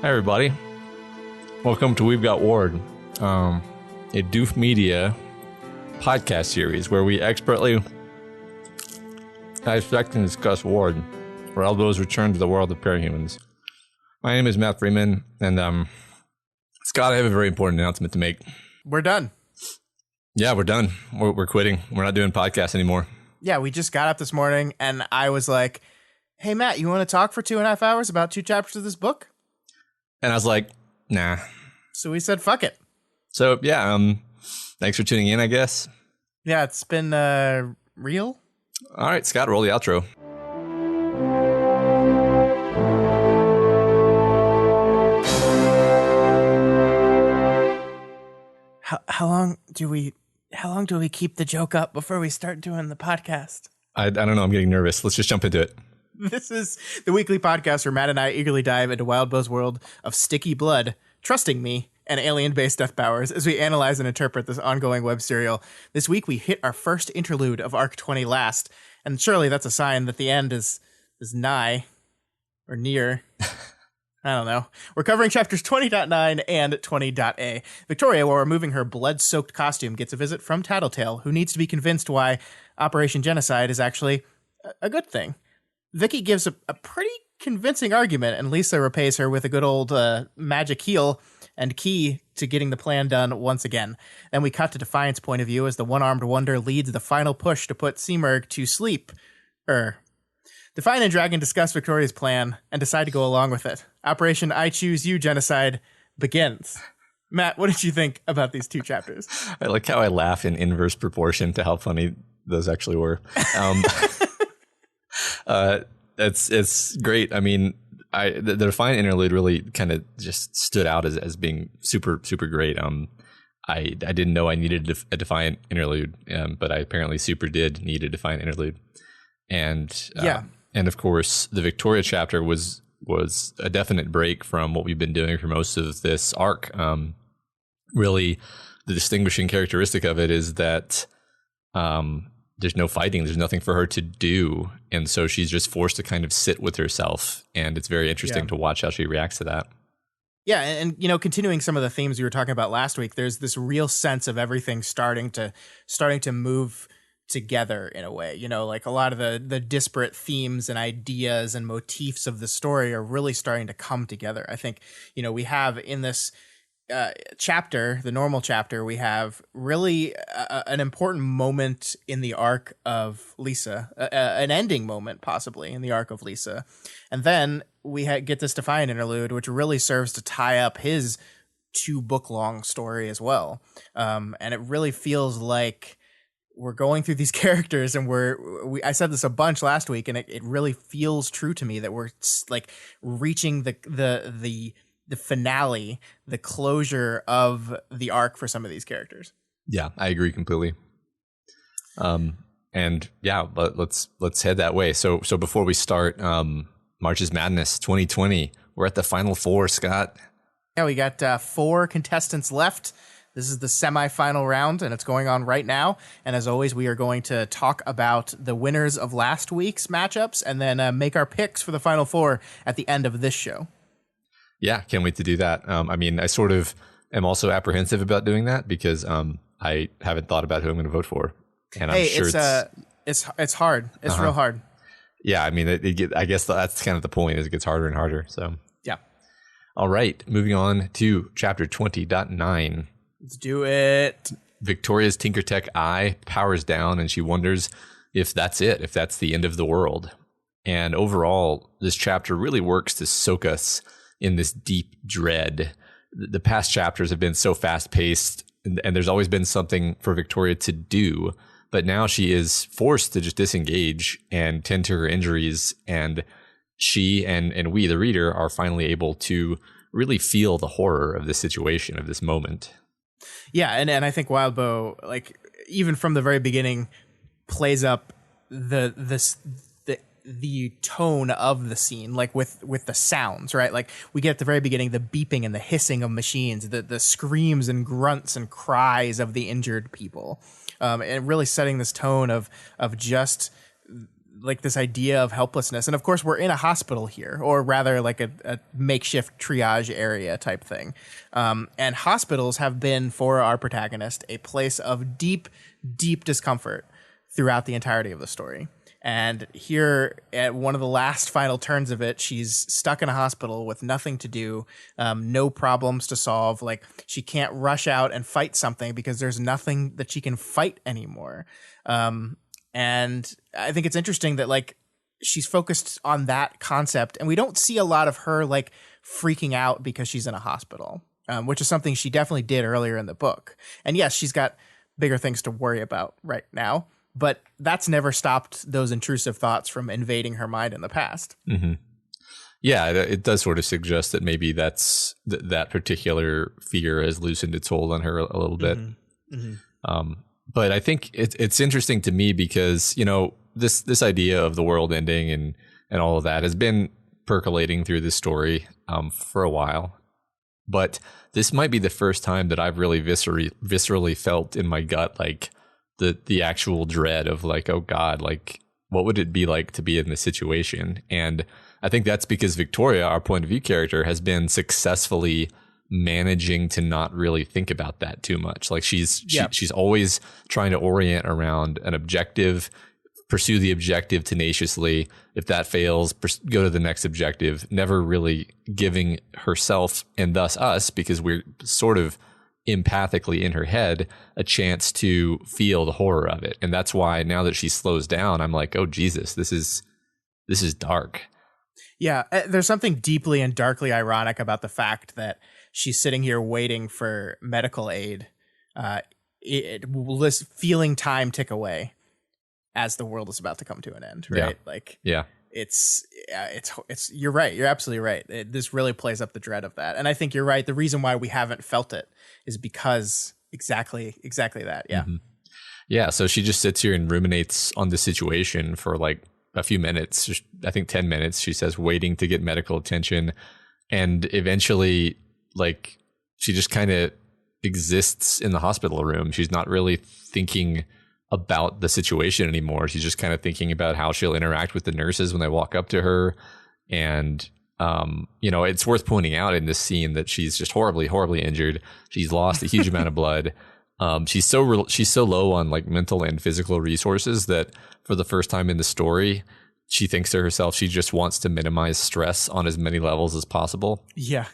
Hi everybody, welcome to We've Got Ward, a Doof Media podcast series where we expertly dissect and discuss Ward, or Elbo's return to the world of parahumans. My name is Matt Freeman, and Scott, I have a very important announcement to make. We're done. Yeah, we're done. We're quitting. We're not doing podcasts anymore. Yeah, we just got up this morning, and I was like, hey, Matt, you want to talk for 2.5 hours about 2 chapters of this book? And I was like, nah. So we said, fuck it. So, yeah, thanks for tuning in, I guess. Yeah, it's been real. All right, Scott, roll the outro. How long do we keep the joke up before we start doing the podcast? I don't know. I'm getting nervous. Let's just jump into it. This is the weekly podcast where Matt and I eagerly dive into Wildbow's world of sticky blood, trusting me, and alien-based death powers as we analyze and interpret this ongoing web serial. This week we hit our first interlude of Arc 20 last, and surely that's a sign that the end is nigh, or near. I don't know. We're covering chapters 20.9 and 20.a. Victoria, while removing her blood-soaked costume, gets a visit from Tattletale, who needs to be convinced why Operation Genocide is actually a good thing. Vicky gives a pretty convincing argument, and Lisa repays her with a good old magic heal and key to getting the plan done once again. Then we cut to Defiant's point of view as the one-armed wonder leads the final push to put Seamerg to sleep. Defiant and Dragon discuss Victoria's plan and decide to go along with it. Operation I Choose You Genocide begins. Matt, what did you think about these 2 chapters? I like how I laugh in inverse proportion to how funny those actually were. It's great. I mean, the Defiant interlude really kind of just stood out as being super, super great. I didn't know I needed a Defiant interlude, but I apparently super did need a Defiant interlude. And and of course, the Victoria chapter was a definite break from what we've been doing for most of this arc. Really, the distinguishing characteristic of it is that there's no fighting. There's nothing for her to do. And so she's just forced to kind of sit with herself. And it's very interesting to watch how she reacts to that. Yeah. And, you know, continuing some of the themes we were talking about last week, there's this real sense of everything starting to move together in a way. You know, like a lot of the disparate themes and ideas and motifs of the story are really starting to come together. I think, you know, we have in this chapter, the normal chapter, we have really an important moment in the arc of Lisa, an ending moment possibly in the arc of Lisa. And then we get this Defiant interlude, which really serves to tie up his 2-book-long story as well. And it really feels like we're going through these characters, and I said this a bunch last week, and it really feels true to me that we're like reaching the finale, the closure of the arc for some of these characters. Yeah, I agree completely. And yeah, but let's head that way. So before we start, March's Madness 2020, we're at the final 4, Scott. Yeah, we got 4 contestants left. This is the semifinal round, and it's going on right now. And as always, we are going to talk about the winners of last week's matchups and then make our picks for the final 4 at the end of this show. Yeah, can't wait to do that. I mean, I sort of am also apprehensive about doing that because I haven't thought about who I'm going to vote for, and I'm sure it's hard. It's real hard. Yeah, I mean, I guess that's kind of the point. Is it gets harder and harder. So yeah. All right, moving on to chapter 20.9. Let's do it. Victoria's Tinkertech eye powers down, and she wonders if that's it, if that's the end of the world. And overall, this chapter really works to soak us in this deep dread. The past chapters have been so fast-paced, and there's always been something for Victoria to do, But now she is forced to just disengage and tend to her injuries. And she and we, the reader, are finally able to really feel the horror of this situation, of this moment. Yeah, and I think Wildbow, like, even from the very beginning, plays up the tone of the scene, like with the sounds, right? Like, we get at the very beginning the beeping and the hissing of machines, the screams and grunts and cries of the injured people, and really setting this tone of just like this idea of helplessness. And of course, we're in a hospital here, or rather like a makeshift triage area type thing. And hospitals have been, for our protagonist, a place of deep, deep discomfort throughout the entirety of the story. And here, at one of the last final turns of it, she's stuck in a hospital with nothing to do, no problems to solve. Like, she can't rush out and fight something because there's nothing that she can fight anymore. And I think it's interesting that, like, she's focused on that concept, and we don't see a lot of her, like, freaking out because she's in a hospital, which is something she definitely did earlier in the book. And yes, she's got bigger things to worry about right now, but that's never stopped those intrusive thoughts from invading her mind in the past. Mm-hmm. Yeah, it does sort of suggest that maybe that's that particular fear has loosened its hold on her a little bit. Mm-hmm. Mm-hmm. But I think it's interesting to me because, you know, this idea of the world ending and all of that has been percolating through this story for a while. But this might be the first time that I've really viscerally felt in my gut, like, the actual dread of, like, oh God, like, what would it be like to be in this situation? And I think that's because Victoria, our point of view character, has been successfully managing to not really think about that too much. Like, she's always trying to orient around an objective, pursue the objective tenaciously. If that fails, go to the next objective, never really giving herself, and thus us, because we're sort of empathically in her head, a chance to feel the horror of it. And that's why now that she slows down, I'm like, oh Jesus, this is dark. Yeah, there's something deeply and darkly ironic about the fact that she's sitting here waiting for medical aid, feeling time tick away as the world is about to come to an end, right? Yeah. Like, yeah. It's you're right. You're absolutely right. This really plays up the dread of that. And I think you're right. The reason why we haven't felt it is because exactly that. Yeah. Mm-hmm. Yeah. So she just sits here and ruminates on the situation for like a few minutes, I think 10 minutes, she says, waiting to get medical attention. And eventually, like, she just kind of exists in the hospital room. She's not really thinking about the situation anymore. She's just kind of thinking about how she'll interact with the nurses when they walk up to her. And, you know, it's worth pointing out in this scene that she's just horribly, horribly injured. She's lost a huge amount of blood. She's so low on, like, mental and physical resources that for the first time in the story, she thinks to herself she just wants to minimize stress on as many levels as possible. Yeah.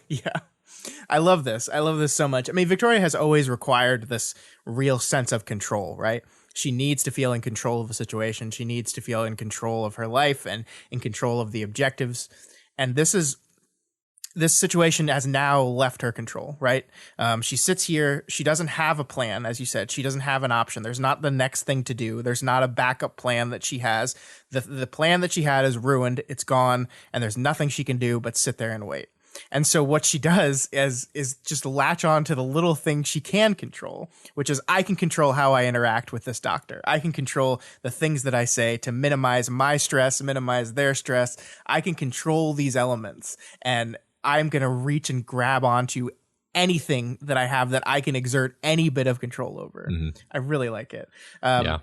I love this. I love this so much. I mean, Victoria has always required this real sense of control, right? She needs to feel in control of the situation. She needs to feel in control of her life and in control of the objectives. And this situation has now left her control, right? She sits here. She doesn't have a plan, as you said. She doesn't have an option. There's not the next thing to do. There's not a backup plan that she has. The plan that she had is ruined. It's gone. And there's nothing she can do but sit there and wait. And so what she does is just latch on to the little thing she can control, which is, I can control how I interact with this doctor. I can control the things that I say to minimize my stress, minimize their stress. I can control these elements, and I'm going to reach and grab onto anything that I have that I can exert any bit of control over. Mm-hmm. I really like it. Yeah.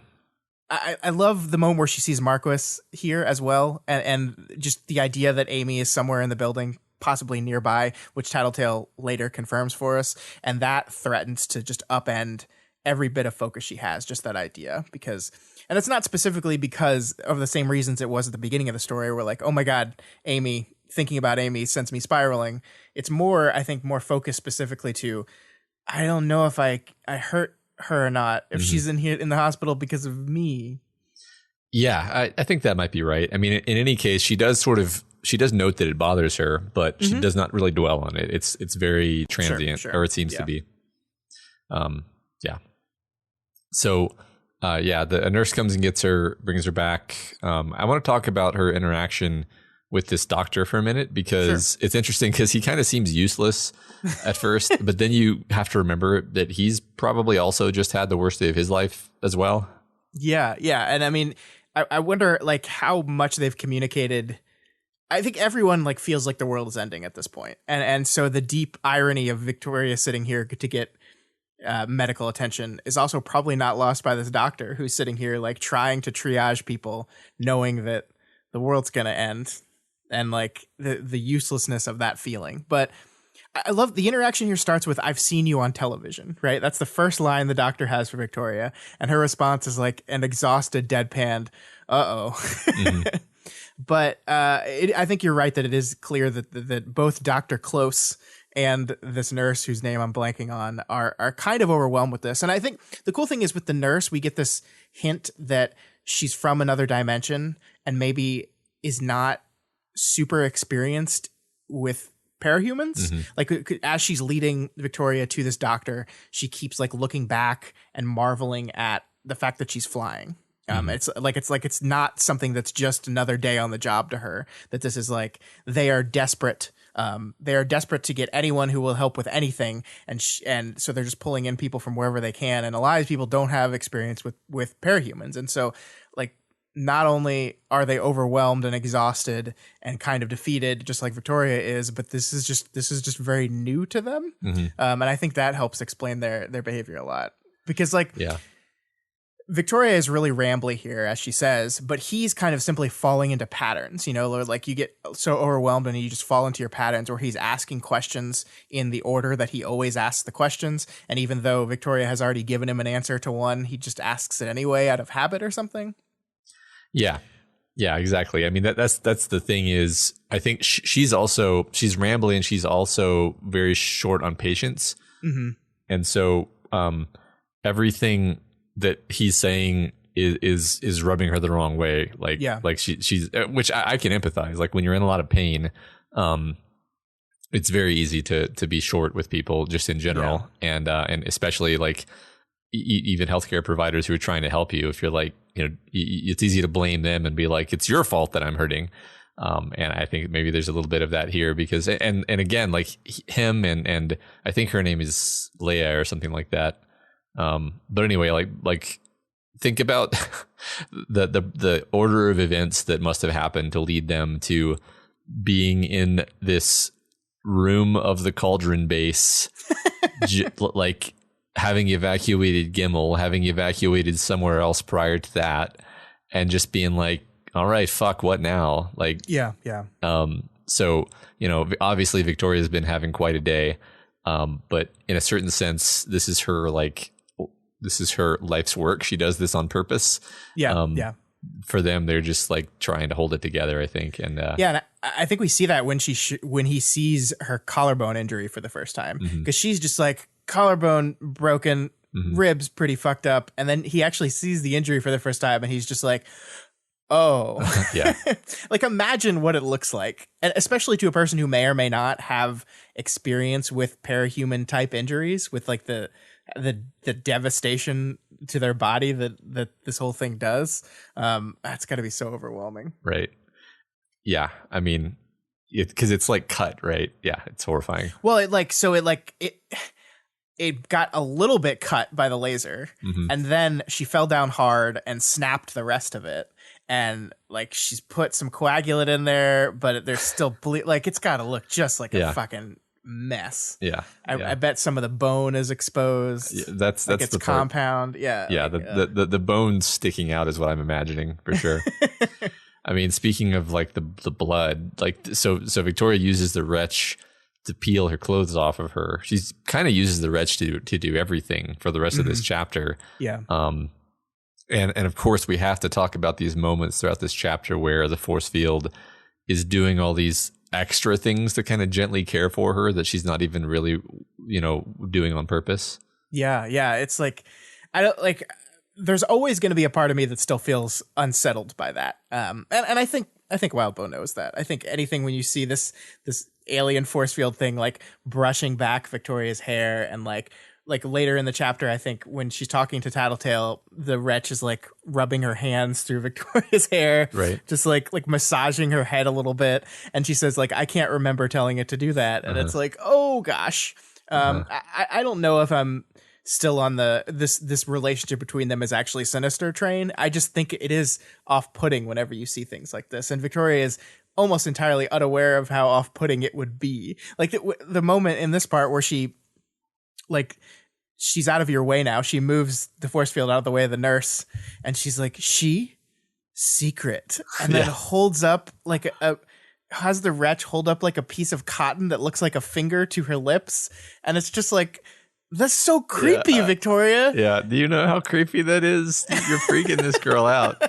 I love the moment where she sees Marquis here as well. And just the idea that Amy is somewhere in the building, possibly nearby, which Tattletale later confirms for us. And that threatens to just upend every bit of focus she has, just that idea. And it's not specifically because of the same reasons it was at the beginning of the story, where, like, oh my God, Amy, thinking about Amy sends me spiraling. It's more, I think, more focused specifically to, I don't know if I hurt her or not, if she's in here in the hospital because of me. Yeah, I think that might be right. I mean, in any case, she does note that it bothers her, but she does not really dwell on it. It's very transient, or it seems to be. Yeah. So a nurse comes and gets her, brings her back. I want to talk about her interaction with this doctor for a minute, because it's interesting, because he kind of seems useless at first, but then you have to remember that he's probably also just had the worst day of his life as well. Yeah. And I mean, I wonder like how much they've communicated. I think everyone like feels like the world is ending at this point. And so the deep irony of Victoria sitting here to get medical attention is also probably not lost by this doctor who's sitting here like trying to triage people, knowing that the world's going to end, and like the uselessness of that feeling. But I love the interaction here starts with, "I've seen you on television," right? That's the first line the doctor has for Victoria. And her response is like an exhausted, deadpanned, uh-oh. Mm-hmm. But I think you're right that it is clear that both Dr. Close and this nurse, whose name I'm blanking on, are kind of overwhelmed with this. And I think the cool thing is with the nurse, we get this hint that she's from another dimension and maybe is not super experienced with parahumans. Mm-hmm. Like as she's leading Victoria to this doctor, she keeps like looking back and marveling at the fact that she's flying. It's not something that's just another day on the job to her, that this is like, they are desperate. They are desperate to get anyone who will help with anything. And so they're just pulling in people from wherever they can. And a lot of people don't have experience with parahumans. And so like, not only are they overwhelmed and exhausted and kind of defeated, just like Victoria is, but this is just very new to them. Mm-hmm. And I think that helps explain their behavior a lot, because like, Victoria is really rambly here, as she says, but he's kind of simply falling into patterns, like you get so overwhelmed and you just fall into your patterns, where he's asking questions in the order that he always asks the questions. And even though Victoria has already given him an answer to one, he just asks it anyway out of habit or something. Yeah, exactly. I mean, that's the thing is, I think she's rambly, and she's also very short on patience. Mm-hmm. And so everything that he's saying is rubbing her the wrong way. Like she's, which I can empathize. Like when you're in a lot of pain, it's very easy to be short with people just in general. Yeah. And especially like even healthcare providers who are trying to help you. If you're like, it's easy to blame them and be like, it's your fault that I'm hurting. And I think maybe there's a little bit of that here, because, and again, like him and I think her name is Leia or something like that. But anyway, like think about the order of events that must have happened to lead them to being in this room of the Cauldron base, like having evacuated Gimel, having evacuated somewhere else prior to that, and just being like, all right, fuck, what now? Like, yeah. So, obviously Victoria's been having quite a day. But in a certain sense, this is her life's work. She does this on purpose. Yeah. For them, they're just like trying to hold it together, I think. And and I think we see that when when he sees her collarbone injury for the first time, because she's just like, collarbone broken, ribs pretty fucked up, and then he actually sees the injury for the first time, and he's just like, oh, yeah. Like imagine what it looks like, and especially to a person who may or may not have experience with parahuman type injuries, with like the devastation to their body that this whole thing does. That's got to be so overwhelming, right? Yeah, I mean, because it's like cut, right? Yeah, it's horrifying. Well, it got a little bit cut by the laser, and then she fell down hard and snapped the rest of it. And like she's put some coagulant in there, but there's still like it's got to look just like a fucking mess. Yeah. I bet some of the bone is exposed. Yeah, that's it's the compound. Part. Yeah. The bone sticking out is what I'm imagining for sure. I mean, speaking of like the blood, like so Victoria uses the wretch to peel her clothes off of her. She's kind of uses the wretch to do everything for the rest of this chapter. Yeah. And of course we have to talk about these moments throughout this chapter where the force field is doing all these extra things to kind of gently care for her that she's not even really, doing on purpose. Yeah. It's like, there's always going to be a part of me that still feels unsettled by that. And I think Wildbow knows that. I think anything when you see this alien force field thing, like brushing back Victoria's hair and like like later in the chapter, I think when she's talking to Tattletale, the wretch is like rubbing her hands through Victoria's hair, Right. just like massaging her head a little bit. And she says like, I can't remember telling it to do that. And it's like, oh gosh. I don't know if I'm still on this relationship between them is actually sinister train. I just think it is off-putting whenever you see things like this. And Victoria is almost entirely unaware of how off-putting it would be. Like the moment in this part where she's out of your way now. She moves the force field out of the way of the nurse, and she's like, secret. And then holds up like has the wretch hold up like a piece of cotton that looks like a finger to her lips. And it's just like, that's so creepy, Victoria. Yeah. Do you know how creepy that is? You're freaking this girl out.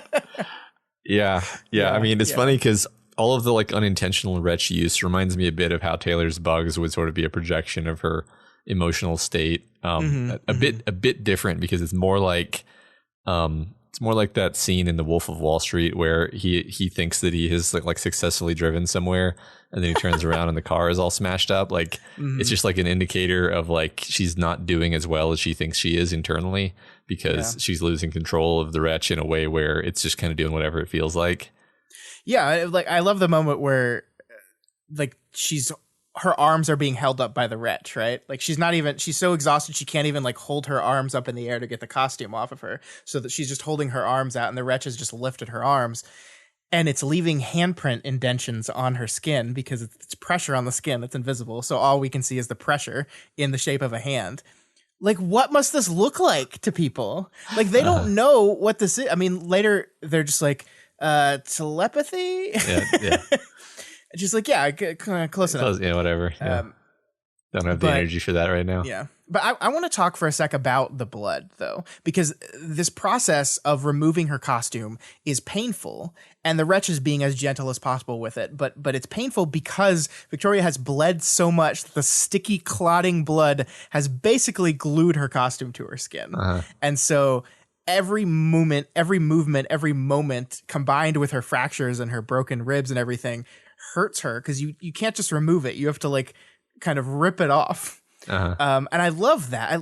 Yeah. I mean, it's funny because all of the like unintentional wretch use reminds me a bit of how Taylor's bugs would sort of be a projection of her emotional state. A bit different because it's more like that scene in The Wolf of Wall Street where he thinks that he has like successfully driven somewhere, and then he turns around and the car is all smashed up. Like it's just like an indicator of like she's not doing as well as she thinks she is internally, because she's losing control of the wretch in a way where it's just kind of doing whatever it feels like. Yeah, like I love the moment where like her arms are being held up by the wretch, right? Like she's so exhausted she can't even like hold her arms up in the air to get the costume off of her, so that she's just holding her arms out, and the wretch has just lifted her arms, and it's leaving handprint indentions on her skin because it's pressure on the skin that's invisible. So all we can see is the pressure in the shape of a hand. Like, what must this look like to people? Like, they don't know what this is. I mean, later they're just like, telepathy? Yeah. She's like, yeah, close enough. Yeah, whatever. Yeah. Don't have the energy for that right now. Yeah. But I want to talk for a sec about the blood, though, because this process of removing her costume is painful, and the wretch is being as gentle as possible with it. But it's painful because Victoria has bled so much that the sticky, clotting blood has basically glued her costume to her skin. And so every movement, every moment combined with her fractures and her broken ribs and everything hurts her, because you can't just remove it. You have to like kind of rip it off. And I love that. I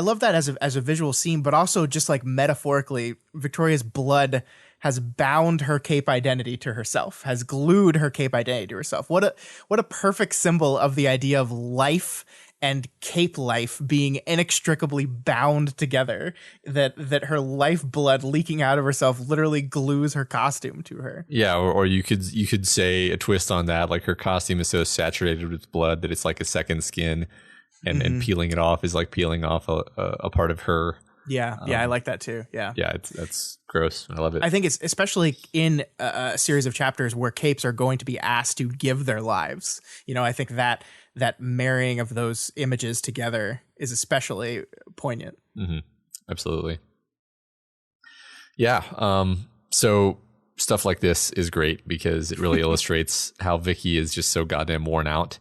love that as a visual scene, but also just like metaphorically, Victoria's blood has bound her cape identity to herself, has glued her cape identity to herself. What a perfect symbol of the idea of life and cape life being inextricably bound together, that her lifeblood leaking out of herself literally glues her costume to her. Yeah, or you could say a twist on that, like her costume is so saturated with blood that it's like a second skin, and peeling it off is like peeling off a part of her. Yeah, I like that too. Yeah, that's gross. I love it. I think it's especially in a series of chapters where capes are going to be asked to give their lives. You know, I think that marrying of those images together is especially poignant. Absolutely. Yeah. So stuff like this is great because it really illustrates how Vicky is just so goddamn worn out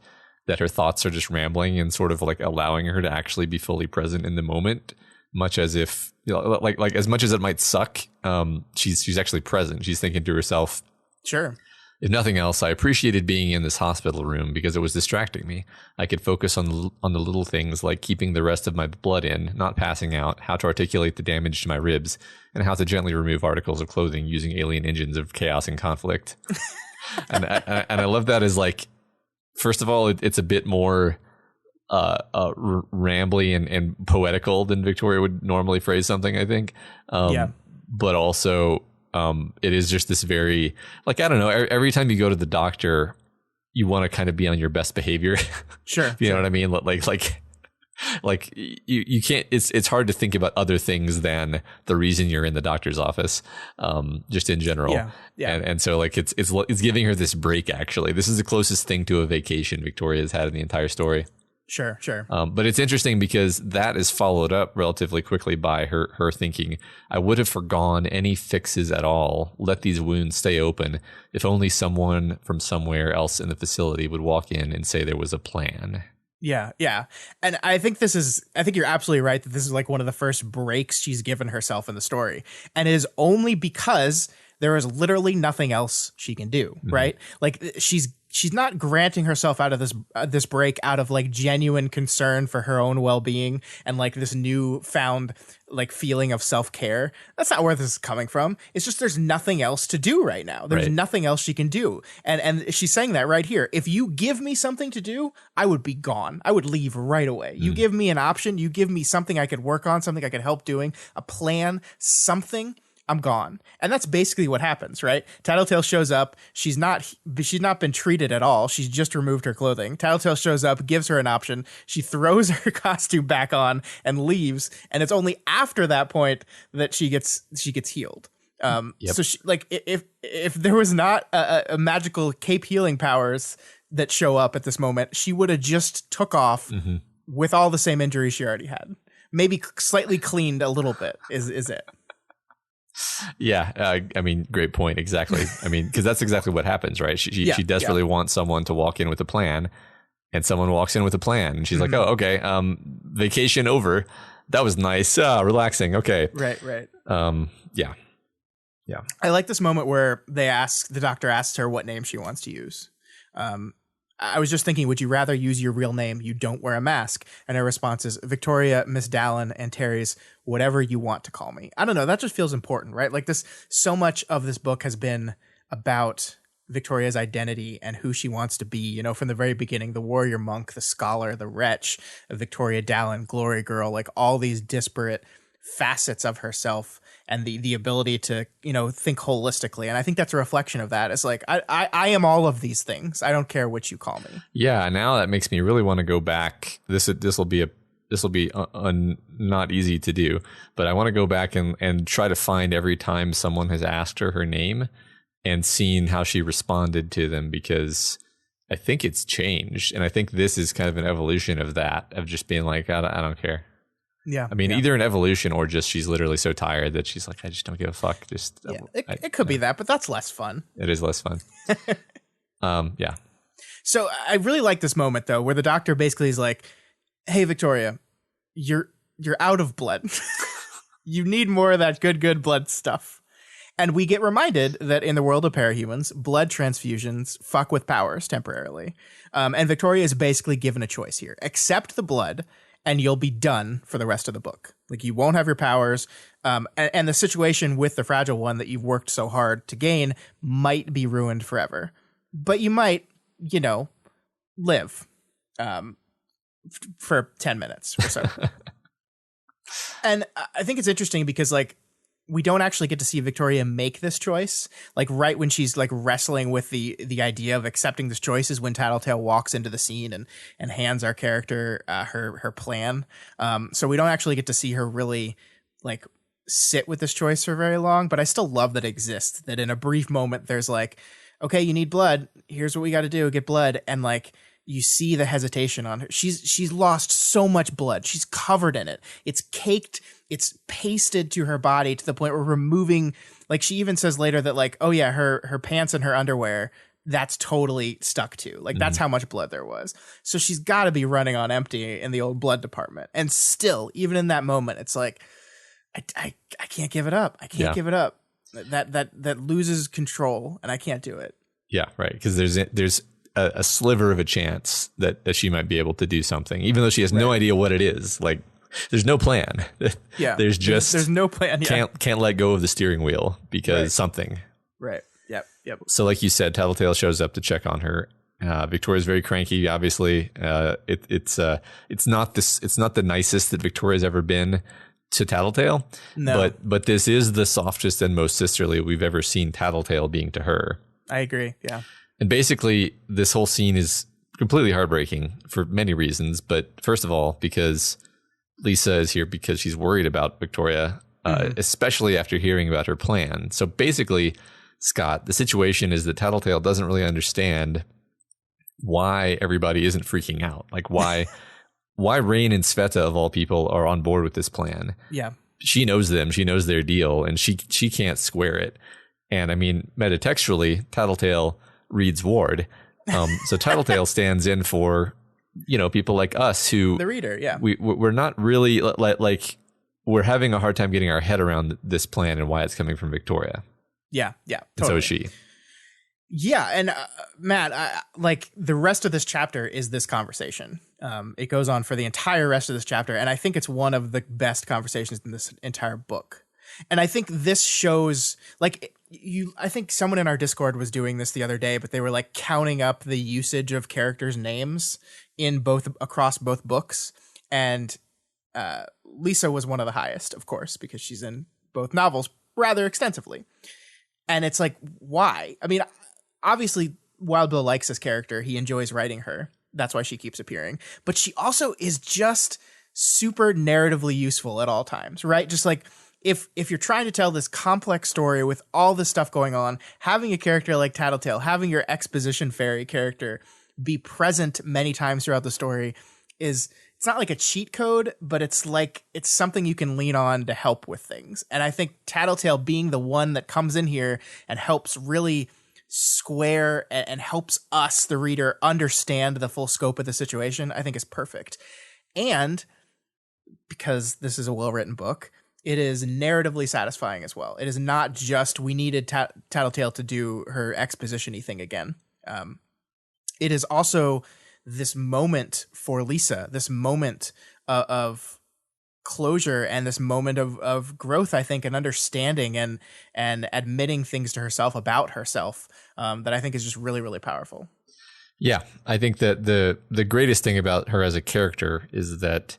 that her thoughts are just rambling and sort of like allowing her to actually be fully present in the moment, much as if, you know, like as much as it might suck, she's actually present. She's thinking to herself, sure, if nothing else, I appreciated being in this hospital room because it was distracting me. I could focus on the little things like keeping the rest of my blood in, not passing out, how to articulate the damage to my ribs, and how to gently remove articles of clothing using alien engines of chaos and conflict. and I love that as like, first of all, it's a bit more rambly and poetical than Victoria would normally phrase something, I think. But also, it is just this very, like, I don't know, every time you go to the doctor, you want to kind of be on your best behavior. Sure. You know what I mean? Like you can't, it's hard to think about other things than the reason you're in the doctor's office, just in general. Yeah. And so like it's giving her this break, actually. This is the closest thing to a vacation Victoria has had in the entire story. Sure. But it's interesting because that is followed up relatively quickly by her thinking, I would have forgone any fixes at all, let these wounds stay open, if only someone from somewhere else in the facility would walk in and say there was a plan. Yeah. And I think you're absolutely right that this is like one of the first breaks she's given herself in the story. And it is only because there is literally nothing else she can do, right? Like she's not granting herself out of this break out of like genuine concern for her own well-being and like this newfound like feeling of self-care. That's not where this is coming from. It's just there's nothing else to do right now. There's nothing else she can do. And she's saying that right here. If you give me something to do, I would be gone. I would leave right away. You give me an option, you give me something I could work on, something I could help doing, a plan, something, I'm gone. And that's basically what happens, right? Tattletale shows up. She's not been treated at all. She's just removed her clothing. Tattletale shows up, gives her an option. She throws her costume back on and leaves. And it's only after that point that she gets healed. So she, like if there was not a magical cape healing powers that show up at this moment, she would have just took off with all the same injuries she already had. Maybe slightly cleaned a little bit is it. Yeah, I mean, great point. Exactly. I mean, because that's exactly what happens, right? She desperately wants someone to walk in with a plan, and someone walks in with a plan, and she's like, "Oh, okay, vacation over. That was nice. Relaxing. Okay." Right. Yeah. I like this moment where the doctor asks her what name she wants to use. I was just thinking, would you rather use your real name? You don't wear a mask. And her response is Victoria, Miss Dallin, and Terry's whatever you want to call me. I don't know. That just feels important, right? Like so much of this book has been about Victoria's identity and who she wants to be, you know, from the very beginning, the warrior monk, the scholar, the wretch, Victoria Dallin, glory girl, like all these disparate facets of herself and the ability to, you know, think holistically. And I think that's a reflection of that. It's like, I am all of these things. I don't care what you call me. Yeah. Now that makes me really want to go back. This will be not easy to do, but I want to go back and try to find every time someone has asked her name and seen how she responded to them, because I think it's changed. And I think this is kind of an evolution of that, of just being like, I don't care. Yeah. I mean, either an evolution or just she's literally so tired that she's like, I just don't give a fuck. Just it could be that, but that's less fun. It is less fun. Yeah. So I really like this moment though, where the doctor basically is like, "Hey, Victoria, you're out of blood. You need more of that good blood stuff." And we get reminded that in the world of parahumans, blood transfusions fuck with powers temporarily. And Victoria is basically given a choice here: accept the blood, and you'll be done for the rest of the book. Like, you won't have your powers. And the situation with the fragile one that you've worked so hard to gain might be ruined forever. But you might, you know, live for 10 minutes or so. And I think it's interesting because, like, we don't actually get to see Victoria make this choice. Like, right when she's like wrestling with the idea of accepting this choice is when Tattletale walks into the scene and hands our character her plan. So we don't actually get to see her really like sit with this choice for very long, but I still love that it exists, that in a brief moment there's like, okay, you need blood. Here's what we got to do. Get blood. And like, you see the hesitation on her. She's lost so much blood. She's covered in it. It's caked. It's pasted to her body to the point where removing, like, she even says later that like, oh yeah, her pants and her underwear, that's totally stuck to. Like, that's how much blood there was. So she's got to be running on empty in the old blood department. And still, even in that moment, it's like, I can't give it up. I can't give it up. That loses control, and I can't do it. Yeah, right. Because there's a sliver of a chance that she might be able to do something, even though she has no idea what it is. Like, there's no plan. Yeah, there's no plan. Yeah. Can't let go of the steering wheel because something. Right. Yep. So, like you said, Tattletale shows up to check on her. Victoria's very cranky. Obviously, it's not the nicest that Victoria's ever been to Tattletale. No. But this is the softest and most sisterly we've ever seen Tattletale being to her. I agree. Yeah. And basically, this whole scene is completely heartbreaking for many reasons. But first of all, because Lisa is here because she's worried about Victoria, especially after hearing about her plan. So basically, Scott, the situation is that Tattletale doesn't really understand why everybody isn't freaking out. Like, why Rain and Sveta, of all people, are on board with this plan. Yeah. She knows them. She knows their deal, and she can't square it. And I mean, metatextually, Tattletale reads Ward. So Tattletale stands in for, you know, people like us who the reader. Yeah. We're not really like we're having a hard time getting our head around this plan and why it's coming from Victoria. Yeah, And totally. so is she. Yeah, and Matt, like the rest of this chapter is this conversation. It goes on for the entire rest of this chapter, and I think it's one of the best conversations in this entire book. And I think this shows, like, I think someone in our Discord was doing this the other day, but they were like counting up the usage of characters' names in across both books, and Lisa was one of the highest, of course, because she's in both novels rather extensively. And it's like, why? I mean, obviously, Wild Bill likes this character. He enjoys writing her. That's why she keeps appearing. But she also is just super narratively useful at all times, right? Just like if you're trying to tell this complex story with all this stuff going on, having a character like Tattletale, having your exposition fairy character be present many times throughout the story it's not like a cheat code, but it's something you can lean on to help with things. And I think Tattletale being the one that comes in here and helps really square and helps us, the reader, understand the full scope of the situation, I think is perfect. And because this is a well-written book, it is narratively satisfying as well. It is not just we needed Tattletale to do her exposition-y thing again. It is also this moment for Lisa, this moment of closure and this moment of growth, I think, and understanding and admitting things to herself about herself that I think is just really, really powerful. Yeah, I think that the greatest thing about her as a character is that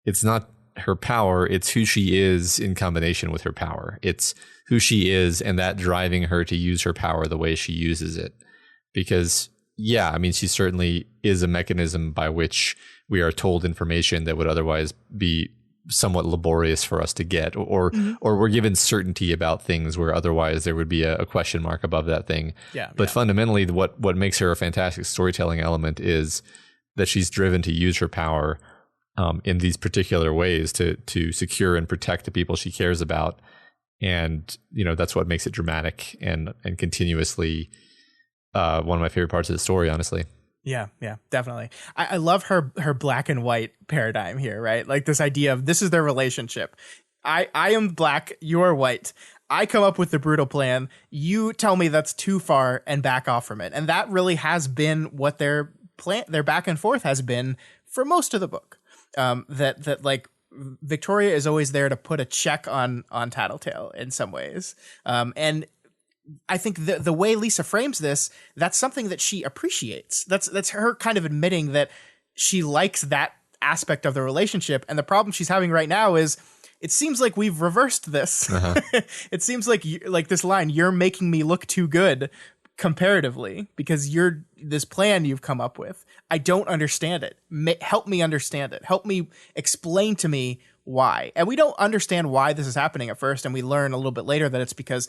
it's not her power, it's who she is in combination with her power. It's who she is and that driving her to use her power the way she uses it. Because, yeah, I mean, she certainly is a mechanism by which we are told information that would otherwise be somewhat laborious for us to get, or we're given certainty about things where otherwise there would be a question mark above that thing. But fundamentally, what makes her a fantastic storytelling element is that she's driven to use her power in these particular ways to secure and protect the people she cares about. And, you know, that's what makes it dramatic and continuously one of my favorite parts of the story, honestly. Yeah, definitely. I love her black and white paradigm here, right? Like this idea of this is their relationship. I am black, you're white. I come up with the brutal plan. You tell me that's too far and back off from it. And that really has been what their back and forth has been for most of the book. That like Victoria is always there to put a check on Tattletale in some ways. And I think the way Lisa frames this, that's something that she appreciates. That's her kind of admitting that she likes that aspect of the relationship. And the problem she's having right now is it seems like we've reversed this. It seems like this line, you're making me look too good comparatively because you're this plan you've come up with. I don't understand it. Help me understand it. Help me explain to me why. And we don't understand why this is happening at first. And we learn a little bit later that it's because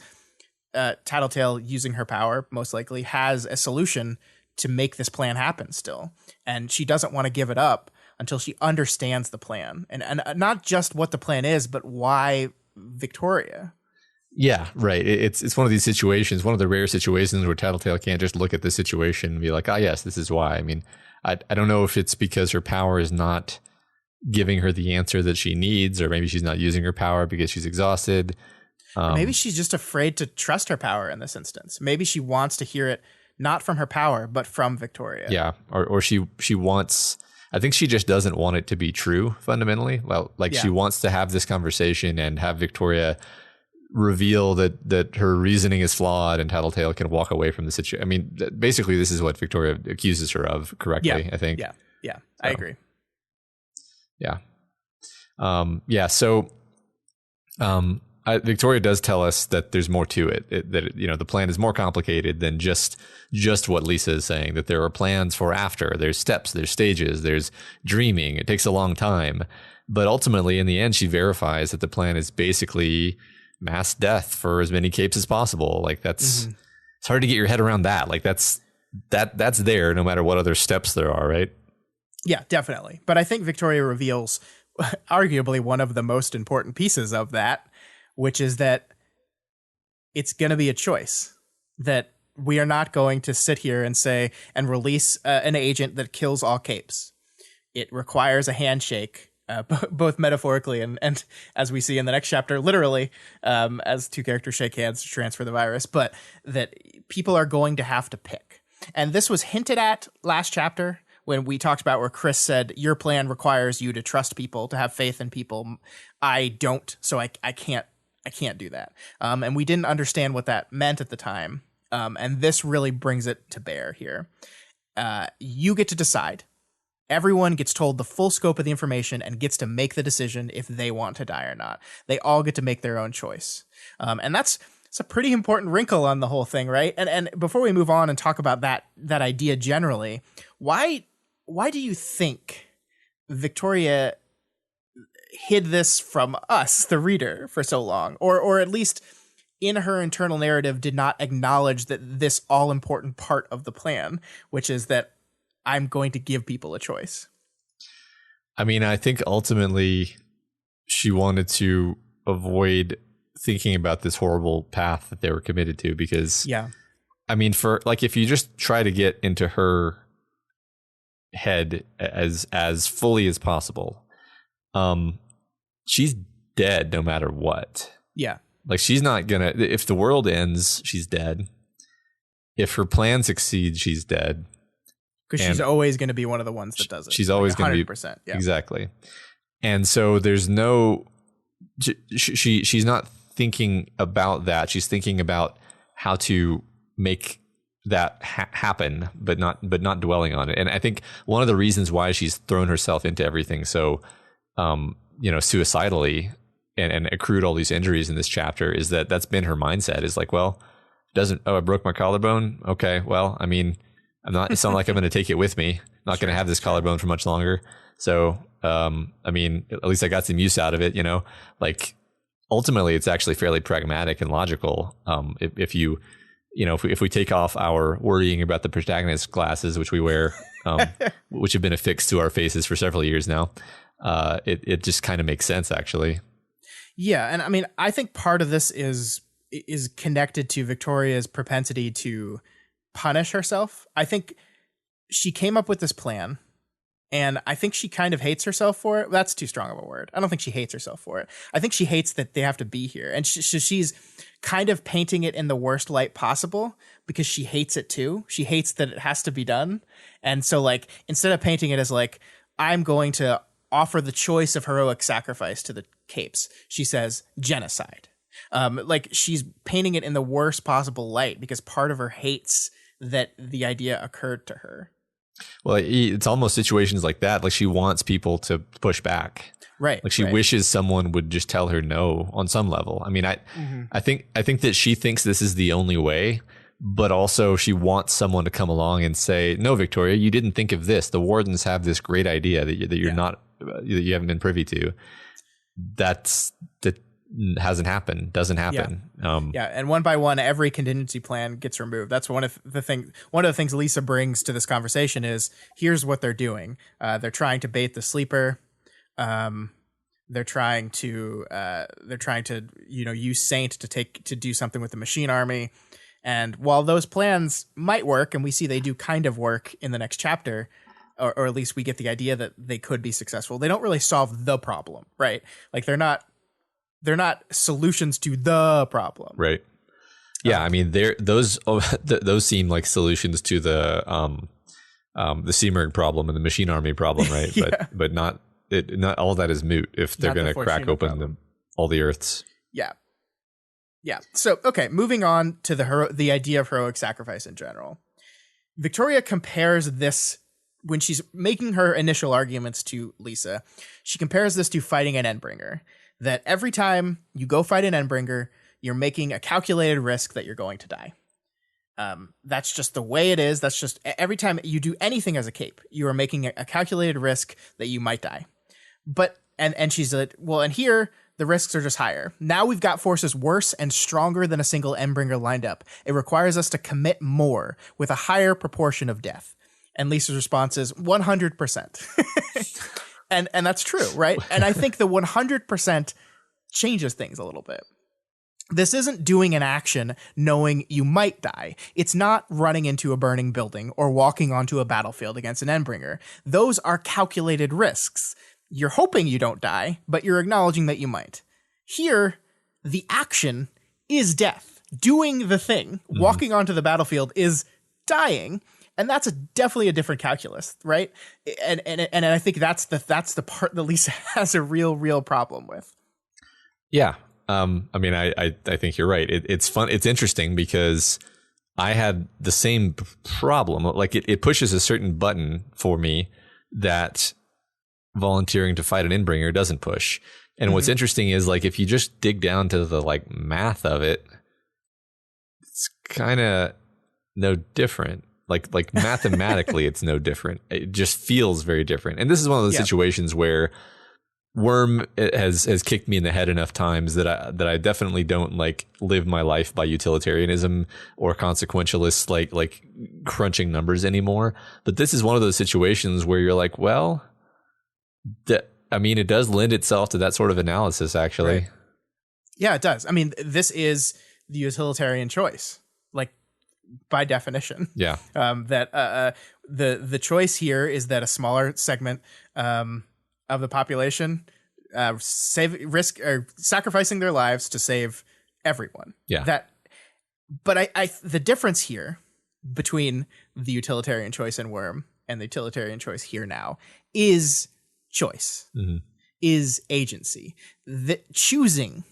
Tattletale, using her power, most likely, has a solution to make this plan happen still. And she doesn't want to give it up until she understands the plan. And not just what the plan is, but why Victoria. Yeah, right. It's one of these situations, one of the rare situations where Tattletale can't just look at the situation and be like, yes, this is why. I mean, I don't know if it's because her power is not giving her the answer that she needs, or maybe she's not using her power because she's exhausted. Maybe she's just afraid to trust her power in this instance. Maybe she wants to hear it not from her power, but from Victoria. Yeah, or she wants. I think she just doesn't want it to be true fundamentally. Well, she wants to have this conversation and have Victoria reveal that her reasoning is flawed and Tattletale can walk away from the situation. I mean, basically, this is what Victoria accuses her of correctly. I think. Yeah, I agree. Yeah. So. Victoria does tell us that there's more to it. That the plan is more complicated than just what Lisa is saying. That there are plans for after. There's steps. There's stages. There's dreaming. It takes a long time, but ultimately, in the end, she verifies that the plan is basically mass death for as many capes as possible. Like that's it's hard to get your head around that. Like that's there no matter what other steps there are, right? Yeah, definitely. But I think Victoria reveals arguably one of the most important pieces of that, which is that it's going to be a choice, that we are not going to sit here and say and release an agent that kills all capes. It requires a handshake both metaphorically and as we see in the next chapter, literally, as two characters shake hands to transfer the virus, but that people are going to have to pick. And this was hinted at last chapter when we talked about where Chris said, your plan requires you to trust people, to have faith in people. I don't, so I can't do that. And we didn't understand what that meant at the time. And this really brings it to bear here. You get to decide. Everyone gets told the full scope of the information and gets to make the decision if they want to die or not. They all get to make their own choice. And it's a pretty important wrinkle on the whole thing, right? And before we move on and talk about that idea generally, why do you think Victoria hid this from us, the reader, for so long? Or at least in her internal narrative did not acknowledge that this all-important part of the plan, which is that I'm going to give people a choice. I mean, I think ultimately she wanted to avoid thinking about this horrible path that they were committed to, because, yeah, I mean, for like, if you just try to get into her head as fully as possible, she's dead no matter what. Yeah. Like, she's not gonna, if the world ends, she's dead. If her plan succeeds, she's dead. Because she's always going to be one of the ones that does it. She's always going to be 100%. Yeah. Exactly. And so there's no, she's not thinking about that. She's thinking about how to make that happen, but not dwelling on it. And I think one of the reasons why she's thrown herself into everything so, suicidally and accrued all these injuries in this chapter is that's been her mindset, is like, well, I broke my collarbone. Okay. Well, I mean, it's not like I'm going to take it with me. I'm not going to have this collarbone for much longer. So, I mean, at least I got some use out of it, like ultimately it's actually fairly pragmatic and logical. If we take off our worrying about the protagonist glasses, which we wear, which have been affixed to our faces for several years now, it just kind of makes sense, actually. Yeah. And I mean, I think part of this is connected to Victoria's propensity to punish herself. I think she came up with this plan, and I think she kind of hates herself for it. That's too strong of a word. I don't think she hates herself for it. I think she hates that they have to be here, and she's kind of painting it in the worst light possible because she hates it too. She hates that it has to be done, and so like instead of painting it as like, I'm going to offer the choice of heroic sacrifice to the Capes, she says genocide. Like she's painting it in the worst possible light because part of her hates that the idea occurred to her. Well, it's almost situations like that. Like she wants people to push back. Right. Like she wishes someone would just tell her no on some level. I mean, I think that she thinks this is the only way, but also she wants someone to come along and say, no, Victoria, you didn't think of this. The wardens have this great idea that you're not, that you haven't been privy to. That hasn't happened, doesn't happen. And one by one, every contingency plan gets removed. That's one of the things Lisa brings to this conversation is, here's what they're doing. They're trying to bait the sleeper. They're trying to use Saint to do something with the machine army. And while those plans might work, and we see they do kind of work in the next chapter, or at least we get the idea that they could be successful, they don't really solve the problem, right? Like they're not solutions to the problem. Right. Yeah. I mean, those seem like solutions to the Seamerg problem and the machine army problem. Right. Yeah. But not all that is moot if they're going to crack open all the earths. Yeah. Yeah. So, okay. Moving on to the idea of heroic sacrifice in general. Victoria compares this when she's making her initial arguments to Lisa. She compares this to fighting an Endbringer. That every time you go fight an Endbringer, you're making a calculated risk that you're going to die. That's just the way it is. That's just every time you do anything as a Cape, you are making a calculated risk that you might die. But and she's like, well, and here the risks are just higher. Now we've got forces worse and stronger than a single Endbringer lined up. It requires us to commit more with a higher proportion of death. And Lisa's response is 100%. And that's true, right? And I think the 100% changes things a little bit. This isn't doing an action knowing you might die. It's not running into a burning building or walking onto a battlefield against an Endbringer. Those are calculated risks. you're hoping you don't die, but you're acknowledging that you might. Here, the action is death. Doing the thing, walking onto the battlefield is dying. And that's definitely a different calculus, right? And I think that's the part that Lisa has a real problem with. Yeah. I mean, I think you're right. It's fun. It's interesting because I had the same problem. Like it pushes a certain button for me that volunteering to fight an Inbringer doesn't push. And what's interesting is like if you just dig down to the like math of it, it's kind of no different. Like mathematically, it's no different. It just feels very different. And this is one of those situations where Worm has kicked me in the head enough times that I definitely don't like live my life by utilitarianism or consequentialist like crunching numbers anymore. But this is one of those situations where you're like, well, I mean, it does lend itself to that sort of analysis, actually. Right. Yeah, it does. I mean, this is the utilitarian choice, like by definition. Yeah. That the choice here is that a smaller segment of the population sacrificing their lives to save everyone. Yeah. But the difference here between the utilitarian choice in Worm and the utilitarian choice here now is choice, is agency. Choosing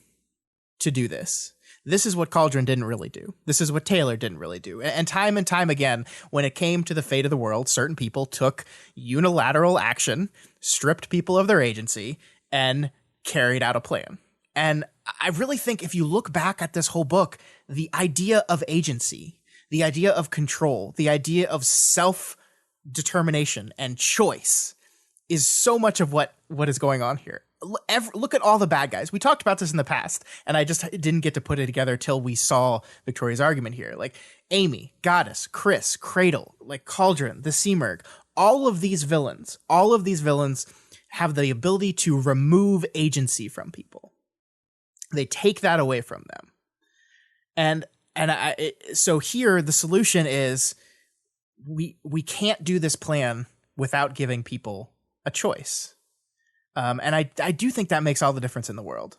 to do this. This is what Cauldron didn't really do. This is what Taylor didn't really do. And time again, when it came to the fate of the world, certain people took unilateral action, stripped people of their agency, and carried out a plan. And I really think if you look back at this whole book, the idea of agency, the idea of control, the idea of self-determination and choice is so much of what is going on here. Look at all the bad guys. We talked about this in the past, and I just didn't get to put it together till we saw Victoria's argument here. Like Amy, Goddess, Chris, Cradle, like Cauldron, the Seamerg, all of these villains have the ability to remove agency from people. They take that away from them. So here the solution is we can't do this plan without giving people a choice. And I do think that makes all the difference in the world.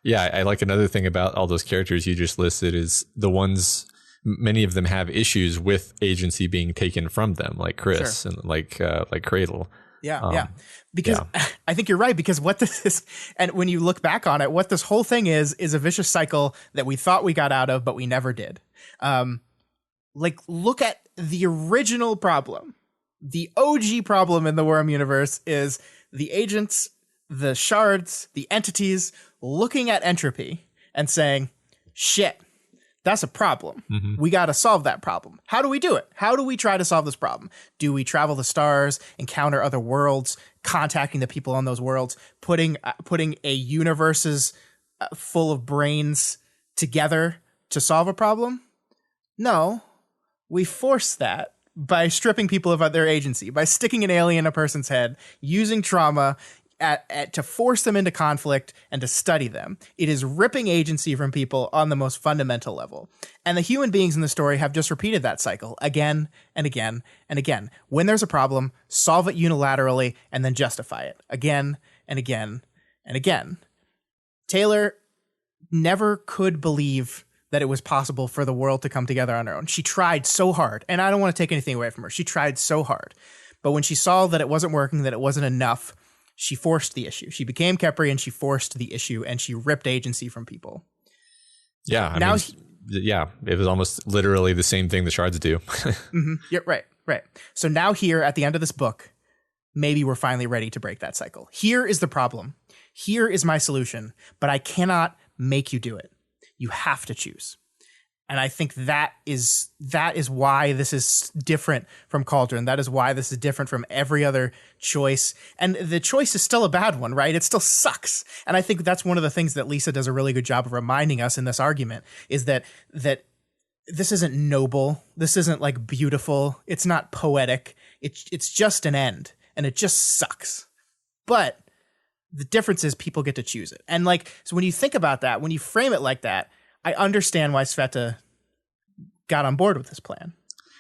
Yeah, I like another thing about all those characters you just listed is the ones, many of them have issues with agency being taken from them, like Chris and like Cradle. Yeah. Because I think you're right, because what this is, and when you look back on it, what this whole thing is a vicious cycle that we thought we got out of, but we never did. Like look at the original problem. The OG problem in the Worm universe is the agents, the shards, the entities looking at entropy and saying, shit, that's a problem. We got to solve that problem. How do we do it? How do we try to solve this problem? Do we travel the stars, encounter other worlds, contacting the people on those worlds, putting a universes full of brains together to solve a problem? No, we force that by stripping people of their agency, by sticking an alien in a person's head, using trauma to force them into conflict and to study them. It is ripping agency from people on the most fundamental level. And the human beings in the story have just repeated that cycle again and again and again. When there's a problem, solve it unilaterally and then justify it again and again and again. Taylor never could believe that it was possible for the world to come together on her own. She tried so hard, and I don't want to take anything away from her. She tried so hard. But when she saw that it wasn't working, that it wasn't enough, she forced the issue. She became Khepri and she forced the issue, and she ripped agency from people. Yeah. I mean, it was almost literally the same thing the shards do. Yeah, right. So now here at the end of this book, maybe we're finally ready to break that cycle. Here is the problem. Here is my solution, but I cannot make you do it. You have to choose. And I think that is why this is different from Cauldron. That is why this is different from every other choice. And the choice is still a bad one, right? It still sucks. And I think that's one of the things that Lisa does a really good job of reminding us in this argument is that this isn't noble. This isn't like beautiful. It's not poetic. It's just an end, and it just sucks. But the difference is people get to choose it. And like, so when you think about that, when you frame it like that, I understand why Sveta got on board with this plan,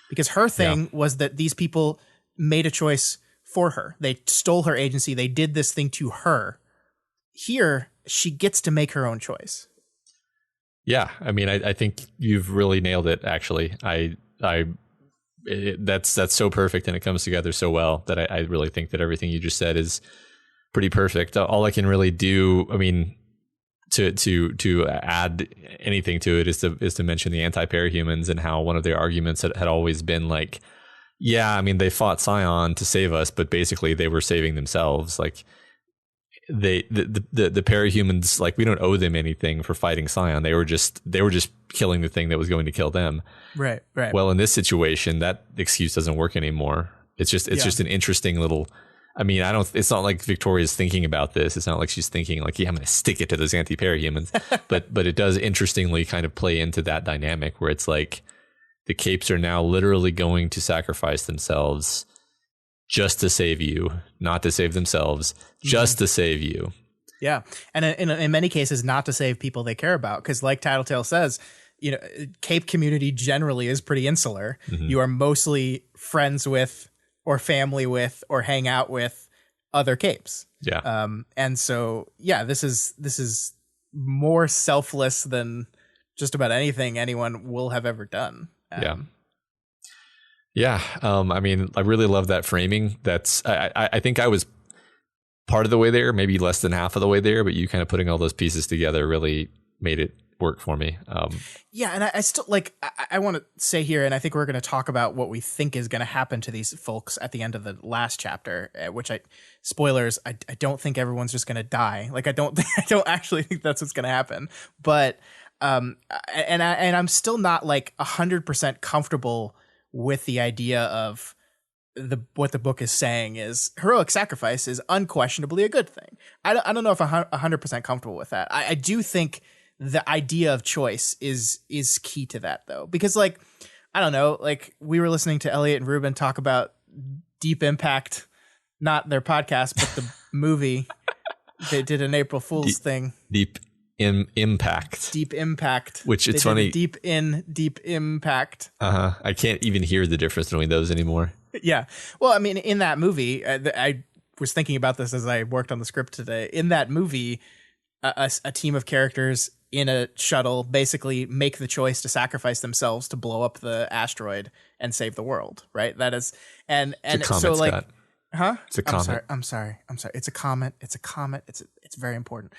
because her thing was that these people made a choice for her. They stole her agency. They did this thing to her. Here, she gets to make her own choice. Yeah, I mean, I think you've really nailed it. Actually, that's so perfect, and it comes together so well that I really think that everything you just said is pretty perfect. All I can really do, I mean, to add anything to it is to mention the anti-parahumans and how one of their arguments had always been like, yeah, I mean, they fought Scion to save us, but basically they were saving themselves. Like the parahumans, like, we don't owe them anything for fighting Scion. They were just killing the thing that was going to kill them. Right. Well, in this situation, that excuse doesn't work anymore. It's just an interesting little. I mean, it's not like Victoria's thinking about this. It's not like she's thinking like, yeah, I'm going to stick it to those anti-parahumans. but it does interestingly kind of play into that dynamic where it's like the Capes are now literally going to sacrifice themselves just to save you, not to save themselves, just to save you. Yeah. And in many cases, not to save people they care about. Because like Tattletale says, you know, Cape community generally is pretty insular. Mm-hmm. You are mostly friends with or family with or hang out with other Capes. Yeah. And so, yeah, this is more selfless than just about anything anyone will have ever done. Yeah. I mean, I really love that framing. I think I was part of the way there, maybe less than half of the way there, but you kind of putting all those pieces together really made it work for me. Yeah, and I still like. I want to say here, and I think we're going to talk about what we think is going to happen to these folks at the end of the last chapter. Which spoilers. I don't think everyone's just going to die. Like I don't actually think that's what's going to happen. But and I'm still not like 100% comfortable with the idea of what the book is saying is heroic sacrifice is unquestionably a good thing. I don't know if I'm 100% comfortable with that. I do think the idea of choice is key to that though, because like, I don't know, like we were listening to Elliot and Ruben talk about Deep Impact, not their podcast, but the movie. They did an April Fool's thing. Deep Impact. Which it's funny. Deep Impact. I can't even hear the difference between those anymore. Yeah. Well, I mean, in that movie, I was thinking about this as I worked on the script today. In that movie, a team of characters in a shuttle basically make the choice to sacrifice themselves to blow up the asteroid and save the world. Right. That is, and so like, Scott. Huh? It's a comet. I'm sorry. It's a comet. It's very important.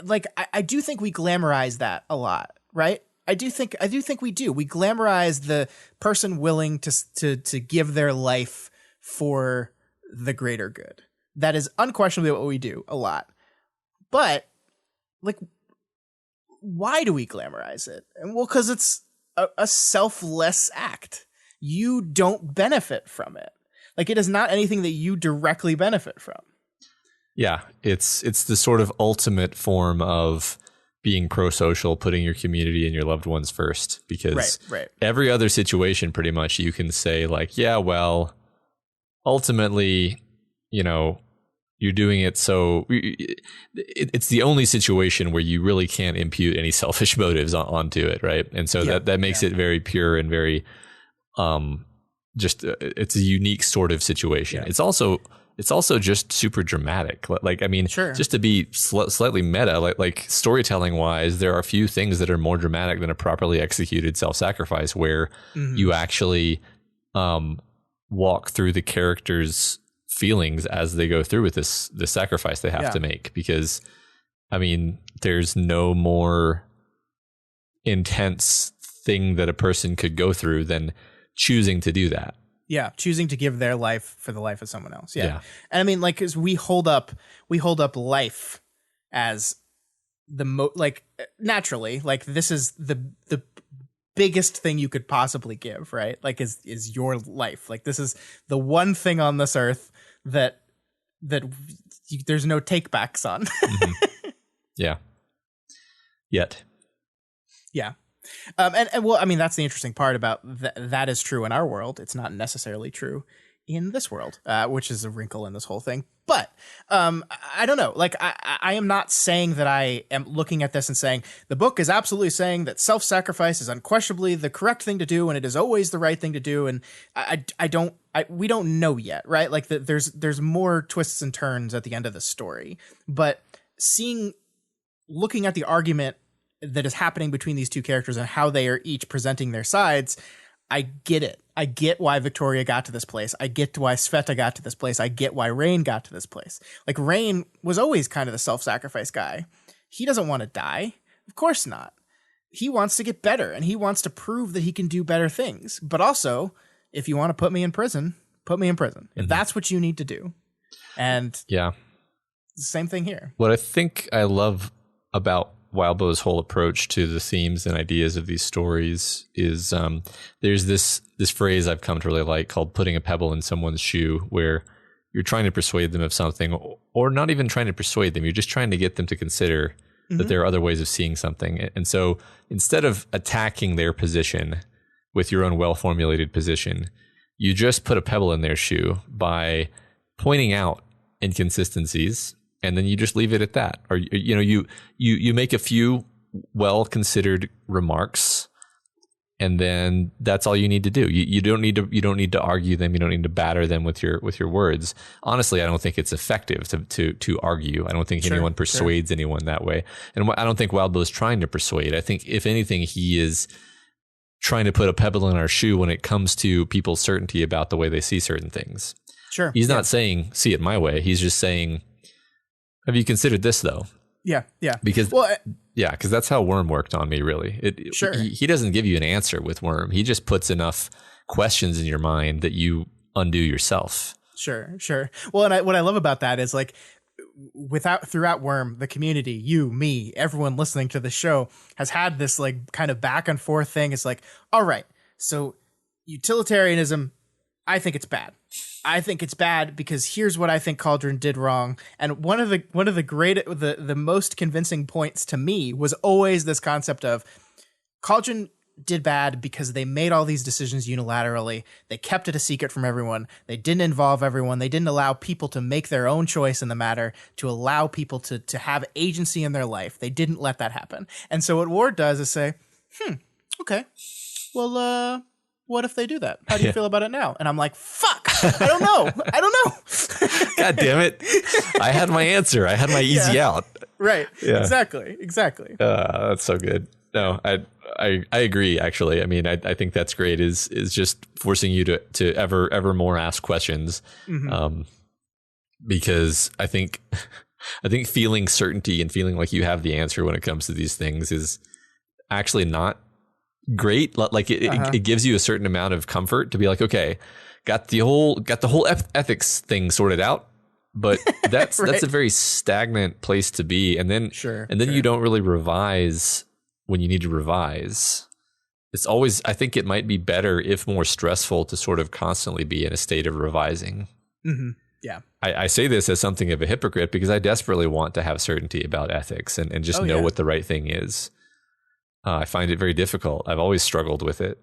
Like I do think we glamorize that a lot, right? I do think we do. We glamorize the person willing to give their life for the greater good. That is unquestionably what we do a lot. But like, why do we glamorize it? And well, because it's a selfless act. You don't benefit from it. Like, it is not anything that you directly benefit from. Yeah, it's the sort of ultimate form of being pro-social, putting your community and your loved ones first. Because every other situation, pretty much, you can say like, yeah, well, ultimately, you know, you're doing it so it's the only situation where you really can't impute any selfish motives onto it, right? And so that makes it very pure and very it's a unique sort of situation. It's also just super dramatic. Like, I mean, just to be slightly meta, like storytelling wise, there are a few things that are more dramatic than a properly executed self-sacrifice, where you actually walk through the characters' feelings as they go through with this sacrifice they have to make. Because, I mean, there's no more intense thing that a person could go through than choosing to do that. Yeah, choosing to give their life for the life of someone else. Yeah. And I mean, like, as we hold up life as the like, naturally, like, this is the biggest thing you could possibly give, right? Like, is your life. Like, this is the one thing on this earth that there's no takebacks on. Yeah. Yet. Yeah. And well, I mean, that's the interesting part about that is true in our world. It's not necessarily true in this world, which is a wrinkle in this whole thing. But I don't know. Like, I am not saying that I am looking at this and saying the book is absolutely saying that self-sacrifice is unquestionably the correct thing to do and it is always the right thing to do. And we don't know yet, right? Like, there's more twists and turns at the end of the story. But looking at the argument that is happening between these two characters and how they are each presenting their sides, I get it. I get why Victoria got to this place. I get why Sveta got to this place. I get why Rain got to this place. Like, Rain was always kind of the self-sacrifice guy. He doesn't want to die. Of course not. He wants to get better, and he wants to prove that he can do better things. But also, if you want to put me in prison, put me in prison. If that's what you need to do. And yeah, the same thing here. What I think I love about Wildbow's whole approach to the themes and ideas of these stories is there's this phrase I've come to really like called putting a pebble in someone's shoe, where you're trying to persuade them of something, or not even trying to persuade them. You're just trying to get them to consider that there are other ways of seeing something. And so instead of attacking their position with your own well-formulated position, you just put a pebble in their shoe by pointing out inconsistencies, and then you just leave it at that. Or, you know, you make a few well-considered remarks, and then that's all you need to do. You don't need to argue them. You don't need to batter them with your words. Honestly, I don't think it's effective to argue. I don't think anyone persuades anyone that way. And I don't think Wildbow is trying to persuade. I think if anything, he is trying to put a pebble in our shoe when it comes to people's certainty about the way they see certain things. Sure. He's not saying, see it my way. He's just saying, have you considered this though? Yeah. Because that's how Worm worked on me, really. He doesn't give you an answer with Worm. He just puts enough questions in your mind that you undo yourself. Sure. Well, and what I love about that is, like, throughout Worm, the community, you, me, everyone listening to the show has had this, like, kind of back and forth thing. It's like, all right, so utilitarianism, I think it's bad. I think it's bad because here's what I think Cauldron did wrong. And one of the most convincing points to me was always this concept of Cauldron did bad because they made all these decisions unilaterally. They kept it a secret from everyone. They didn't involve everyone. They didn't allow people to make their own choice in the matter, to allow people to have agency in their life. They didn't let that happen. And so what Ward does is say, okay, well, what if they do that? How do you feel about it now? And I'm like, fuck, I don't know. God damn it. I had my answer. I had my easy out. Right. Yeah. Exactly. That's so good. No, I agree, actually. I mean, I think that's great, is just forcing you to ever more ask questions. Because I think feeling certainty and feeling like you have the answer when it comes to these things is actually not great. Like it gives you a certain amount of comfort to be like, okay, got the whole ethics thing sorted out, but that's that's a very stagnant place to be. And then you don't really revise when you need to revise. It's always, I think it might be better, if more stressful, to sort of constantly be in a state of revising. Yeah. I say this as something of a hypocrite because I desperately want to have certainty about ethics and just know what the right thing is. I find it very difficult. I've always struggled with it,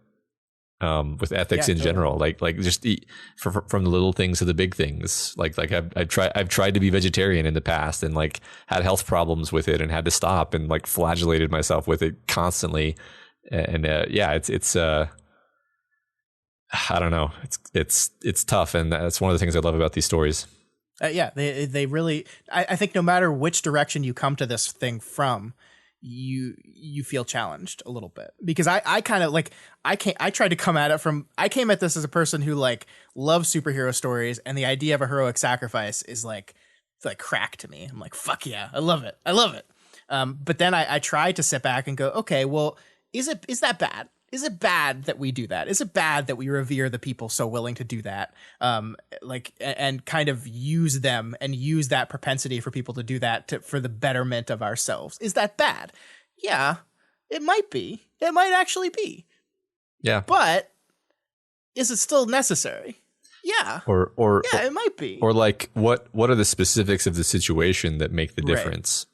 with ethics in general. Like just from the little things to the big things. Like I've tried to be vegetarian in the past and like had health problems with it and had to stop and like flagellated myself with it constantly. And it's I don't know. It's tough, and that's one of the things I love about these stories. They really. I think no matter which direction you come to this thing from, you feel challenged a little bit, because I kind of like I tried to come at it from, I came at this as a person who like loves superhero stories, and the idea of a heroic sacrifice is like crack to me. I'm like, fuck yeah, I love it. But then I tried to sit back and go, okay, well, is that bad? Is it bad that we do that? Is it bad that we revere the people so willing to do that? And kind of use them and use that propensity for people to do that for the betterment of ourselves. Is that bad? Yeah, it might be. It might actually be. Yeah. But is it still necessary? Yeah. Or it might be. Or like, what are the specifics of the situation that make the difference?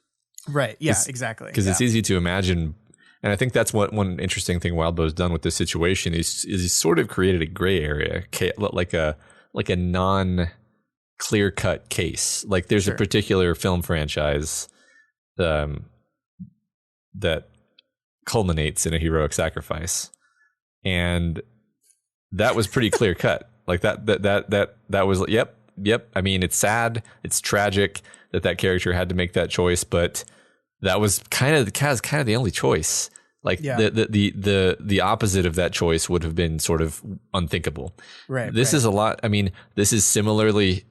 Right. Yeah, exactly. Because it's easy to imagine. And I think that's one interesting thing Wildbow's done with this situation is he's sort of created a gray area, like a like a non clear cut case. Like there's a particular film franchise that culminates in a heroic sacrifice, and that was pretty clear cut. Like that was yep. I mean, it's sad, it's tragic that character had to make that choice, but that was kind of the only choice. Like the opposite of that choice would have been sort of unthinkable. Right. This is a lot. I mean, this is similarly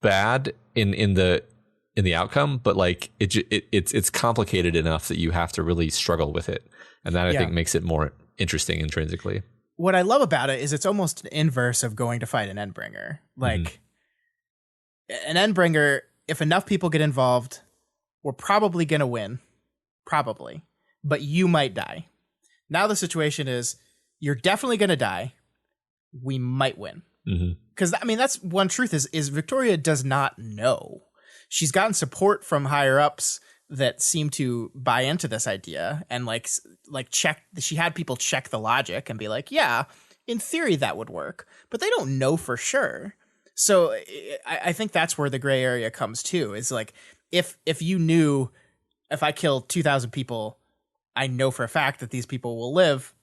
bad in the outcome, but like it's complicated enough that you have to really struggle with it, and that I think makes it more interesting intrinsically. What I love about it is it's almost an inverse of going to fight an Endbringer. Like an Endbringer, if enough people get involved, we're probably going to win. Probably. But you might die. Now the situation is you're definitely going to die. We might win. Because, I mean, that's one truth is Victoria does not know. She's gotten support from higher ups that seem to buy into this idea and like check. She had people check the logic and be like, yeah, in theory that would work, but they don't know for sure. So I think that's where the gray area comes too. Is like if you knew if I kill 2,000 people, I know for a fact that these people will live.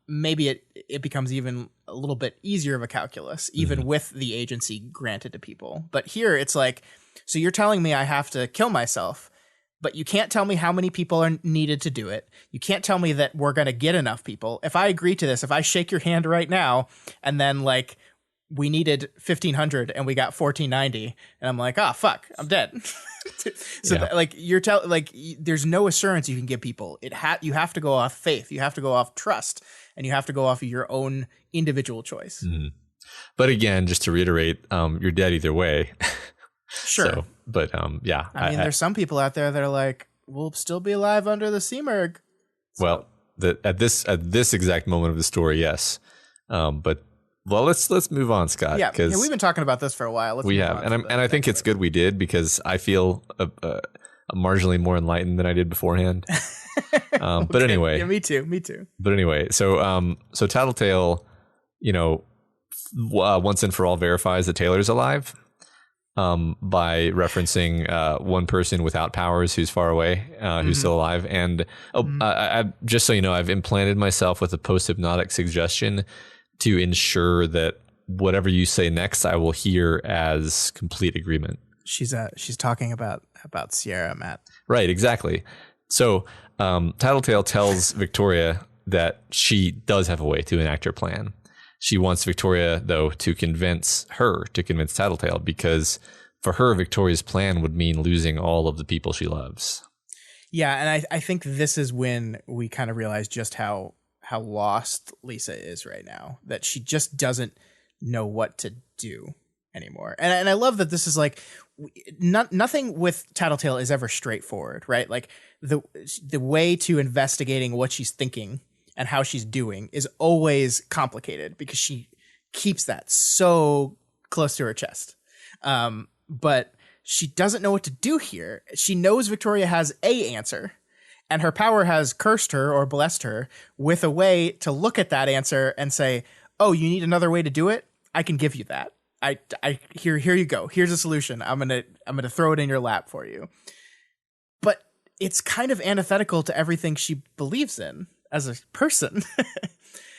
Maybe it becomes even a little bit easier of a calculus, even with the agency granted to people. But here it's like, so you're telling me I have to kill myself, but you can't tell me how many people are needed to do it. You can't tell me that we're going to get enough people. If I agree to this, if I shake your hand right now and then like we needed 1,500 and we got 1,490 and I'm like, oh, fuck, I'm dead. There's no assurance you can give people. You have to go off faith. You have to go off trust, and you have to go off of your own individual choice. But again, just to reiterate, you're dead either way. Sure. So, but yeah. I mean, there's some people out there that are like, we'll still be alive under the Seamerg. So. Well, at this exact moment of the story, yes. But well, let's move on, Scott. Yeah, we've been talking about this for a while. We have, and I think it's good we did, because I feel marginally more enlightened than I did beforehand. Okay. But anyway, yeah, me too. But anyway, so Tattletale, once and for all verifies that Taylor's alive. By referencing one person without powers who's far away, who's still alive. And I just so you know, I've implanted myself with a post-hypnotic suggestion to ensure that whatever you say next, I will hear as complete agreement. She's talking about Sierra, Matt. Right, exactly. So Tattletale tells Victoria that she does have a way to enact her plan. She wants Victoria, though, to convince Tattletale, because for her, Victoria's plan would mean losing all of the people she loves. Yeah, and I think this is when we kind of realize just how lost Lisa is right now, that she just doesn't know what to do anymore. And I love that this is like, nothing with Tattletale is ever straightforward, right? Like the way to investigating what she's thinking and how she's doing is always complicated, because she keeps that so close to her chest. But she doesn't know what to do here. She knows Victoria has a answer, and her power has cursed her or blessed her with a way to look at that answer and say, oh, you need another way to do it? I can give you that. Here you go. Here's a solution. I'm gonna throw it in your lap for you. But it's kind of antithetical to everything she believes in as a person.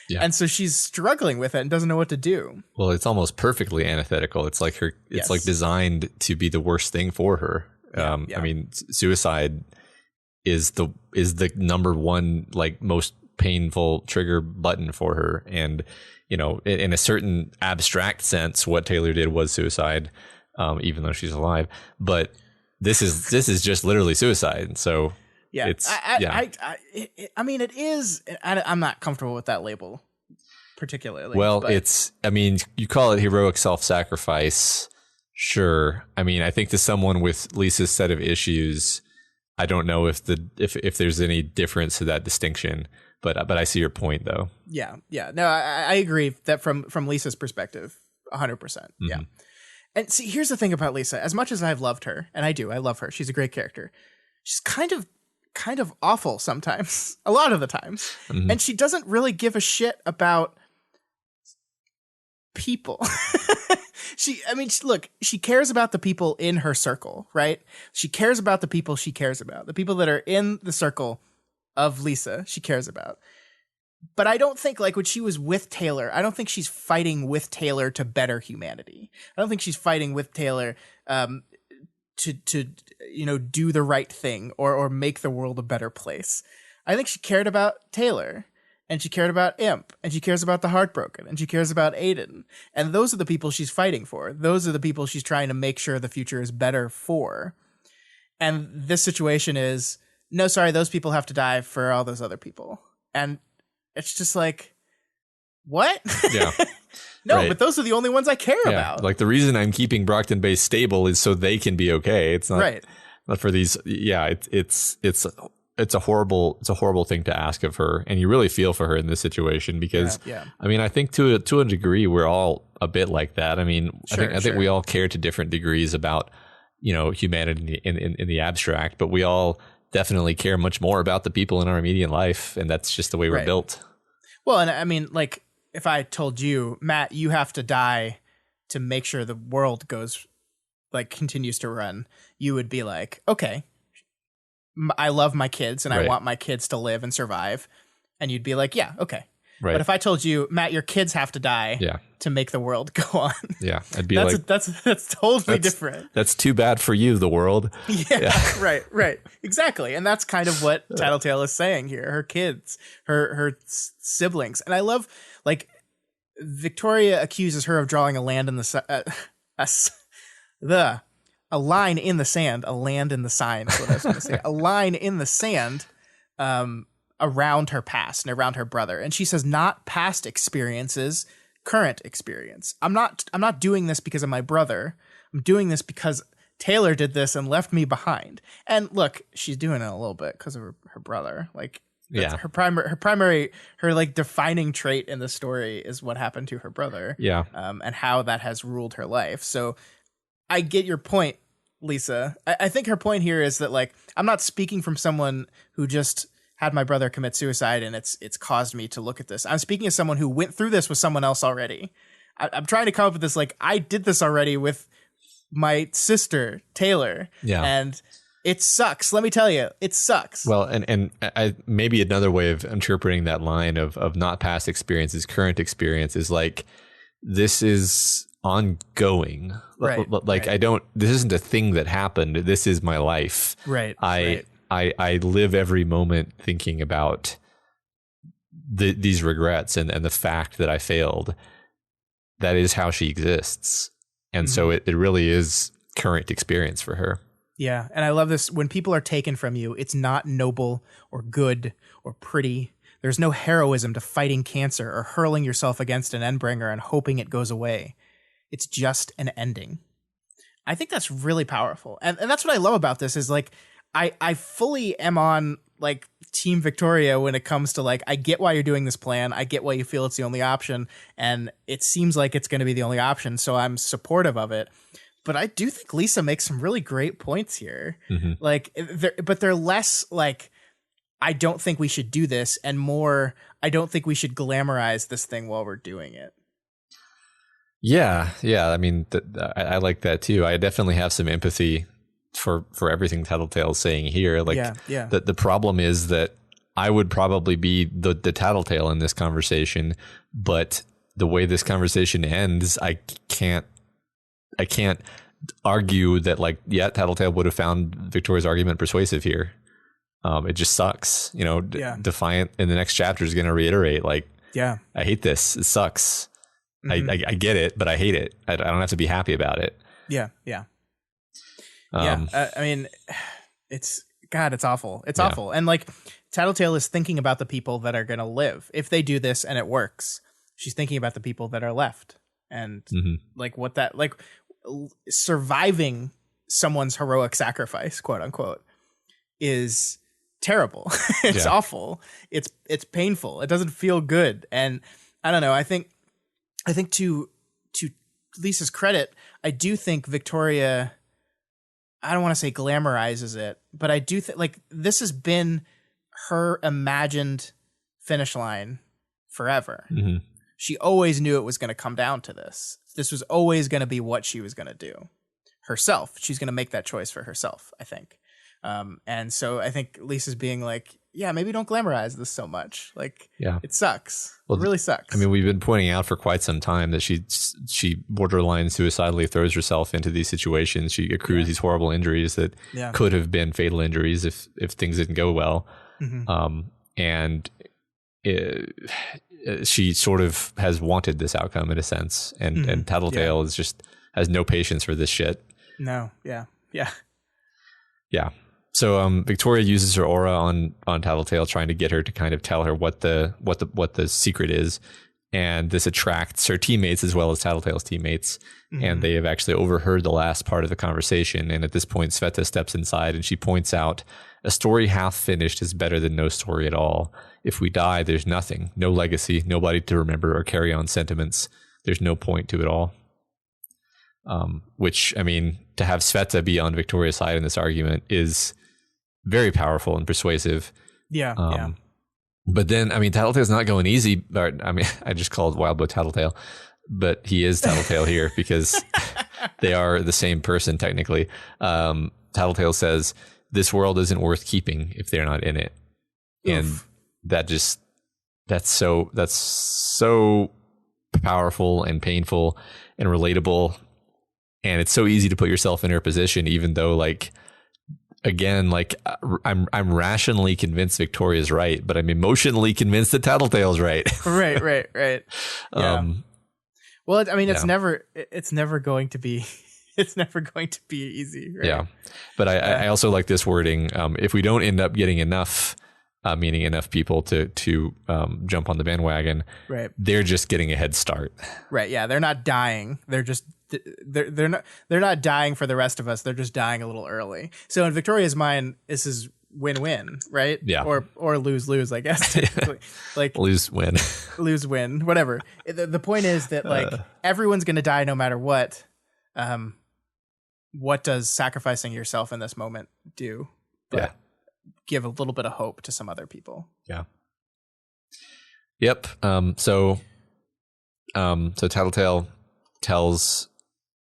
Yeah. And so she's struggling with it and doesn't know what to do. Well, it's almost perfectly antithetical. It's like like designed to be the worst thing for her. I mean, suicide is the number one, like, most painful trigger button for her. And, in a certain abstract sense, what Taylor did was suicide, even though she's alive. But this is just literally suicide. So yeah, I mean, it is. I'm not comfortable with that label particularly. Well, you call it heroic self-sacrifice. Sure. I mean, I think to someone with Lisa's set of issues, I don't know if there's any difference to that distinction, but I see your point though. Yeah. No, I agree that from Lisa's perspective, 100%. Yeah. And see, here's the thing about Lisa. As much as I've loved her, and I love her. She's a great character. She's kind of awful sometimes, a lot of the times. And she doesn't really give a shit about people. Look, she cares about the people in her circle, right? She cares about the people she cares about. The people that are in the circle of Lisa, she cares about. But I don't think, like, when she was with Taylor, I don't think she's fighting with Taylor to better humanity. I don't think she's fighting with Taylor to do the right thing or make the world a better place. I think she cared about Taylor, and she cared about Imp, and she cares about the heartbroken, and she cares about Aiden. And those are the people she's fighting for. Those are the people she's trying to make sure the future is better for. And this situation is, no, sorry, those people have to die for all those other people. And it's just like, what? Yeah. No, right. but those are the only ones I care about. Like, the reason I'm keeping Brockton Base stable is so they can be okay. It's not, right. Not for these. Yeah, it's a horrible thing to ask of her, and you really feel for her in this situation because I mean, I think to a degree we're all a bit like that. I mean, I think we all care to different degrees about, humanity in the abstract, but we all definitely care much more about the people in our immediate life, and that's just the way we're built. Well, and I mean, like, if I told you, Matt, you have to die to make sure the world continues to run, you would be like, okay, I love my kids and I want my kids to live and survive. And you'd be like, yeah, okay. Right. But if I told you, Matt, your kids have to die to make the world go on. Yeah. I'd be that's totally different. That's too bad for you, the world. Yeah. Right. Exactly. And that's kind of what Tattletale is saying here. Her kids, her siblings. And I love, like, Victoria accuses her of drawing a land in the a line in the sand, a land in the sign is what I was going to say. A line in the sand around her past and around her brother. And she says, not past experiences, current experience. I'm not doing this because of my brother. I'm doing this because Taylor did this and left me behind. And look, she's doing it a little bit because of her brother. Like, her primary, like, defining trait in the story is what happened to her brother. Yeah. And how that has ruled her life. So I get your point, Lisa. I think her point here is that, like, I'm not speaking from someone who just had my brother commit suicide and it's caused me to look at this. I'm speaking as someone who went through this with someone else already. I'm trying to come up with this, like, I did this already with my sister, Taylor. Yeah. And it sucks. Let me tell you, it sucks. Well, and I, maybe another way of interpreting that line of not past experiences, current experience is, like, this is ongoing. Like, this isn't a thing that happened. This is my life. Right. I live every moment thinking about these regrets and the fact that I failed. That is how she exists. And so it really is current experience for her. Yeah. And I love this. When people are taken from you, it's not noble or good or pretty. There's no heroism to fighting cancer or hurling yourself against an endbringer and hoping it goes away. It's just an ending. I think that's really powerful. And that's what I love about this is, like, I fully am on, like, Team Victoria when it comes to, like, I get why you're doing this plan. I get why you feel it's the only option. And it seems like it's going to be the only option. So I'm supportive of it. But I do think Lisa makes some really great points here. Mm-hmm. Like, but they're less like, I don't think we should do this, and more, I don't think we should glamorize this thing while we're doing it. Yeah. I mean, I like that too. I definitely have some empathy for everything Tattletale's saying here. Like, the problem is that I would probably be the Tattletale in this conversation, but the way this conversation ends, I can't argue that, like, Tattletale would have found Victoria's argument persuasive here. It just sucks. Defiant in the next chapter is going to reiterate, like, I hate this. It sucks. Mm-hmm. I get it, but I hate it. I don't have to be happy about it. Yeah. I mean, it's awful. It's awful. And, like, Tattletale is thinking about the people that are going to live. If they do this and it works, she's thinking about the people that are left. And like, what that, like, surviving someone's heroic sacrifice, quote unquote, is terrible. It's awful. It's painful. It doesn't feel good. And I don't know. I think to Lisa's credit, I do think Victoria, I don't want to say glamorizes it, but I do think, like, this has been her imagined finish line forever. Mm-hmm. she always knew it was going to come down to this. This was always going to be what she was going to do herself. She's going to make that choice for herself, I think. And so I think Lisa's being like, yeah, maybe don't glamorize this so much. Like, it sucks. Well, it really sucks. I mean, we've been pointing out for quite some time that she borderline suicidally throws herself into these situations. She accrues these horrible injuries that could have been fatal injuries if things didn't go well. And she sort of has wanted this outcome in a sense. And Tattletale is just has no patience for this shit. No. Yeah. So Victoria uses her aura on Tattletale, trying to get her to kind of tell her what the secret is, and this attracts her teammates as well as Tattletale's teammates, and they have actually overheard the last part of the conversation. And at this point, Sveta steps inside and she points out, "A story half finished is better than no story at all. If we die, there's nothing, no legacy, nobody to remember or carry on sentiments. There's no point to it all." Which, I mean, to have Sveta be on Victoria's side in this argument is very powerful and persuasive. Yeah. But then, I mean, Tattletale's not going easy. I mean, I just called Wildbow Tattletale, but he is Tattletale here because they are the same person technically. Tattletale says, "This world isn't worth keeping if they're not in it." Oof. And that's so powerful and painful and relatable. And it's so easy to put yourself in her position, even though, like, again, like I'm rationally convinced Victoria's right, but I'm emotionally convinced that Tattletale's right. Right. Yeah. Well, I mean, it's never going to be easy. Right? Yeah. But I also like this wording. If we don't end up getting enough, meaning enough people to jump on the bandwagon, right, they're just getting a head start. Right. Yeah. They're not dying. They're not dying for the rest of us. They're just dying a little early. So in Victoria's mind, this is win-win, right? Yeah. Or lose-lose, I guess. Like lose-win, whatever. The point is that like everyone's going to die no matter what. What does sacrificing yourself in this moment do? But give a little bit of hope to some other people. Yeah. Yep. So Tattletale tells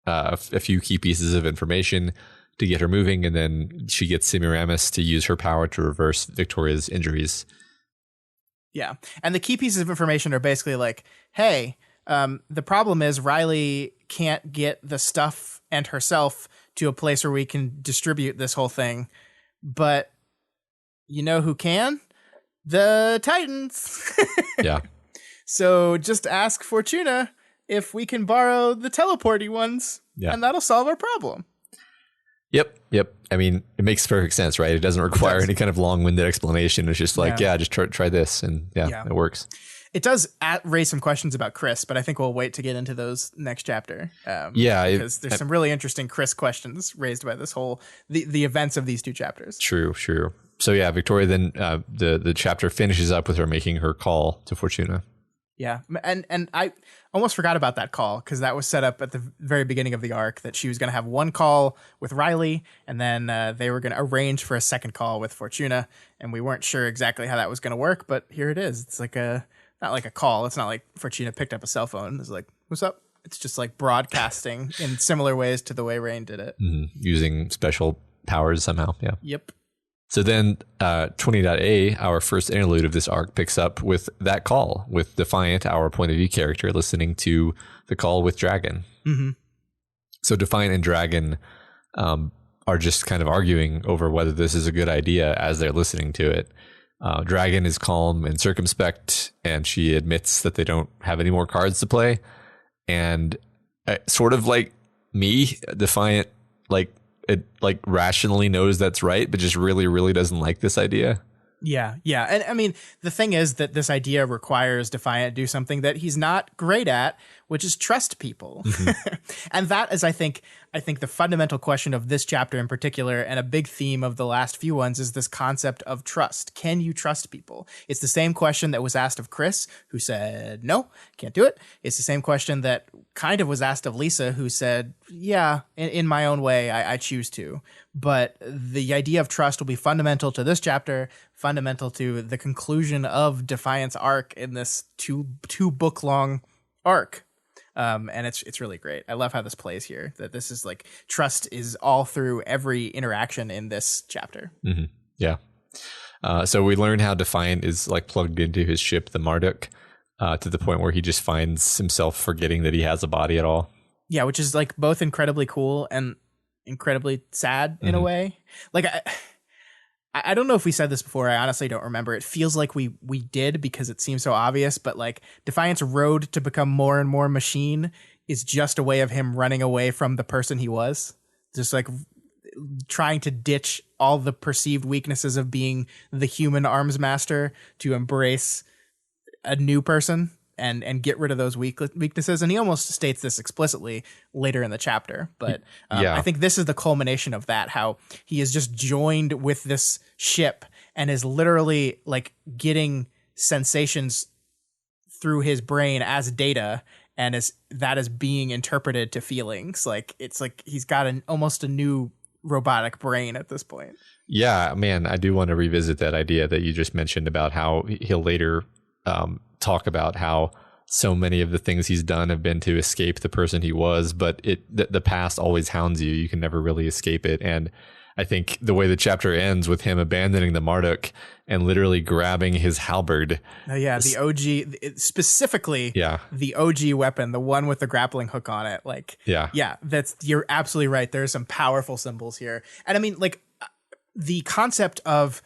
a few key pieces of information to get her moving, and then she gets Semiramis to use her power to reverse Victoria's injuries. Yeah, and the key pieces of information are basically like, hey, the problem is Riley can't get the stuff and herself to a place where we can distribute this whole thing, but you know who can? The Titans. Yeah. So just ask Fortuna if we can borrow the teleporty ones, and that'll solve our problem. Yep. I mean, it makes perfect sense, right? It doesn't require any kind of long-winded explanation. It's just like, just try this, and it works. It does raise some questions about Chris, but I think we'll wait to get into those next chapter. Because there's some really interesting Chris questions raised by this whole the events of these two chapters. True. So yeah, Victoria then the chapter finishes up with her making her call to Fortuna. Yeah, and I almost forgot about that call because that was set up at the very beginning of the arc that she was going to have one call with Riley, and then they were going to arrange for a second call with Fortuna, and we weren't sure exactly how that was going to work, but here it is. It's like not like a call. It's not like Fortuna picked up a cell phone. It's like, what's up? It's just like broadcasting in similar ways to the way Rain did it. Using special powers somehow. Yeah. Yep. So then 20.A, our first interlude of this arc, picks up with that call, with Defiant, our point of view character, listening to the call with Dragon. Mm-hmm. So Defiant and Dragon are just kind of arguing over whether this is a good idea as they're listening to it. Dragon is calm and circumspect, and she admits that they don't have any more cards to play. And sort of like me, Defiant, it rationally knows that's right, but just really, really doesn't like this idea. Yeah. And I mean, the thing is that this idea requires Defiant do something that he's not great at, which is trust people. Mm-hmm. And that is, I think the fundamental question of this chapter in particular, and a big theme of the last few ones, is this concept of trust. Can you trust people? It's the same question that was asked of Chris, who said, no, can't do it. It's the same question that kind of was asked of Lisa, who said, yeah, in my own way, I choose to. But the idea of trust will be fundamental to this chapter, fundamental to the conclusion of Defiant's arc in this two book long arc. And it's really great. I love how this plays here, that this is like trust is all through every interaction in this chapter. Mm-hmm. Yeah. So we learn how Defiant is like plugged into his ship, the Marduk, to the point where he just finds himself forgetting that he has a body at all. Yeah, which is like both incredibly cool and incredibly sad in a way. Like I don't know if we said this before. I honestly don't remember. It feels like we did because it seems so obvious, but like Defiant's road to become more and more machine is just a way of him running away from the person he was. Just like trying to ditch all the perceived weaknesses of being the human arms master to embrace a new person and get rid of those weaknesses. And he almost states this explicitly later in the chapter. But I think this is the culmination of that, how he is just joined with this ship and is literally like getting sensations through his brain as data, and that is being interpreted to feelings. Like it's like he's got almost a new robotic brain at this point. Yeah, man, I do want to revisit that idea that you just mentioned about how he'll later talk about how so many of the things he's done have been to escape the person he was, but the past always hounds you. You can never really escape it. And I think the way the chapter ends with him abandoning the Marduk and literally grabbing his halberd. The OG, specifically the OG weapon, the one with the grappling hook on it. Like, you're absolutely right. There's some powerful symbols here. And I mean, like the concept of,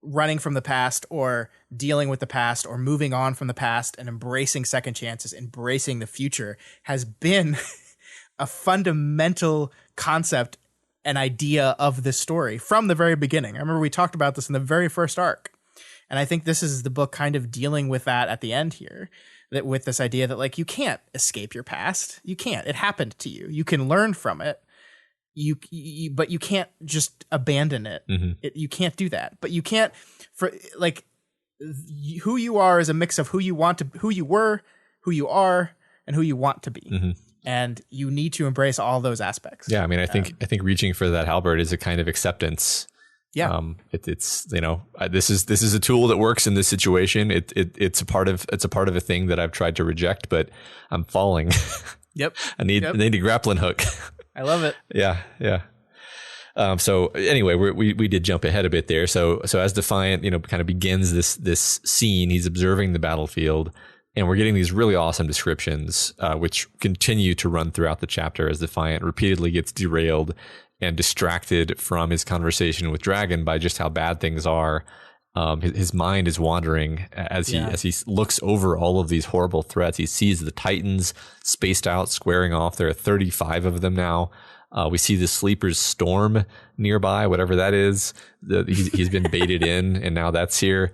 running from the past or dealing with the past or moving on from the past and embracing second chances, embracing the future has been a fundamental concept and idea of this story from the very beginning. I remember we talked about this in the very first arc. And I think this is the book kind of dealing with that at the end here, that with this idea that like, you can't escape your past. You can't. It happened to you. You can learn from it. But you can't just abandon it. You can't do that. But you can't, for like, who you are is a mix of who you were, who you are, and who you want to be. And you need to embrace all those aspects. Yeah, I mean, I think reaching for that halberd is a kind of acceptance. Yeah, it's this is a tool that works in this situation. It's a part of a thing that I've tried to reject, but I'm falling. Yep. I need a grappling hook. I love it. Yeah. So anyway, we did jump ahead a bit there. So as Defiant, kind of begins this scene, he's observing the battlefield, and we're getting these really awesome descriptions, which continue to run throughout the chapter as Defiant repeatedly gets derailed and distracted from his conversation with Dragon by just how bad things are. His mind is wandering as he looks over all of these horrible threats. He sees the Titans spaced out, squaring off. There are 35 of them now. We see the Sleeper's Storm nearby, whatever that is. He's been baited in, and now that's here.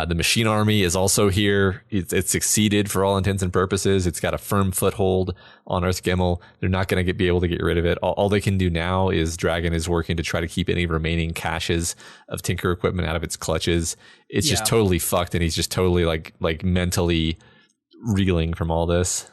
The Machine Army is also here. It's succeeded for all intents and purposes. It's got a firm foothold on Earth Gimel. They're not going to be able to get rid of it. All they can do now is Dragon is working to try to keep any remaining caches of Tinker equipment out of its clutches. It's just totally fucked, and he's just totally like mentally reeling from all this.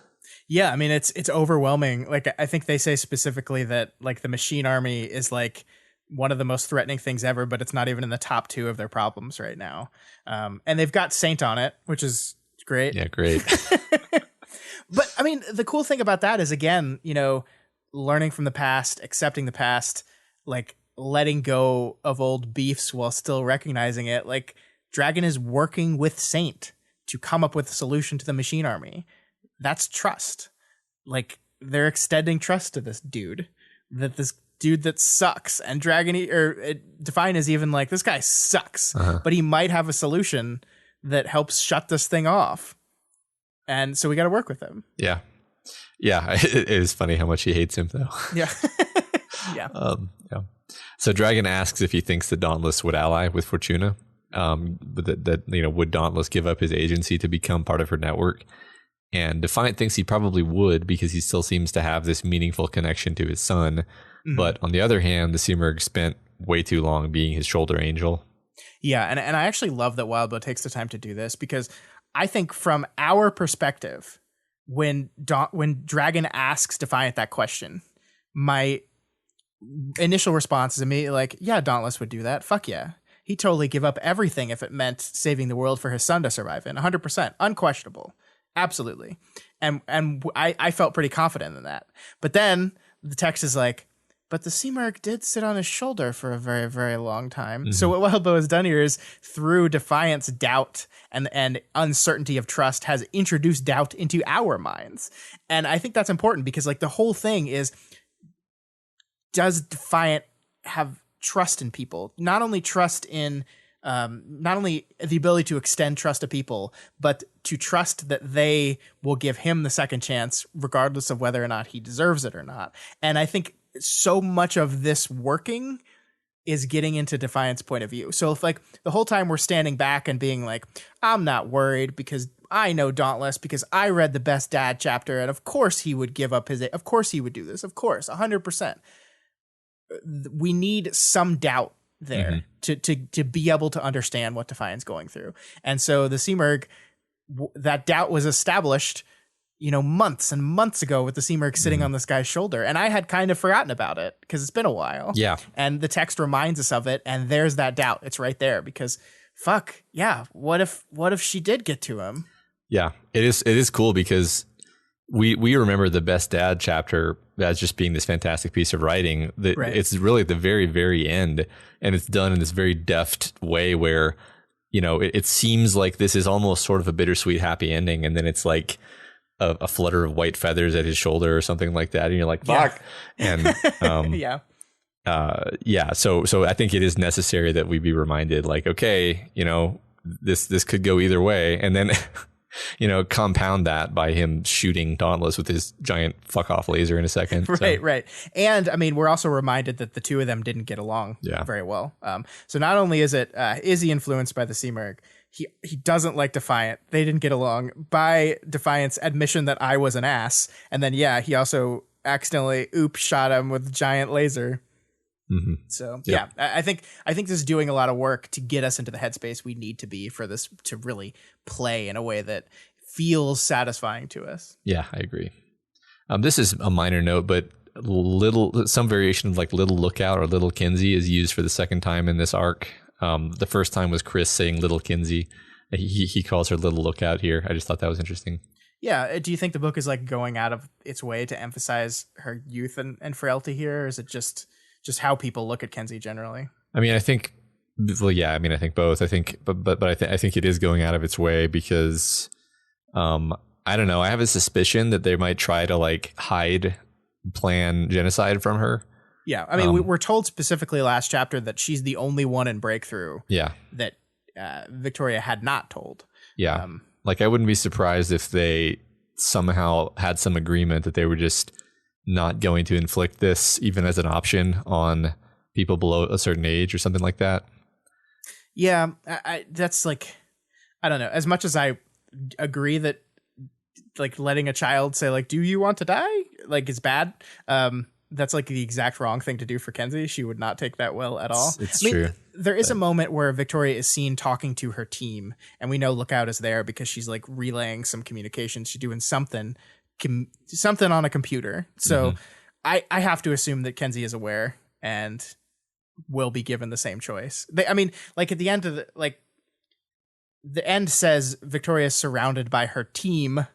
Yeah, I mean, it's overwhelming. Like, I think they say specifically that like the Machine Army is like one of the most threatening things ever, but it's not even in the top 2 of their problems right now. And they've got Saint on it, which is great. Yeah, great. But I mean, the cool thing about that is, again, learning from the past, accepting the past, like letting go of old beefs while still recognizing it. Like Dragon is working with Saint to come up with a solution to the Machine Army. That's trust. Like they're extending trust to this dude, that sucks. And Defiant is even like, this guy sucks, but he might have a solution that helps shut this thing off. And so we got to work with him. Yeah. It is funny how much he hates him though. Yeah. Yeah. So Dragon asks if he thinks the Dauntless would ally with Fortuna. But that would Dauntless give up his agency to become part of her network? And Defiant thinks he probably would, because he still seems to have this meaningful connection to his son. But on the other hand, the Simurgh spent way too long being his shoulder angel. Yeah, and I actually love that Wildbow takes the time to do this, because I think from our perspective, when Dragon asks Defiant that question, my initial response is immediately like, yeah, Dauntless would do that. Fuck yeah. he'd totally give up everything if it meant saving the world for his son to survive in. 100%. Unquestionable. Absolutely. And I felt pretty confident in that. But then the text is like, but the sea merc did sit on his shoulder for a very, very long time. Mm-hmm. So what Wildbow has done here is, through Defiant's doubt and uncertainty of trust, has introduced doubt into our minds. And I think that's important because, like, the whole thing is, does Defiant have trust in people? Not only trust in, not only the ability to extend trust to people, but to trust that they will give him the second chance, regardless of whether or not he deserves it or not. And I think so much of this working is getting into Defiant's point of view. So if, like, the whole time we're standing back and being like, I'm not worried because I know Dauntless, because I read the Best Dad chapter, and of course he would give up of course he would do this, of course, 100%. We need some doubt there to be able to understand what Defiant's going through. And so the Seamerg, that doubt was established, months and months ago, with the Seamerg sitting on this guy's shoulder. And I had kind of forgotten about it because it's been a while. Yeah. And the text reminds us of it. And there's that doubt. It's right there because fuck. Yeah. What if she did get to him? Yeah, it is cool because we remember the Best Dad chapter as just being this fantastic piece of writing that it's really at the very, very end, and it's done in this very deft way where, it seems like this is almost sort of a bittersweet happy ending. And then it's like a flutter of white feathers at his shoulder or something like that. And you're like, fuck. Yeah. And, So I think it is necessary that we be reminded, like, okay, this could go either way. And then, compound that by him shooting Dauntless with his giant fuck off laser in a second. Right. And I mean, we're also reminded that the two of them didn't get along very well. So not only is he influenced by the Seamerg, he doesn't like Defiant. They didn't get along, by Defiant's admission that I was an ass. And then, he also accidentally shot him with a giant laser. Mm-hmm. So I think this is doing a lot of work to get us into the headspace we need to be for this to really play in a way that feels satisfying to us. Yeah, I agree. This is a minor note, but some variation of like Little Lookout or Little Kinsey is used for the second time in this arc. The first time was Chris saying Little Kinsey. He calls her Little Lookout here. I just thought that was interesting. Yeah. Do you think the book is like going out of its way to emphasize her youth and frailty here, or is it just how people look at Kenzie generally? I mean, I think, I think both. I think, but I think it is going out of its way because, I don't know. I have a suspicion that they might try to like plan genocide from her. Yeah. I mean, we're told specifically last chapter that she's the only one in Breakthrough. Yeah. That Victoria had not told. Yeah. I wouldn't be surprised if they somehow had some agreement that they were just not going to inflict this even as an option on people below a certain age or something like that. Yeah, that's like, I don't know. As much as I agree that like letting a child say like, do you want to die? Like is bad. That's like the exact wrong thing to do for Kenzie. She would not take that well at all. It's true. There is a moment where Victoria is seen talking to her team, and we know Lookout is there because she's like relaying some communications. She's doing something on a computer. So I have to assume that Kenzie is aware and will be given the same choice. Like at the end of the end says Victoria is surrounded by her team.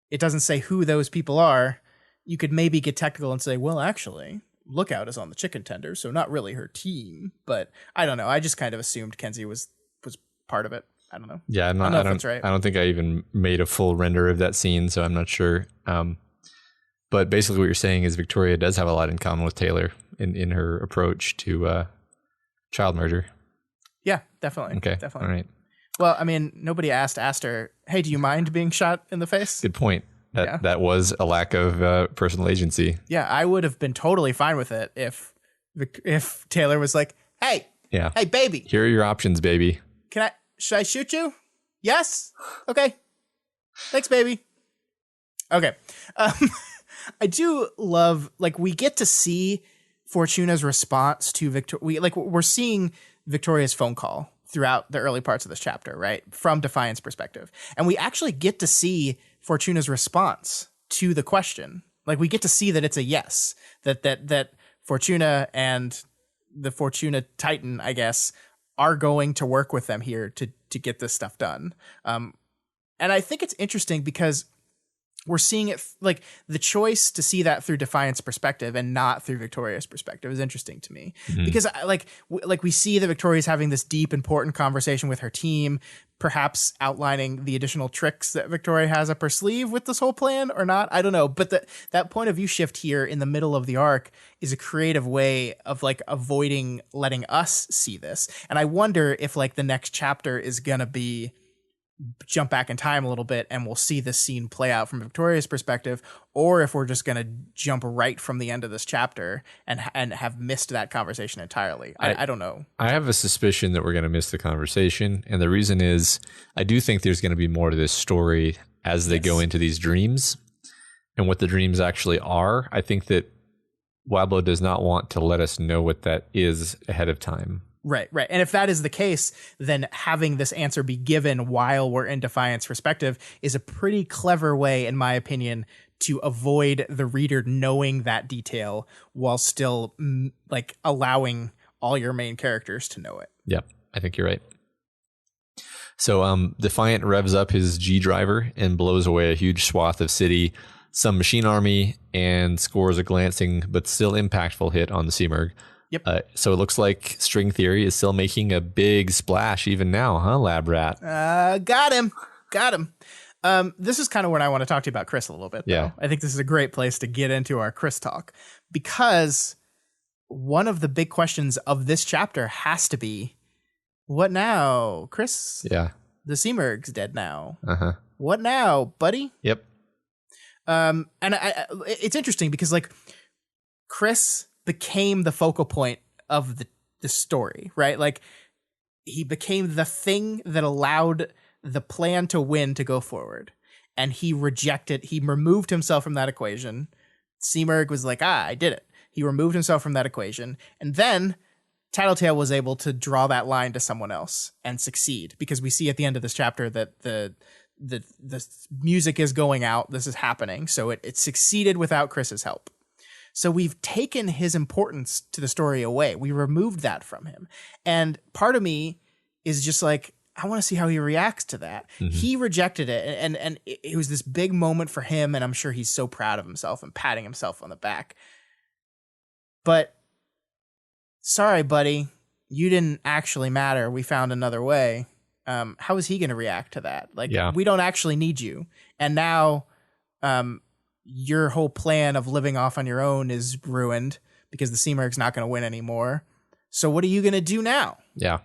It doesn't say who those people are. You could maybe get technical and say, well, actually, Lookout is on the chicken tender, so not really her team. But I don't know. I just kind of assumed Kenzie was part of it. I don't know. Yeah, I don't know if that's right. I don't think I even made a full render of that scene, so I'm not sure. But basically what you're saying is Victoria does have a lot in common with Taylor in her approach to child murder. Yeah, definitely. Okay, definitely. All right. Well, I mean, nobody asked her, hey, do you mind being shot in the face? Good point. That was a lack of personal agency. Yeah, I would have been totally fine with it if Taylor was like, hey, baby. Here are your options, baby. Should I shoot you? Yes? Okay. Thanks, baby. Okay. I do love, like, we get to see Fortuna's response to Victoria. We're seeing Victoria's phone call throughout the early parts of this chapter, right? From Defiant's perspective. And we actually get to see Fortuna's response to the question. Like, we get to see that it's a yes, that Fortuna and the Fortuna Titan, I guess, are going to work with them here to get this stuff done. And I think it's interesting because we're seeing it like the choice to see that through Defiant's perspective and not through Victoria's perspective is interesting to me, because we see that Victoria's having this deep, important conversation with her team, perhaps outlining the additional tricks that Victoria has up her sleeve with this whole plan or not. I don't know. But that point of view shift here in the middle of the arc is a creative way of like avoiding letting us see this. And I wonder if like the next chapter is going to be jump back in time a little bit and we'll see this scene play out from Victoria's perspective, or if we're just going to jump right from the end of this chapter and have missed that conversation entirely. I don't know. I have a suspicion that we're going to miss the conversation. And the reason is I do think there's going to be more to this story as they go into these dreams and what the dreams actually are. I think that Wablo does not want to let us know what that is ahead of time. Right. And if that is the case, then having this answer be given while we're in Defiant's perspective is a pretty clever way, in my opinion, to avoid the reader knowing that detail while still like allowing all your main characters to know it. Yep, I think you're right. So Defiant revs up his G driver and blows away a huge swath of city, some machine army, and scores a glancing but still impactful hit on the Seamerg. Yep. So it looks like string theory is still making a big splash even now, huh, Lab Rat? Got him. This is kind of when I want to talk to you about Chris a little bit, though. Yeah. I think this is a great place to get into our Chris talk, because one of the big questions of this chapter has to be, what now, Chris? Yeah. The Seamerg's dead now. Uh-huh. What now, buddy? Yep. And it's interesting because, like, Chris became the focal point of the story, right? Like, he became the thing that allowed the plan to win to go forward. And he removed himself from that equation. Seamerg was like, I did it. He removed himself from that equation. And then Tattletale was able to draw that line to someone else and succeed, because we see at the end of this chapter that the music is going out. This is happening. So it succeeded without Chris's help. So we've taken his importance to the story away. We removed that from him. And part of me is just like, I want to see how he reacts to that. Mm-hmm. He rejected it, and it was this big moment for him, and I'm sure he's so proud of himself and patting himself on the back. But sorry, buddy, you didn't actually matter. We found another way. How is he going to react to that? Like, we don't actually need you. And now your whole plan of living off on your own is ruined because the Seamerg's not going to win anymore. So what are you going to do now? Yeah.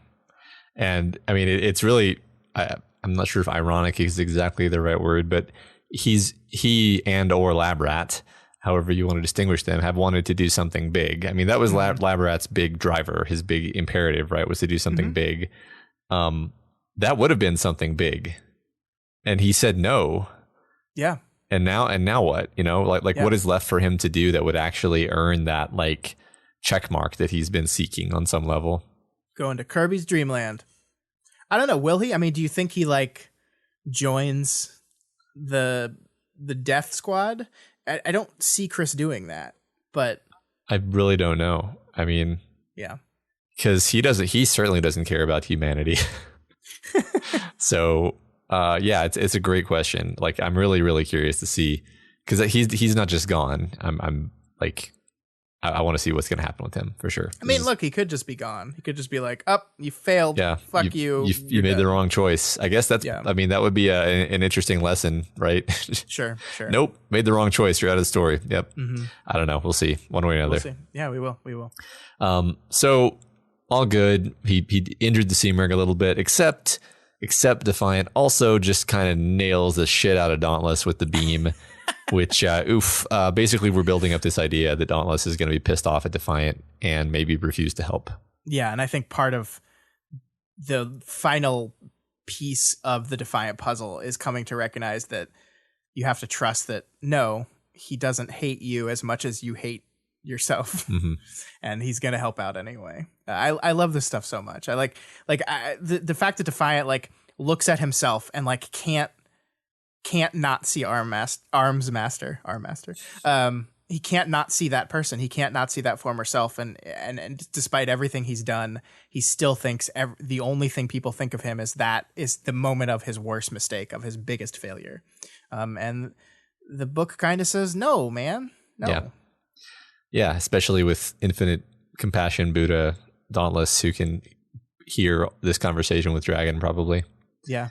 And I mean, it's really, I'm not sure if ironic is exactly the right word, but he and or Labrat, however you want to distinguish them, have wanted to do something big. I mean, that was Labrat's big driver, his big imperative, right? Was to do something big. That would have been something big. And he said no. Yeah. And now what? You know, like what is left for him to do that would actually earn that like check mark that he's been seeking on some level? Going to Kirby's Dreamland. I don't know. Will he? I mean, do you think he like joins the Death Squad? I don't see Chris doing that, but I really don't know. I mean, yeah, because he certainly doesn't care about humanity. So it's a great question. Like, I'm really, really curious to see, because he's not just gone. I'm like, I want to see what's going to happen with him for sure. I mean, look, he could just be gone. He could just be like, you failed. Yeah. Fuck you. You made the wrong choice. I guess that's, I mean, that would be an interesting lesson, right? Sure. Nope. Made the wrong choice. You're out of the story. Yep. Mm-hmm. I don't know. We'll see one way or another. We'll see. Yeah, we will. So all good. He injured the Seamerg a little bit, except Defiant also just kind of nails the shit out of Dauntless with the beam. Which, basically we're building up this idea that Dauntless is going to be pissed off at Defiant and maybe refuse to help. Yeah, and I think part of the final piece of the Defiant puzzle is coming to recognize that you have to trust that, no, he doesn't hate you as much as you hate yourself. Mm-hmm. And he's going to help out anyway. I love this stuff so much. I like the fact that Defiant like looks at himself and like can't not see Arms Master. he can't not see that person. He can't not see that former self. And despite everything he's done, he still thinks the only thing people think of him is the moment of his worst mistake, of his biggest failure. And the book kind of says, no, man, no. Yeah. Yeah. Especially with infinite compassion Buddha, Dauntless, who can hear this conversation with Dragon probably. Yeah.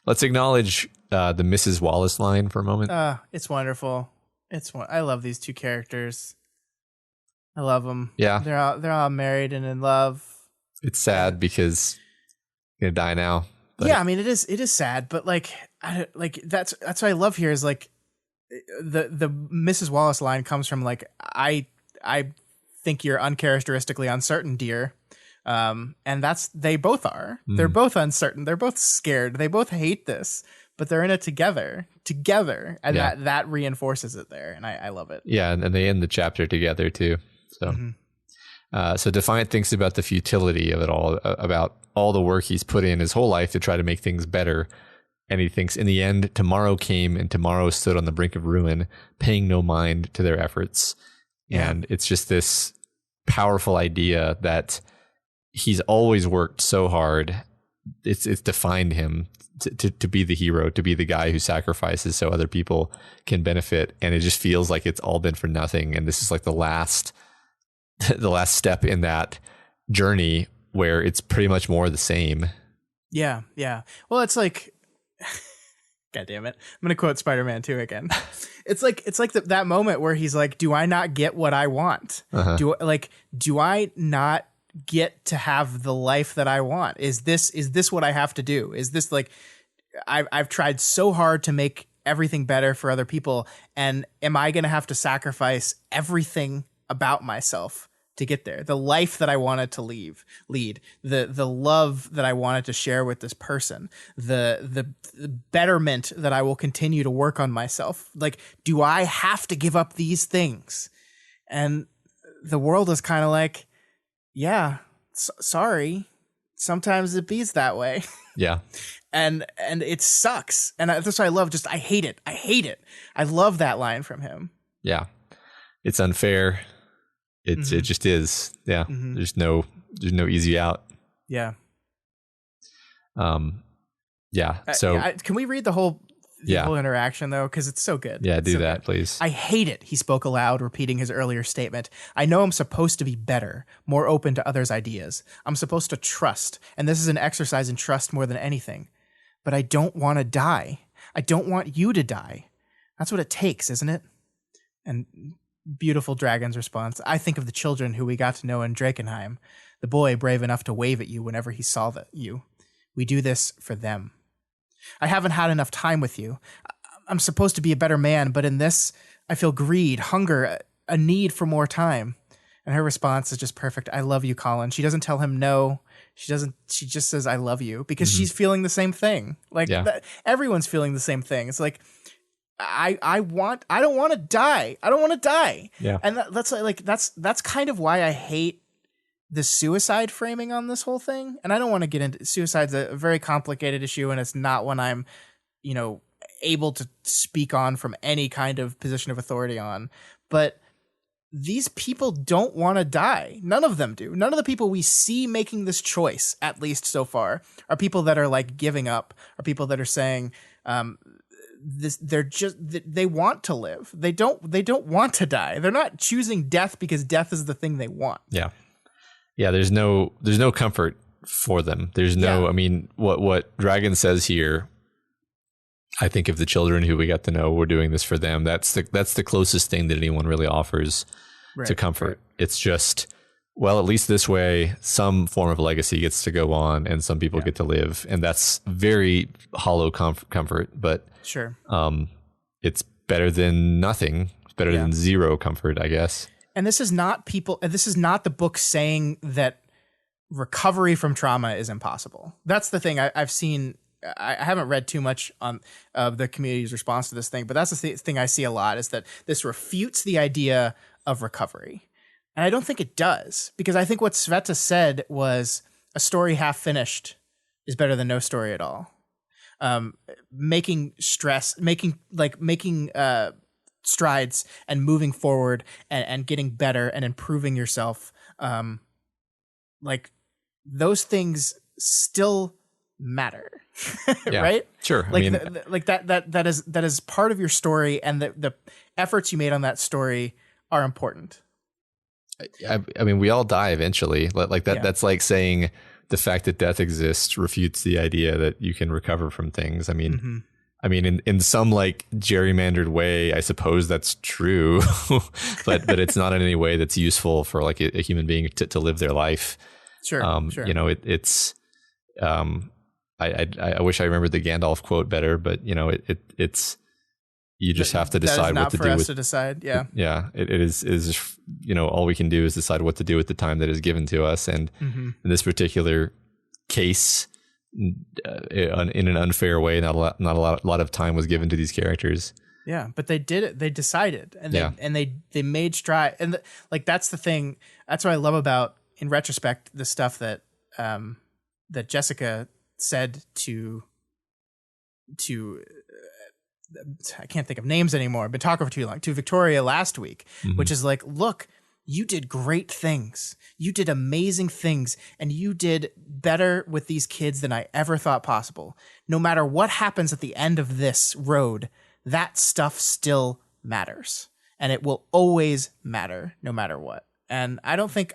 Let's acknowledge the Mrs. Wallace line for a moment. It's wonderful. I love these two characters. I love them. Yeah, they're all married and in love. It's sad because he's gonna die now. But yeah, I mean it is sad, but that's what I love here is like the Mrs. Wallace line comes from like I think you're uncharacteristically uncertain, dear. And they both are. They're both uncertain. They're both scared. They both hate this, but they're in it together. And that reinforces it there. And I love it. Yeah. And they end the chapter together too. So, so Defiant thinks about the futility of it all, about all the work he's put in his whole life to try to make things better. And he thinks in the end, tomorrow came and tomorrow stood on the brink of ruin, paying no mind to their efforts. Yeah. And it's just this powerful idea that he's always worked so hard. It's defined him to be the hero, to be the guy who sacrifices so other people can benefit. And it just feels like it's all been for nothing. And this is like the last step in that journey where it's pretty much more the same. Yeah. Yeah. Well, it's like, God damn it. I'm going to quote Spider-Man 2 again. It's like that moment where he's like, do I not get what I want? Do I not get to have the life that I want? Is this what I have to do? Is this like I've tried so hard to make everything better for other people, and am I going to have to sacrifice everything about myself to get there? The life that I wanted to lead, the love that I wanted to share with this person, the betterment that I will continue to work on myself. Like, do I have to give up these things? And the world is kind of like, yeah, sorry. Sometimes it bees that way. Yeah. And it sucks. And that's what I love. I hate it. I love that line from him. Yeah. It's unfair. It just is. Yeah. There's no easy out. Yeah. Yeah. So can we read the whole interaction though? Because it's so good. Yeah, do that, please. I hate it. He spoke aloud, repeating his earlier statement. I know I'm supposed to be better, more open to others' ideas. I'm supposed to trust, and this is an exercise in trust more than anything. But I don't want to die. I don't want you to die. That's what it takes, isn't it? And beautiful Dragon's response. I think of the children who we got to know in Drakenheim, the boy brave enough to wave at you whenever he saw you. We do this for them. I haven't had enough time with you. I'm supposed to be a better man, but in this, I feel greed, hunger, a need for more time. And her response is just perfect. I love you, Colin. She doesn't tell him no. She just says, I love you, because she's feeling the same thing. Like everyone's feeling the same thing. It's like, I don't want to die. I don't want to die. Yeah. And that's kind of why I hate the suicide framing on this whole thing. And I don't want to get into suicide's a very complicated issue, and it's not one I'm, able to speak on from any kind of position of authority on. But these people don't want to die. None of them do. None of the people we see making this choice, at least so far, are people that are like giving up, are people that are saying, they want to live. They don't want to die. They're not choosing death because death is the thing they want. Yeah. Yeah, there's no comfort for them. There's no, I mean, what Dragon says here, I think of the children who we got to know, we're doing this for them. That's the closest thing that anyone really offers to comfort. Right. It's just, well, at least this way, some form of legacy gets to go on and some people get to live. And that's very hollow comfort, but sure. It's better than nothing. It's better than zero comfort, I guess. And this is not the book saying that recovery from trauma is impossible. That's the thing I've seen. I haven't read too much on the community's response to this thing, but that's the thing I see a lot, is that this refutes the idea of recovery. And I don't think it does, because I think what Sveta said was a story half finished is better than no story at all. Making strides and moving forward and getting better and improving yourself, like those things still matter. Right? Sure. Like that is part of your story, and the efforts you made on that story are important. I mean, we all die eventually. Like that. Yeah. That's like saying the fact that death exists refutes the idea that you can recover from things. I mean, in some like gerrymandered way, I suppose that's true, but it's not in any way that's useful for like a human being to live their life. Sure. Sure. You know, it's. I wish I remembered the Gandalf quote better, but it's. You just have to decide what to do. That is not for us to decide. Yeah. Yeah. It is, all we can do is decide what to do with the time that is given to us. And in this particular case, in an unfair way, not a lot of time was given to these characters. Yeah. But they did it. They decided and they made stride. And that's the thing. That's what I love about, in retrospect, the stuff that Jessica said to I can't think of names anymore. I've been talking for too long. To Victoria last week, which is like, look, you did great things. You did amazing things, and you did better with these kids than I ever thought possible. No matter what happens at the end of this road, that stuff still matters, and it will always matter no matter what. And I don't think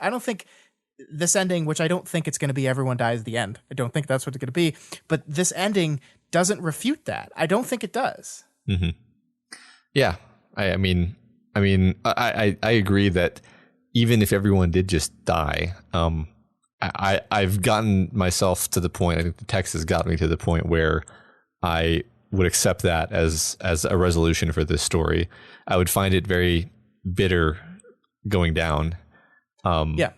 this ending, which I don't think it's going to be everyone dies at the end. I don't think that's what it's going to be. But this ending doesn't refute that. I don't think it does. Mm-hmm. Yeah. I mean, I agree that even if everyone did just die, I've gotten myself to the point, I think the text has gotten me to the point where I would accept that as a resolution for this story. I would find it very bitter going down. Yeah.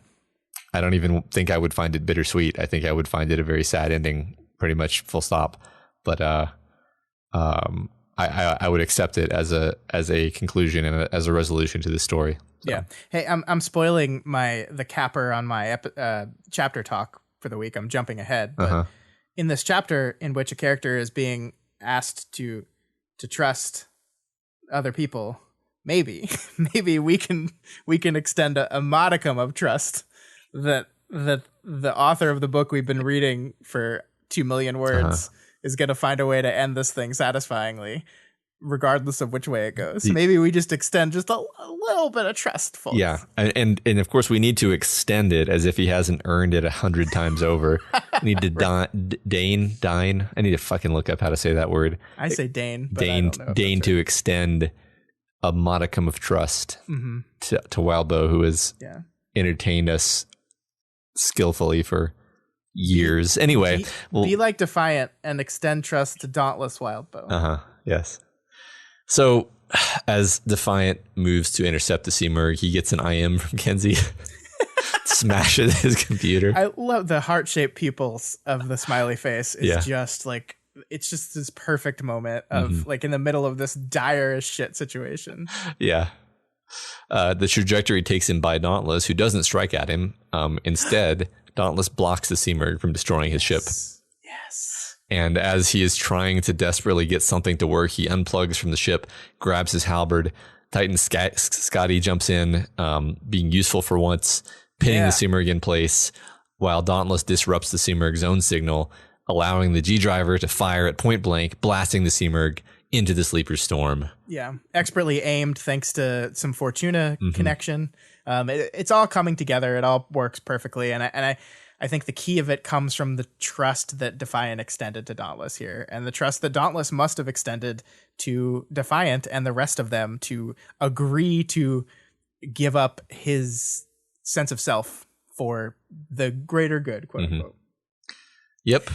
I don't even think I would find it bittersweet. I think I would find it a very sad ending, pretty much full stop. But I would accept it as a conclusion and as a resolution to the story. So. Yeah. Hey, I'm spoiling the capper on my chapter talk for the week. I'm jumping ahead. But in this chapter, in which a character is being asked to trust other people, maybe we can extend a modicum of trust that the author of the book we've been reading for 2 million words is going to find a way to end this thing satisfyingly, regardless of which way it goes. Maybe we just extend just a little bit of trust, folks. Yeah. And of course we need to extend it as if he hasn't earned it 100 times over. We need to dine. I need to fucking look up how to say that word. I say Dane. Deign to extend a modicum of trust to Wildbow, who has entertained us skillfully for years. Anyway, be like Defiant and extend trust to dauntless Wildbow. Yes. So as Defiant moves to intercept the Seamerg, he gets an IM from Kenzie. Smashes his computer. I love the heart-shaped pupils of the smiley face. It's just like, it's just this perfect moment of like in the middle of this dire as shit situation. Yeah. The trajectory takes him by Dauntless, who doesn't strike at him. Instead, Dauntless blocks the Seamerg from destroying his ship. Yes. And as he is trying to desperately get something to work, he unplugs from the ship, grabs his halberd. Titan Scotty jumps in, being useful for once, pinning the Seamerg in place, while Dauntless disrupts the Seamerg's own signal, allowing the G-Driver to fire at point blank, blasting the Seamerg into the Sleeper's storm. Yeah, expertly aimed thanks to some Fortuna connection. It's all coming together. It all works perfectly. And I think the key of it comes from the trust that Defiant extended to Dauntless here, and the trust that Dauntless must have extended to Defiant and the rest of them to agree to give up his sense of self for the greater good, quote unquote. Yep.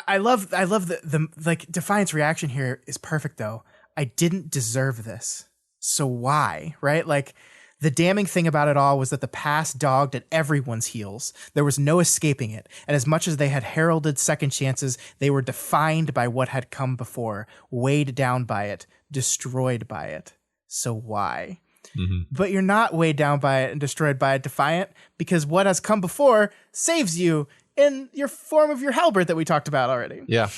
I love the like Defiant's reaction here is perfect though. I didn't deserve this. So why? Right? Like, the damning thing about it all was that the past dogged at everyone's heels. There was no escaping it. And as much as they had heralded second chances, they were defined by what had come before, weighed down by it, destroyed by it. So why? But you're not weighed down by it and destroyed by it, Defiant, because what has come before saves you in your form of your halberd that we talked about already. Yeah.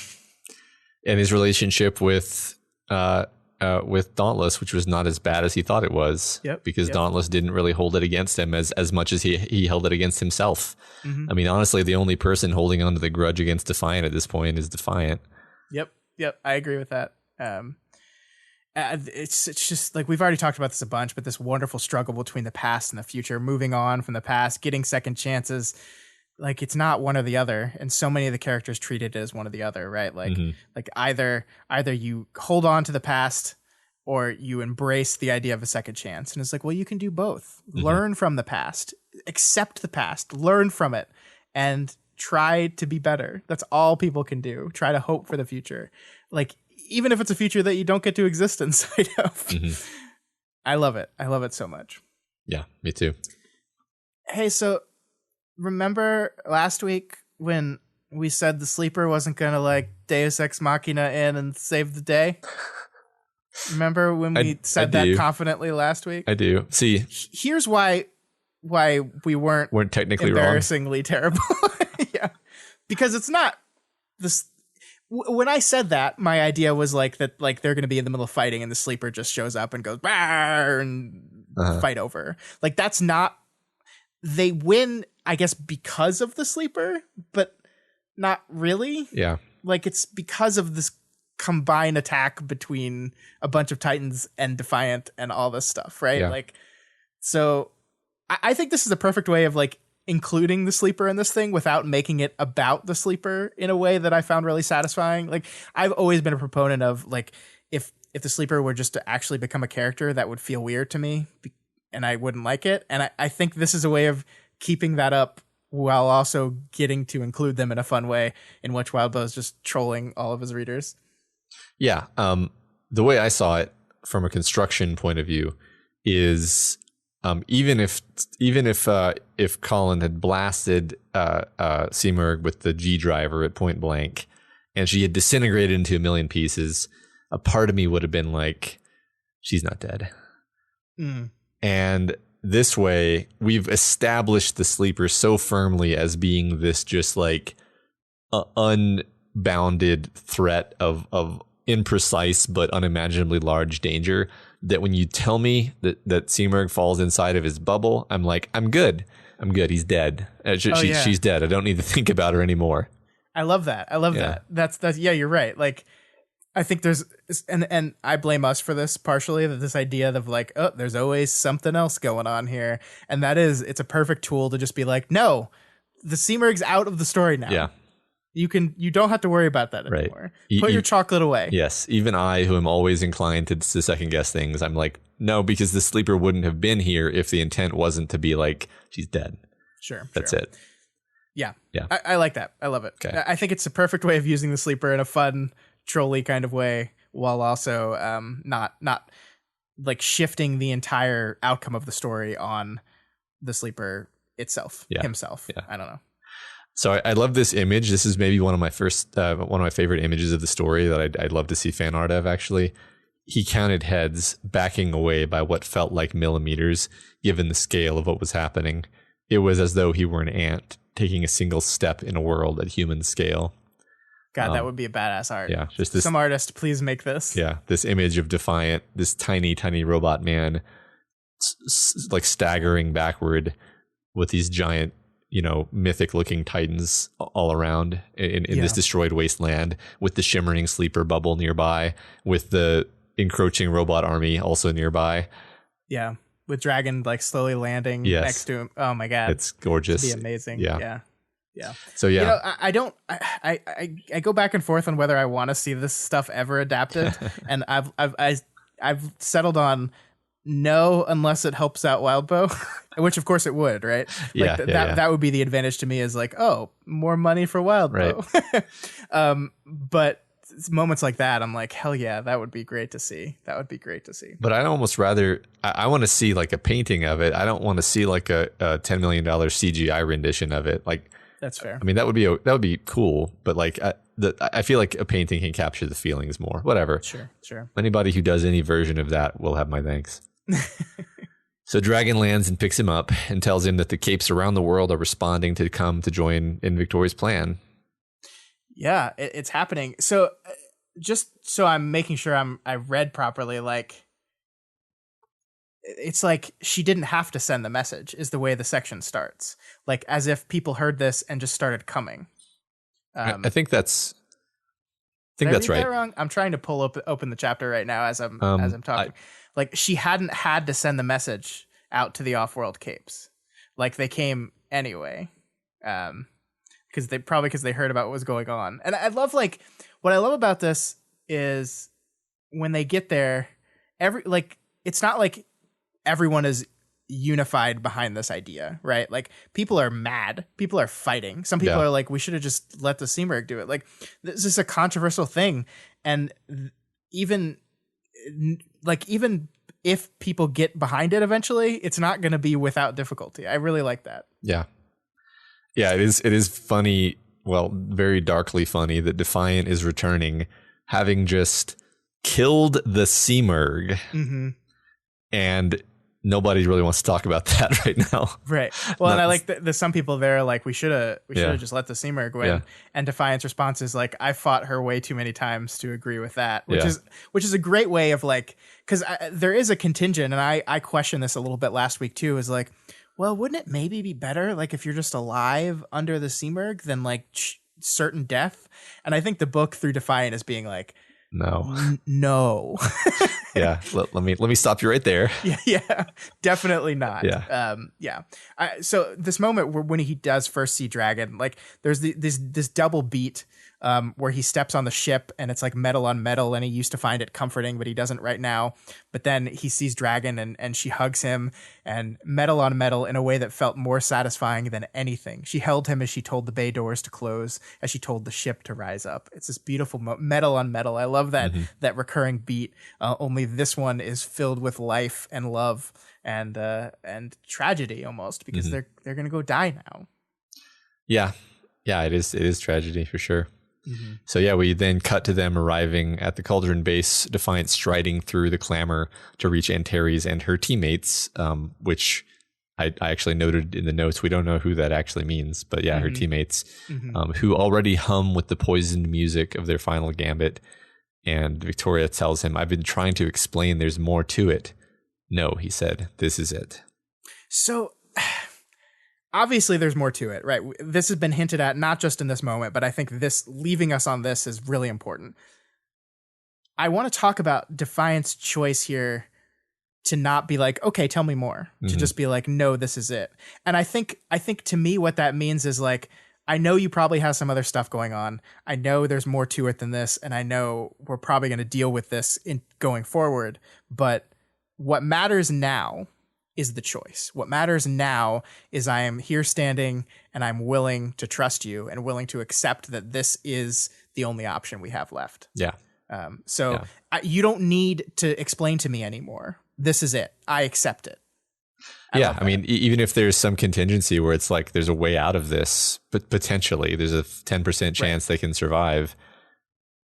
And his relationship with with Dauntless, which was not as bad as he thought it was. Because Dauntless didn't really hold it against him as much as he held it against himself. I mean, honestly, the only person holding on to the grudge against Defiant at this point is Defiant. Yep. I agree with that. It's just like we've already talked about this a bunch, but this wonderful struggle between the past and the future, moving on from the past, getting second chances. Like it's not one or the other, and so many of the characters treat it as one or the other, right? Like like either you hold on to the past or you embrace the idea of a second chance. And it's like, well, you can do both. Learn from the past, accept the past, learn from it, and try to be better. That's all people can do. Try to hope for the future. Like even if it's a future that you don't get to exist inside of. I love it. I love it so much. Yeah, me too. Hey, so remember last week when we said the sleeper wasn't going to like Deus Ex Machina in and save the day? Remember when we said that confidently last week? I do. See, here's why we weren't technically embarrassingly wrong. Terrible. Yeah. Because it's not this. When I said that, my idea was like that, like they're going to be in the middle of fighting and the sleeper just shows up and goes "Bah!" and fight over. Like that's not. They win, I guess, because of the sleeper, but not really. Yeah. Like it's because of this combined attack between a bunch of Titans and Defiant and all this stuff, right? Yeah. Like, so I think this is a perfect way of like including the sleeper in this thing without making it about the sleeper in a way that I found really satisfying. Like I've always been a proponent of like, if the sleeper were just to actually become a character, that would feel weird to me and I wouldn't like it. And I think this is a way of keeping that up while also getting to include them in a fun way in which Wildbow is just trolling all of his readers. Yeah. The way I saw it from a construction point of view is even if Colin had blasted Simurgh with the G driver at point blank and she had disintegrated into a million pieces, a part of me would have been like, she's not dead. And this way, we've established the sleeper so firmly as being this just like unbounded threat of imprecise but unimaginably large danger that when you tell me that Simurgh falls inside of his bubble, I'm like, I'm good. He's dead. She's dead. I don't need to think about her anymore. I love that. That's yeah, you're right. Like, I think there's, and I blame us for this partially, that this idea of like, oh, there's always something else going on here. And it's a perfect tool to just be like, no, the Simurgh's out of the story now. Yeah. You don't have to worry about that anymore. Put your chocolate away. Yes. Even I, who am always inclined to second guess things, I'm like, no, because the sleeper wouldn't have been here if the intent wasn't to be like, she's dead. Sure. That's it. Yeah. Yeah. I like that. I love it. Okay. I think it's a perfect way of using the sleeper in a fun, trolly kind of way, while also not like shifting the entire outcome of the story on the sleeper himself. Yeah. I don't know. So I love this image. This is maybe one of my favorite images of the story that I'd love to see fan art of. Actually, he counted heads backing away by what felt like millimeters, given the scale of what was happening. It was as though he were an ant taking a single step in a world at human scale. God, that would be a badass art. Yeah, just this. Some artist, please make this. Yeah, this image of Defiant, this tiny, tiny robot man, like staggering backward with these giant, mythic-looking Titans all around in this destroyed wasteland, with the shimmering sleeper bubble nearby, with the encroaching robot army also nearby. Yeah, with Dragon like slowly landing next to him. Oh my God, it's gorgeous. It'd be amazing. Yeah. So yeah, I go back and forth on whether I want to see this stuff ever adapted, and I've settled on no, unless it helps out Wildbow, which of course it would, right? Like that would be the advantage to me, is like, oh, more money for Wildbow. Right. But moments like that, I'm like, hell yeah, that would be great to see. But I'd almost rather, I want to see like a painting of it. I don't want to see like a $10 million CGI rendition of it. Like, that's fair. I mean, that would be cool, but like I feel like a painting can capture the feelings more. Whatever. Sure. Anybody who does any version of that will have my thanks. So Dragon lands and picks him up and tells him that the capes around the world are responding to come to join in Victoria's plan. Yeah, it's happening. So just so I'm making sure I read properly, like it's like she didn't have to send the message is the way the section starts, like as if people heard this and just started coming. I think that's Did I that's read right. that wrong? I'm trying to pull open the chapter right now as I'm talking. Like she hadn't had to send the message out to the off-world capes. Like they came anyway. Because they heard about what was going on. And I love, like, what I love about this is when they get there, it's not like everyone is unified behind this idea, right? Like people are mad, people are fighting. Some people are like, we should have just let the Seamerg do it. Like this is a controversial thing, and even if people get behind it eventually, it's not going to be without difficulty. I really like that. Yeah, it is funny, well, very darkly funny, that Defiant is returning having just killed the Seamerg, and nobody really wants to talk about that right now. Right. Well, and I like the some people there are like, we should have just let the Seamerg win. Yeah. And Defiant's response is like, I fought her way too many times to agree with that, which is a great way of like, because there is a contingent, and I questioned this a little bit last week too, is like, well, wouldn't it maybe be better like if you're just alive under the Seamerg than like certain death? And I think the book through Defiant is being like, no. Yeah, let me stop you right there. Yeah, definitely not. Yeah. So this moment when he does first see Dragon, like there's this double beat where he steps on the ship and it's like metal on metal, and he used to find it comforting, but he doesn't right now. But then he sees Dragon and she hugs him, and metal on metal in a way that felt more satisfying than anything. She held him as she told the bay doors to close, as she told the ship to rise up. It's this beautiful metal on metal. I love that that recurring beat. Only this one is filled with life and love and tragedy almost, because they're gonna go die now. Yeah, it is tragedy for sure. So yeah, we then cut to them arriving at the Cauldron base, Defiant striding through the clamor to reach Antares and her teammates, which I actually noted in the notes. We don't know who that actually means, but yeah, her teammates, who already hum with the poisoned music of their final gambit. And Victoria tells him, I've been trying to explain there's more to it. No, he said, this is it. So obviously there's more to it, right? This has been hinted at, not just in this moment, but I think this leaving us on this is really important. I want to talk about Defiant's choice here to not be like, okay, tell me more, to just be like, no, this is it. And I think to me what that means is like, I know you probably have some other stuff going on. I know there's more to it than this, and I know we're probably going to deal with this in going forward. But what matters now is the choice. What matters now is I am here standing, and I'm willing to trust you and willing to accept that this is the only option we have left. Yeah. You don't need to explain to me anymore. This is it. I accept it. I mean, even if there's some contingency where it's like there's a way out of this, but potentially there's a 10% chance they can survive.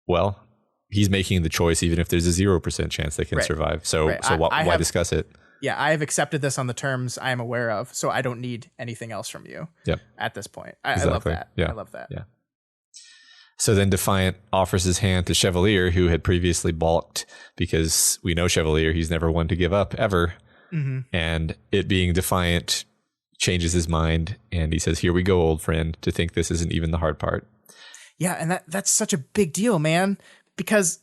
Well, he's making the choice, even if there's a 0% chance they can survive. So why discuss it? Yeah, I have accepted this on the terms I am aware of, so I don't need anything else from you at this point. I love that. Yeah. I love that. Yeah. So then Defiant offers his hand to Chevalier, who had previously balked, because we know Chevalier, he's never one to give up, ever. And it being Defiant changes his mind, and he says, here we go, old friend, to think this isn't even the hard part. Yeah, and that's such a big deal, man, because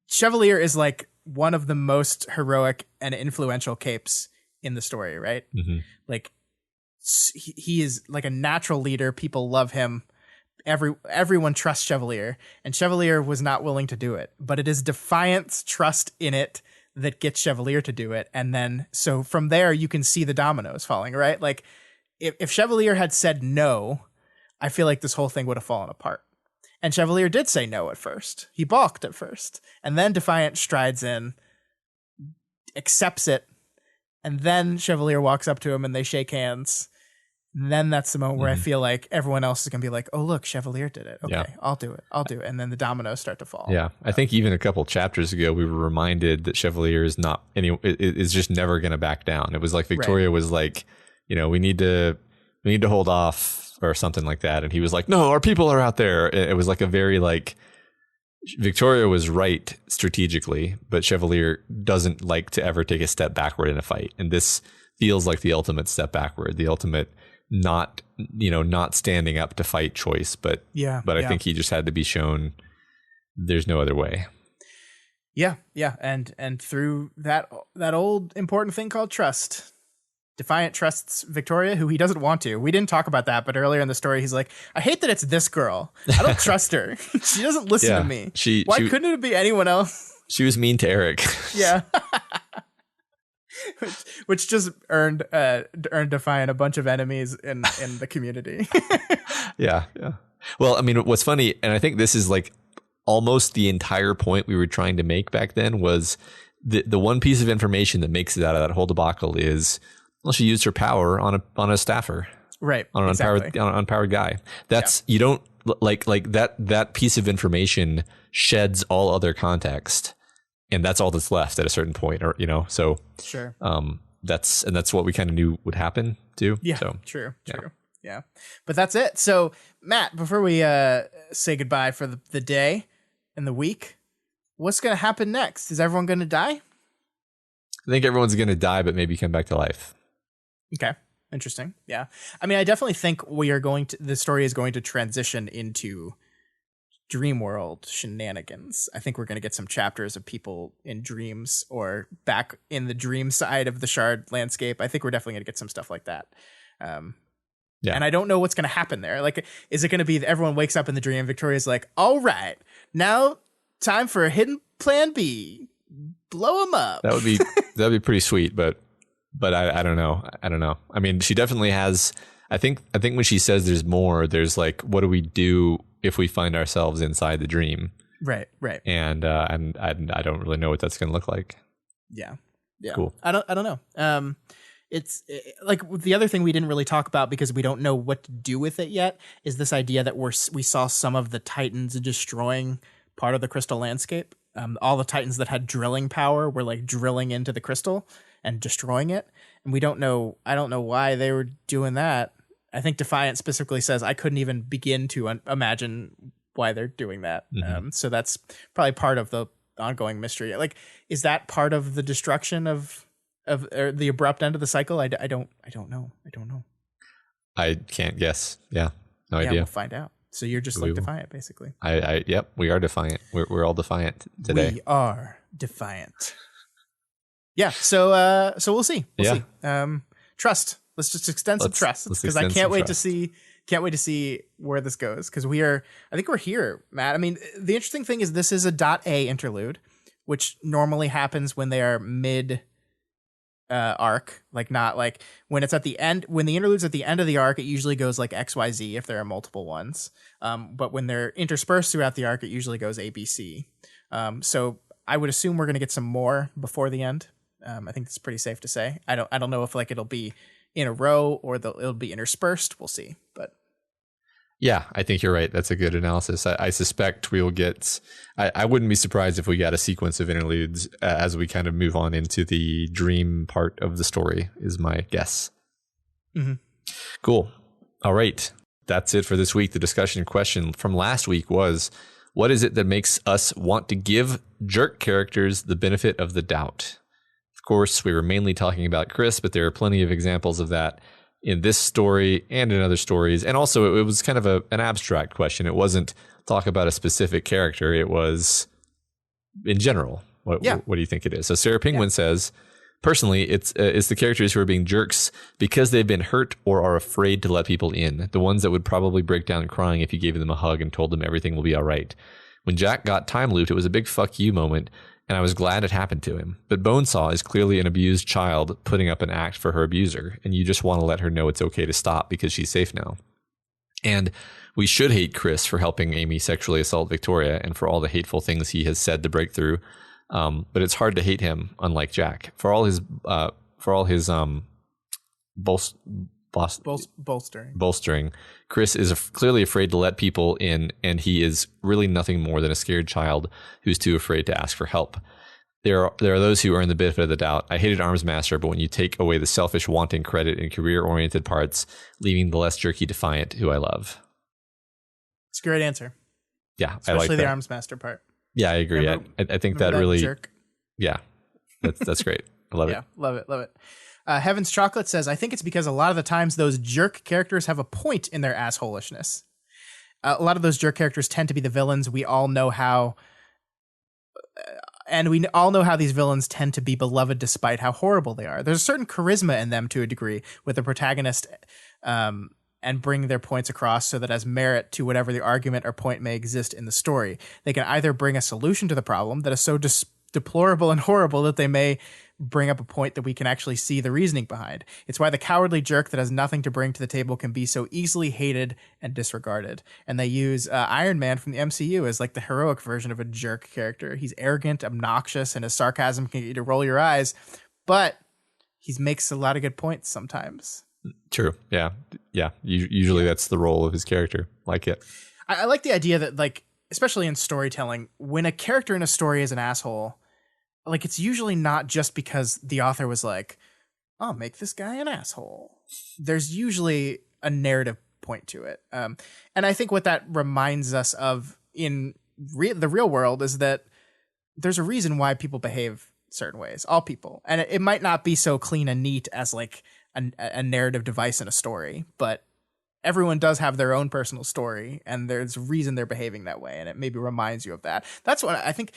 Chevalier is like one of the most heroic and influential capes in the story, right? Like he is like a natural leader. People love him. Everyone trusts Chevalier, and Chevalier was not willing to do it, but it is Defiant's trust in it that gets Chevalier to do it. And then, so from there, you can see the dominoes falling, right? Like if Chevalier had said no, I feel like this whole thing would have fallen apart. And Chevalier did say no at first. He balked at first. And then Defiant strides in, accepts it, and then Chevalier walks up to him and they shake hands. And then that's the moment where I feel like everyone else is going to be like, oh, look, Chevalier did it. Okay, I'll do it. And then the dominoes start to fall. Yeah. I think even a couple chapters ago, we were reminded that Chevalier is is just never going to back down. It was like Victoria was like, we need to hold off or something like that. And he was like, no, our people are out there. It was like a very like Victoria was right strategically, but Chevalier doesn't like to ever take a step backward in a fight. And this feels like the ultimate step backward, the ultimate not standing up to fight choice. But I think he just had to be shown there's no other way. Yeah. And through that old important thing called trust. Defiant trusts Victoria, who he doesn't want to. We didn't talk about that, but earlier in the story, he's like, I hate that it's this girl. I don't trust her. She doesn't listen to me. Why couldn't it be anyone else? She was mean to Eric. Yeah. which just earned Defiant a bunch of enemies in the community. Yeah. Well, I mean, what's funny, and I think this is like almost the entire point we were trying to make back then, was the one piece of information that makes it out of that whole debacle is, well, she used her power on a staffer, right? On an unpowered guy. That's you don't like that piece of information sheds all other context, and that's all that's left at a certain point, or so sure. That's what we kind of knew would happen too. Yeah, so, true. Yeah, but that's it. So Matt, before we say goodbye for the day and the week, what's going to happen next? Is everyone going to die? I think everyone's going to die, but maybe come back to life. Okay. Interesting. Yeah. I mean, I definitely think the story is going to transition into dream world shenanigans. I think we're going to get some chapters of people in dreams or back in the dream side of the Shard landscape. I think we're definitely going to get some stuff like that. Yeah. And I don't know what's going to happen there. Like, is it going to be that everyone wakes up in the dream? Victoria's like, all right, now time for a hidden plan B. Blow them up. That'd be pretty sweet, but I don't know. I mean, she definitely has. I think when she says there's more, there's like, what do we do if we find ourselves inside the dream? Right. And I don't really know what that's going to look like. Yeah. Cool. I don't know. It's like the other thing we didn't really talk about because we don't know what to do with it yet is this idea that we saw some of the Titans destroying part of the crystal landscape. All the Titans that had drilling power were like drilling into the crystal and destroying it. And I don't know why they were doing that. I think Defiant specifically says, I couldn't even begin to imagine why they're doing that. Mm-hmm. So that's probably part of the ongoing mystery. Like, is that part of the destruction of or the abrupt end of the cycle? I don't know. I can't guess. Yeah. No idea. We'll find out. So you're just like Defiant, basically. Yep. We are Defiant. We're all Defiant today. We are Defiant. Yeah. So we'll see. We'll see. Trust. Let's just extend some trust because I can't wait to see where this goes. Because I think we're here, Matt. I mean, the interesting thing is this is a .A interlude, which normally happens when they are mid arc, like not like when it's at the end. When the interlude's at the end of the arc, it usually goes like XYZ if there are multiple ones. But when they're interspersed throughout the arc, it usually goes ABC. So I would assume we're going to get some more before the end. I think it's pretty safe to say. I don't know if like it'll be in a row or it'll be interspersed. We'll see. But yeah, I think you're right. That's a good analysis. I suspect we will get. I wouldn't be surprised if we got a sequence of interludes as we kind of move on into the dream part of the story. Is my guess. Mm-hmm. Cool. All right, that's it for this week. The discussion question from last week was, what is it that makes us want to give jerk characters the benefit of the doubt? Of course, we were mainly talking about Chris, but there are plenty of examples of that in this story and in other stories. And also, it was kind of an abstract question. It wasn't talk about a specific character. It was in general. What do you think it is? So Sarah Penguin says, personally, it's the characters who are being jerks because they've been hurt or are afraid to let people in. The ones that would probably break down crying if you gave them a hug and told them everything will be all right. When Jack got time looped, it was a big fuck you moment, and I was glad it happened to him. But Bonesaw is clearly an abused child putting up an act for her abuser, and you just want to let her know it's okay to stop because she's safe now. And we should hate Chris for helping Amy sexually assault Victoria and for all the hateful things he has said to break through. But it's hard to hate him, unlike Jack. For all his bolstering, Chris is clearly afraid to let people in, and he is really nothing more than a scared child who's too afraid to ask for help. There are those who earn the benefit of the doubt. I hated Armsmaster, but when you take away the selfish wanting credit in career-oriented parts, leaving the less jerky Defiant, who I love. It's a great answer. Yeah, especially I like the that. Armsmaster part. Yeah, I agree. I think that really, jerk? yeah, that's great. I love it. Yeah, love it. Heaven's Chocolate says, I think it's because a lot of the times those jerk characters have a point in their assholishness. A lot of those jerk characters tend to be the villains. We all know how, and we all know how these villains tend to be beloved despite how horrible they are. There's a certain charisma in them to a degree with the protagonist, and bring their points across so that as merit to whatever the argument or point may exist in the story. They can either bring a solution to the problem that is so deplorable and horrible that they may bring up a point that we can actually see the reasoning behind. It's why the cowardly jerk that has nothing to bring to the table can be so easily hated and disregarded. And they use Iron Man from the MCU as like the heroic version of a jerk character. He's arrogant, obnoxious, and his sarcasm can get you to roll your eyes, but he makes a lot of good points sometimes. True. Yeah. Usually that's the role of his character. Like it. I like the idea that, like, especially in storytelling, when a character in a story is an asshole, like, it's usually not just because the author was like, I'll make this guy an asshole. There's usually a narrative point to it. And I think what that reminds us of in the real world is that there's a reason why people behave certain ways, all people. And it might not be so clean and neat as like a narrative device in a story, but everyone does have their own personal story, and there's a reason they're behaving that way, and it maybe reminds you of that. That's what I think.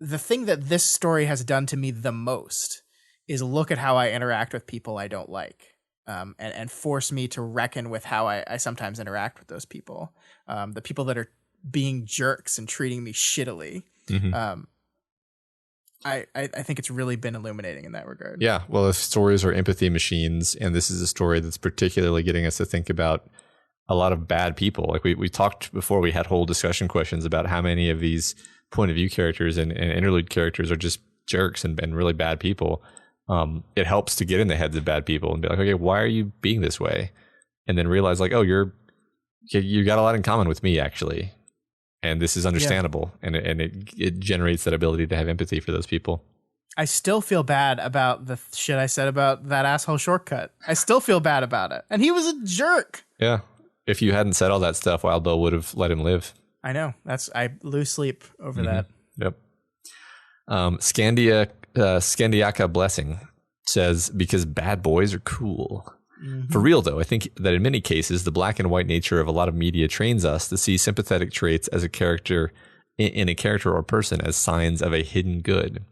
The thing that this story has done to me the most is look at how I interact with people I don't like, and force me to reckon with how I sometimes interact with those people, the people that are being jerks and treating me shittily. Mm-hmm. I think it's really been illuminating in that regard. Yeah, well, if stories are empathy machines, and this is a story that's particularly getting us to think about a lot of bad people. Like we talked before, we had whole discussion questions about how many of these point of view characters and interlude characters are just jerks and really bad people. It helps to get in the heads of bad people and be like, okay, why are you being this way? And then realize like, oh, you got a lot in common with me, actually. And this is understandable, and it generates that ability to have empathy for those people. I still feel bad about the shit I said about that asshole Shortcut. I still feel bad about it. And he was a jerk. Yeah. If you hadn't said all that stuff, Wild Bill would have let him live. I know. I lose sleep over that. Yep. Scandiaca Blessing says, because bad boys are cool. Mm-hmm. For real, though, I think that in many cases, the black and white nature of a lot of media trains us to see sympathetic traits as a character in a character or person as signs of a hidden good.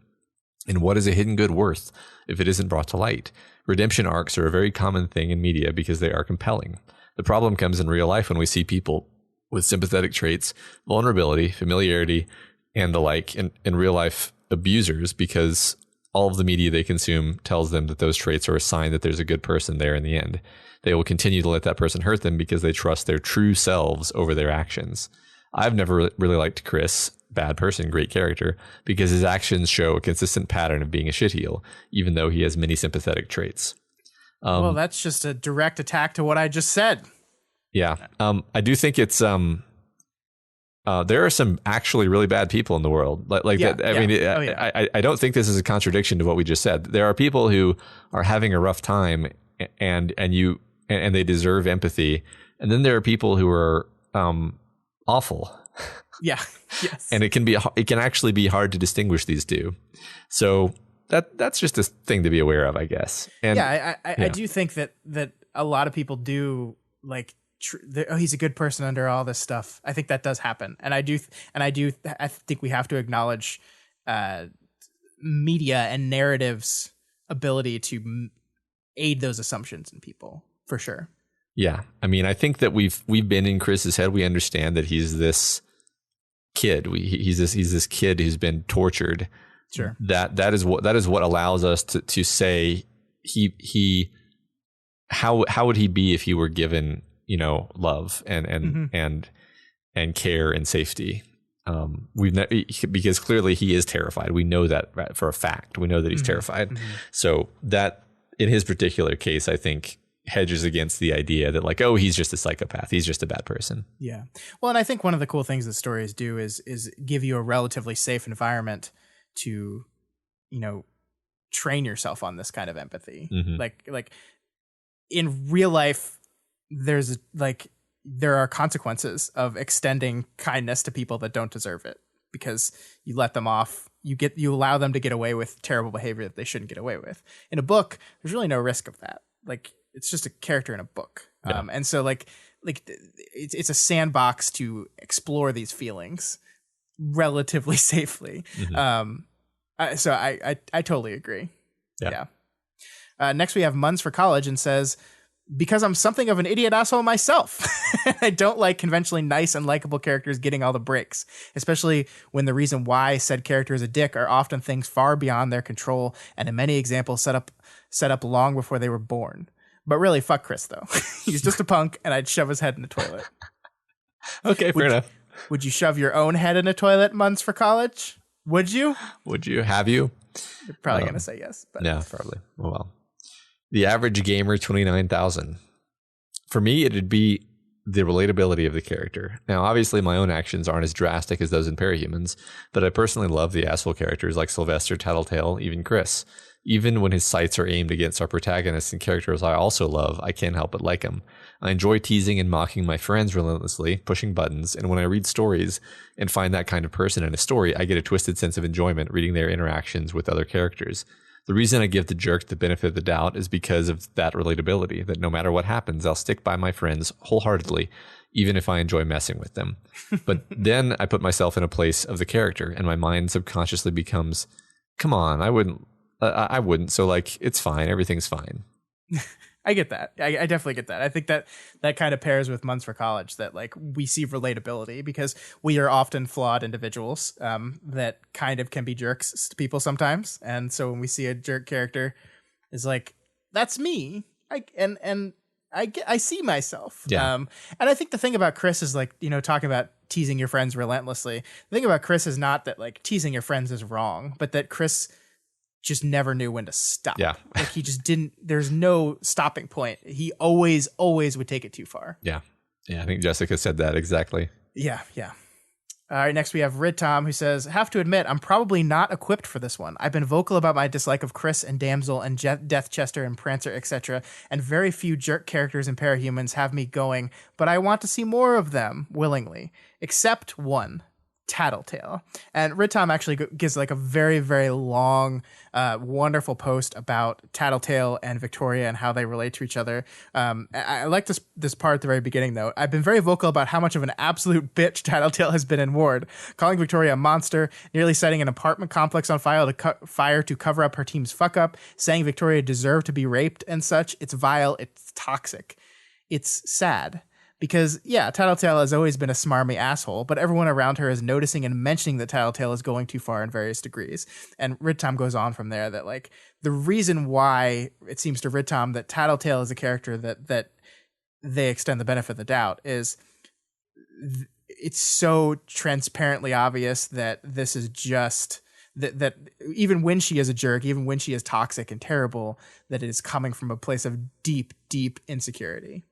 And what is a hidden good worth if it isn't brought to light? Redemption arcs are a very common thing in media because they are compelling. The problem comes in real life when we see people with sympathetic traits, vulnerability, familiarity, and the like in real life abusers, because all of the media they consume tells them that those traits are a sign that there's a good person there in the end. They will continue to let that person hurt them because they trust their true selves over their actions. I've never really liked Chris, bad person, great character, because his actions show a consistent pattern of being a shitheel, even though he has many sympathetic traits. Well, that's just a direct attack to what I just said. Yeah. I do think it's... there are some actually really bad people in the world. I don't think this is a contradiction to what we just said. There are people who are having a rough time and they deserve empathy. And then there are people who are awful. Yeah. Yes. And it can actually be hard to distinguish these two. So that's just a thing to be aware of, I guess. And I do think that a lot of people do like, he's a good person under all this stuff. I think that does happen, and I think we have to acknowledge media and narrative's ability to aid those assumptions in people, for sure. Yeah, I mean, I think that we've been in Chris's head. We understand that he's this kid. He's this kid who's been tortured. Sure. That is what allows us to say how would he be if he were given, love and care and safety. Because clearly he is terrified. We know that for a fact. We know that he's terrified. Mm-hmm. So that in his particular case, I think hedges against the idea that like, oh, he's just a psychopath. He's just a bad person. Yeah. Well, and I think one of the cool things that stories do is give you a relatively safe environment to, train yourself on this kind of empathy. Mm-hmm. Like in real life, there are consequences of extending kindness to people that don't deserve it. because you let them off. You allow them to get away with terrible behavior that they shouldn't get away with. In a book, there's really no risk of that. Like, it's just a character in a book. Yeah. And so like it's a sandbox to explore these feelings relatively safely. So I totally agree. Yeah. Next we have Muns for College and says, because I'm something of an idiot asshole myself. I don't like conventionally nice and likable characters getting all the breaks, especially when the reason why said character is a dick are often things far beyond their control, and in many examples set up long before they were born. But really, fuck Chris, though. He's just a punk, and I'd shove his head in the toilet. Okay, fair enough. Would you shove your own head in a toilet, Muns for College? Would you? Would you? Have you? You're probably going to say yes. But. Yeah, probably. Oh, well. The average gamer, 29,000. For me, it'd be the relatability of the character. Now, obviously, my own actions aren't as drastic as those in Parahumans, but I personally love the asshole characters like Sylvester, Tattletale, even Chris. Even when his sights are aimed against our protagonists and characters I also love, I can't help but like him. I enjoy teasing and mocking my friends relentlessly, pushing buttons, and when I read stories and find that kind of person in a story, I get a twisted sense of enjoyment reading their interactions with other characters. The reason I give the jerk the benefit of the doubt is because of that relatability, that no matter what happens, I'll stick by my friends wholeheartedly, even if I enjoy messing with them. But then I put myself in a place of the character, and my mind subconsciously becomes, come on, I wouldn't. So like, it's fine. Everything's fine. I get that. I definitely get that. I think that kind of pairs with Muns for College, that like we see relatability because we are often flawed individuals that kind of can be jerks to people sometimes. And so when we see a jerk character, is like, that's me. I see myself. Yeah. And I think the thing about Chris is like, talking about teasing your friends relentlessly. The thing about Chris is not that like teasing your friends is wrong, but that Chris just never knew when to stop. Yeah. Like he just didn't, there's no stopping point. He always would take it too far. Yeah. Yeah. I think Jessica said that exactly. Yeah. Yeah. All right. Next we have Rid Tom, who says, have to admit, I'm probably not equipped for this one. I've been vocal about my dislike of Chris and Damsel and Death Chester and Prancer, etc. And very few jerk characters in Parahumans have me going, but I want to see more of them willingly, except one. Tattletale. And Rid Tom actually gives like a very, very long, wonderful post about Tattletale and Victoria and how they relate to each other. I like this part at the very beginning, though. I've been very vocal about how much of an absolute bitch Tattletale has been in Ward, calling Victoria a monster, nearly setting an apartment complex on fire to cover up her team's fuck up, saying Victoria deserved to be raped and such. It's vile. It's toxic. It's sad. Because, yeah, Tattletale has always been a smarmy asshole, but everyone around her is noticing and mentioning that Tattletale is going too far in various degrees. And Rid Tom goes on from there that, like, the reason why it seems to Rid Tom that Tattletale is a character that they extend the benefit of the doubt is it's so transparently obvious that this is just... That even when she is a jerk, even when she is toxic and terrible, that it is coming from a place of deep, deep insecurity.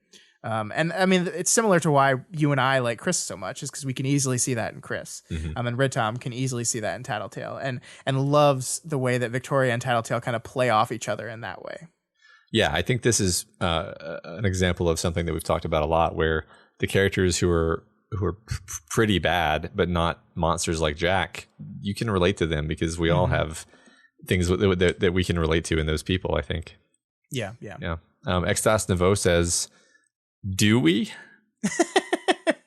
And I mean, it's similar to why you and I like Chris so much, is because we can easily see that in Chris. And Rid Tom can easily see that in Tattletale, and loves the way that Victoria and Tattletale kind of play off each other in that way. Yeah, I think this is an example of something that we've talked about a lot, where the characters who are pretty bad but not monsters like Jack, you can relate to them because we all have things that we can relate to in those people, I think. Yeah. Extas Nouveau says, do we?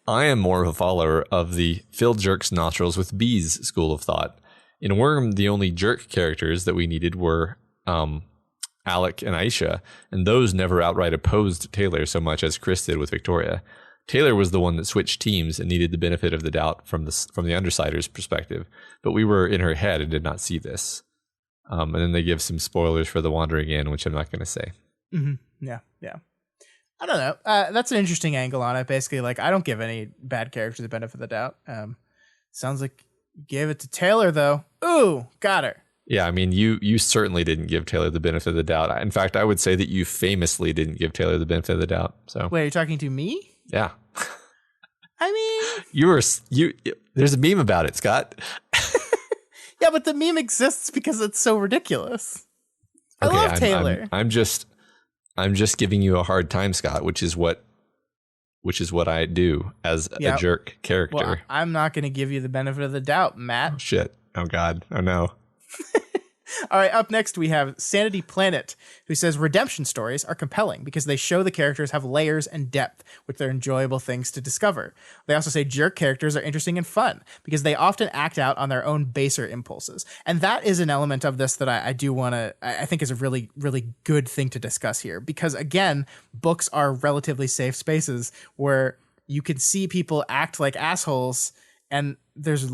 I am more of a follower of the fill jerks nostrils with bees school of thought. In Worm, the only jerk characters that we needed were Alec and Aisha, and those never outright opposed Taylor so much as Chris did with Victoria. Taylor was the one that switched teams and needed the benefit of the doubt from the Undersider's perspective, but we were in her head and did not see this. And then they give some spoilers for The Wandering Inn, which I'm not going to say. Yeah. I don't know. That's an interesting angle on it. Basically, like, I don't give any bad characters the benefit of the doubt. Sounds like you gave it to Taylor, though. Ooh, got her. Yeah, I mean, you certainly didn't give Taylor the benefit of the doubt. In fact, I would say that you famously didn't give Taylor the benefit of the doubt. So wait, are you talking to me? Yeah. I mean, there's a meme about it, Scott. Yeah, but the meme exists because it's so ridiculous. I love Taylor. I'm just giving you a hard time, Scott, which is what which is what I do as a jerk character. Well, I'm not going to give you the benefit of the doubt, Matt. Oh, shit. Oh, God. Oh, no. All right, up next we have Sanity Planet, who says redemption stories are compelling because they show the characters have layers and depth, which are enjoyable things to discover. They also say jerk characters are interesting and fun because they often act out on their own baser impulses. And that is an element of this that I do want to, I think is a really, really good thing to discuss here. Because again, books are relatively safe spaces where you can see people act like assholes and there's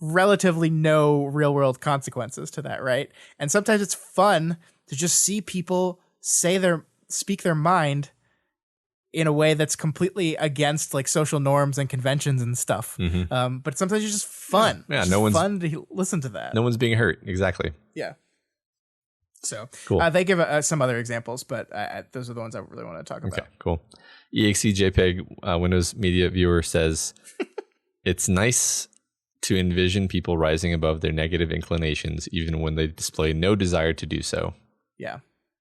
relatively no real world consequences to that, right? And sometimes it's fun to just see people speak their mind in a way that's completely against like social norms and conventions and stuff. Mm-hmm. But sometimes it's just fun. Yeah, it's fun to listen to that. No one's being hurt. Exactly. Yeah. So cool. They give some other examples, but those are the ones I really want to talk about. Okay, cool. EXE Windows Media Viewer says, it's nice to envision people rising above their negative inclinations, even when they display no desire to do so. Yeah.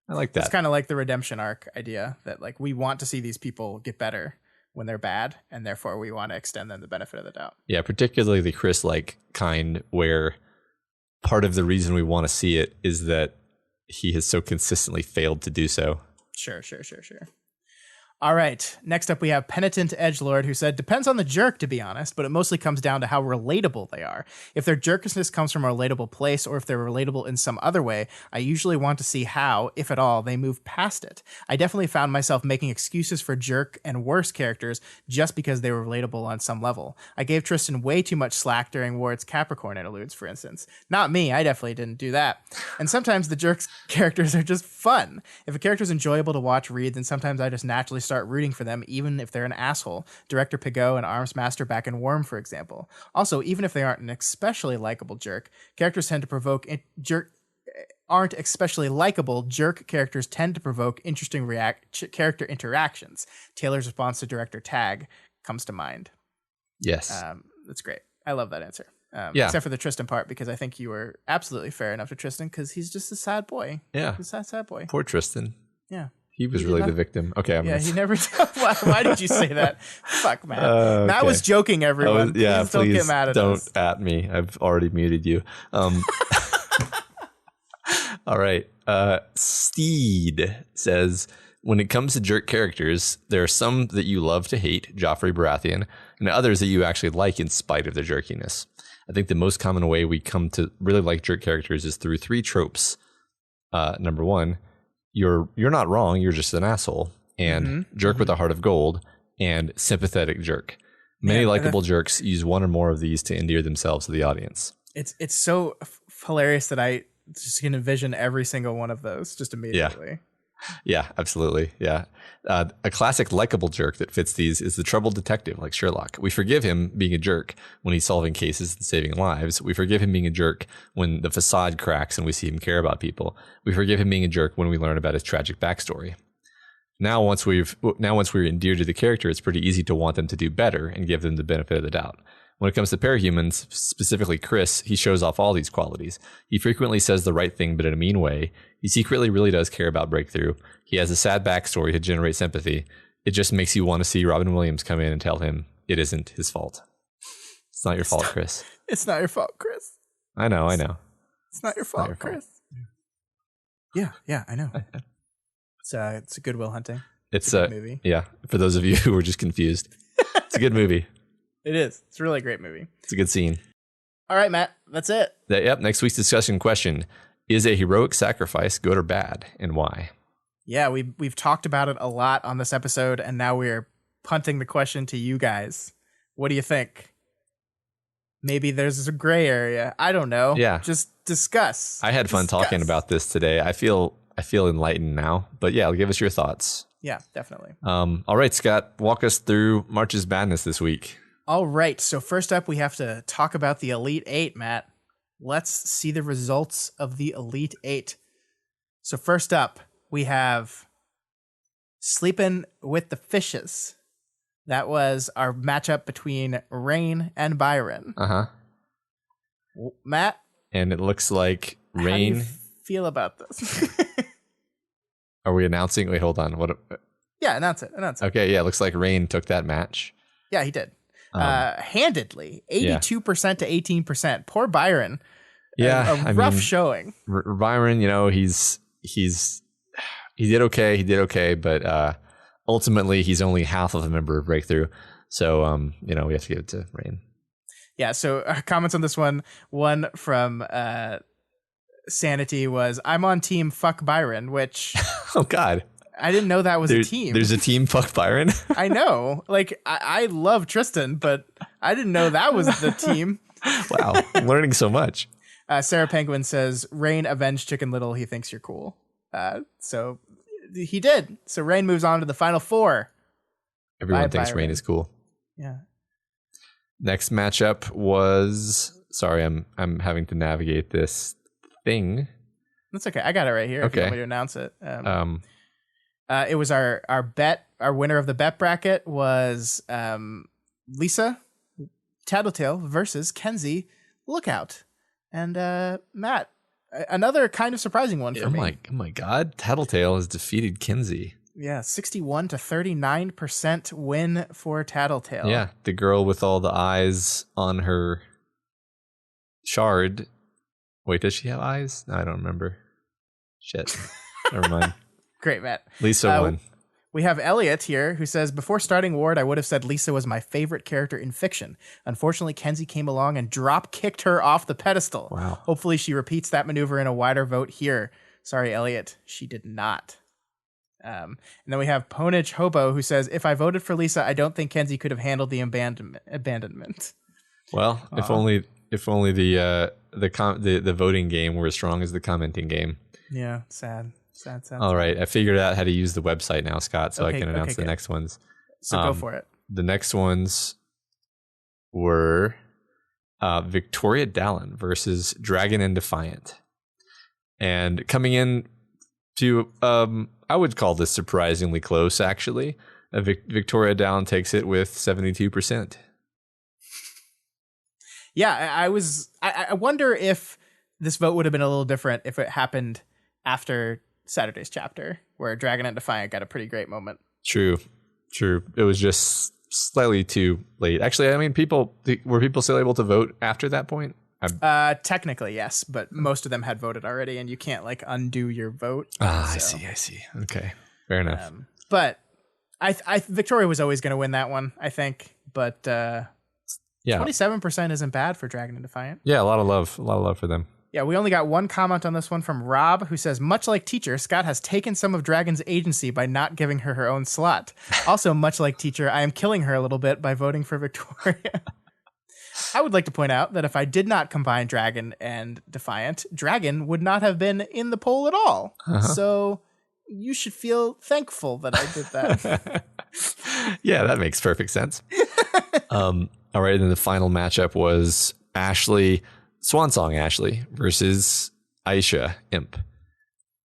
I like that. It's kind of like the redemption arc idea that like we want to see these people get better when they're bad, and therefore we want to extend them the benefit of the doubt. Yeah, particularly the Chris-like kind where part of the reason we want to see it is that he has so consistently failed to do so. Sure. All right. Next up, we have Penitent Edgelord, who said, depends on the jerk, to be honest, but it mostly comes down to how relatable they are. If their jerkishness comes from a relatable place, or if they're relatable in some other way, I usually want to see how, if at all, they move past it. I definitely found myself making excuses for jerk and worse characters just because they were relatable on some level. I gave Tristan way too much slack during Ward's Capricorn interludes, for instance. Not me. I definitely didn't do that. And sometimes the jerk's characters are just fun. If a character's enjoyable to watch read, then sometimes I just naturally start rooting for them, even if they're an asshole. Director Pigot and Arms Master back in Worm, for example. Also, even if they aren't an especially likable jerk, characters tend to provoke aren't especially likable, jerk characters tend to provoke interesting character interactions. Taylor's response to Director Tag comes to mind. Yes. That's great. I love that answer. Yeah. Except for the Tristan part, because I think you were absolutely fair enough to Tristan, because he's just a sad boy. Yeah. He's a sad boy. Poor Tristan. Yeah. He was really the victim. Okay, he never. Why did you say that? Fuck, Matt. Matt was joking, everyone. Please don't get mad at us. Don't at me. I've already muted you. All right. Steed says, when it comes to jerk characters, there are some that you love to hate, Joffrey Baratheon, and others that you actually like in spite of their jerkiness. I think the most common way we come to really like jerk characters is through three tropes. Number one, you're not wrong, you're just an asshole, and jerk with a heart of gold, and sympathetic jerk. Many likable jerks use one or more of these to endear themselves to the audience. It's so hilarious that I just can envision every single one of those just immediately. Yeah, absolutely. Yeah. A classic likable jerk that fits these is the troubled detective like Sherlock. We forgive him being a jerk when he's solving cases and saving lives. We forgive him being a jerk when the facade cracks and we see him care about people. We forgive him being a jerk when we learn about his tragic backstory. Now, once we're endeared to the character, it's pretty easy to want them to do better and give them the benefit of the doubt. When it comes to parahumans, specifically Chris, he shows off all these qualities. He frequently says the right thing, but in a mean way. He secretly really does care about Breakthrough. He has a sad backstory to generate sympathy. It just makes you want to see Robin Williams come in and tell him it isn't his fault. It's not your fault, Chris. It's not your fault, Chris. I know. It's not your fault, Chris. Yeah, I know. It's a Good Will Hunting. It's a good movie. Yeah, for those of you who were just confused. It's a good movie. It is. It's a really great movie. It's a good scene. All right, Matt. That's it. Yep. Next week's discussion question. Is a heroic sacrifice good or bad, and why? Yeah, we've talked about it a lot on this episode, and now we're punting the question to you guys. What do you think? Maybe there's a gray area. I don't know. Yeah. Just discuss. I had fun talking about this today. I feel enlightened now. But yeah, give us your thoughts. Yeah, definitely. All right, Scott, walk us through March's Madness this week. All right. So first up, we have to talk about the Elite Eight, Matt. Let's see the results of the Elite Eight. So first up, we have Sleeping with the Fishes. That was our matchup between Rain and Byron. Uh-huh. Matt? And it looks like Rain... How do you feel about this? Are we announcing? Wait, hold on. What? Yeah, announce it. Okay, yeah, looks like Rain took that match. Yeah, he did. Handedly, 82% to 18%. Poor Byron. Yeah, a rough showing. Byron, he did okay, but ultimately he's only half of a member of Breakthrough. So, we have to give it to Rain. Yeah, so comments on this one from Sanity was, I'm on team fuck Byron, which... Oh, God. I didn't know that was a team. There's a team fuck Byron? I know. Like, I love Tristan, but I didn't know that was the team. Wow, I'm learning so much. Sarah Penguin says, Rain avenged Chicken Little. He thinks you're cool. So he did. So Rain moves on to the final four. Everyone thinks Rain is cool. Yeah. Next matchup was... Sorry, I'm having to navigate this thing. That's okay. I got it right here. Okay. If you want me to announce it. It was our bet. Our winner of the bet bracket was Lisa Tattletale versus Kenzie Lookout. And Matt, another kind of surprising one for me. Oh my God. Tattletale has defeated Kenzie. Yeah, 61 to 39% win for Tattletale. Yeah, the girl with all the eyes on her shard. Wait, does she have eyes? No, I don't remember. Shit. Never mind. Great, Matt. Lisa won. We have Elliot here who says, before starting Ward, I would have said Lisa was my favorite character in fiction. Unfortunately, Kenzie came along and drop-kicked her off the pedestal. Wow. Hopefully she repeats that maneuver in a wider vote here. Sorry, Elliot. She did not. And then we have Ponage Hobo who says, if I voted for Lisa, I don't think Kenzie could have handled the abandonment. Well, if only the voting game were as strong as the commenting game. Yeah, sad. All right, I figured out how to use the website now, Scott, so I can announce the next ones. So go for it. The next ones were Victoria Dallin versus Dragon and Defiant. And coming in to, I would call this surprisingly close, actually. Victoria Dallin takes it with 72%. Yeah, I wonder if this vote would have been a little different if it happened after Saturday's chapter, where Dragon and Defiant got a pretty great moment. True. It was just slightly too late. Actually, I mean, were people still able to vote after that point? Technically, yes, but most of them had voted already, and you can't undo your vote. I see. Okay, fair enough. But I Victoria was always going to win that one, I think. But yeah, 27% isn't bad for Dragon and Defiant. Yeah, a lot of love for them. Yeah, we only got one comment on this one from Rob, who says, much like Teacher, Scott has taken some of Dragon's agency by not giving her own slot. Also, much like Teacher, I am killing her a little bit by voting for Victoria. I would like to point out that if I did not combine Dragon and Defiant, Dragon would not have been in the poll at all. Uh-huh. So you should feel thankful that I did that. Yeah, that makes perfect sense. All right, and then the final matchup was Swansong Ashley versus Aisha Imp.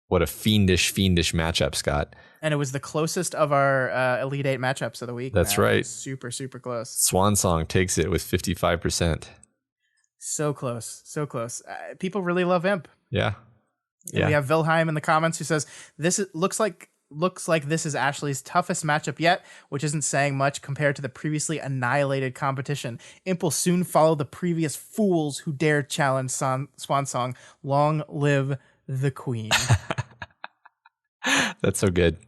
What a fiendish matchup, Scott. And it was the closest of our Elite 8 matchups of the week. That's right. Super, super close. Swansong takes it with 55%. So close. People really love Imp. Yeah. We have Vilheim in the comments who says, looks like this is Ashley's toughest matchup yet, which isn't saying much compared to the previously annihilated competition. Imp will soon follow the previous fools who dared challenge Swansong. Long live the queen. That's so good.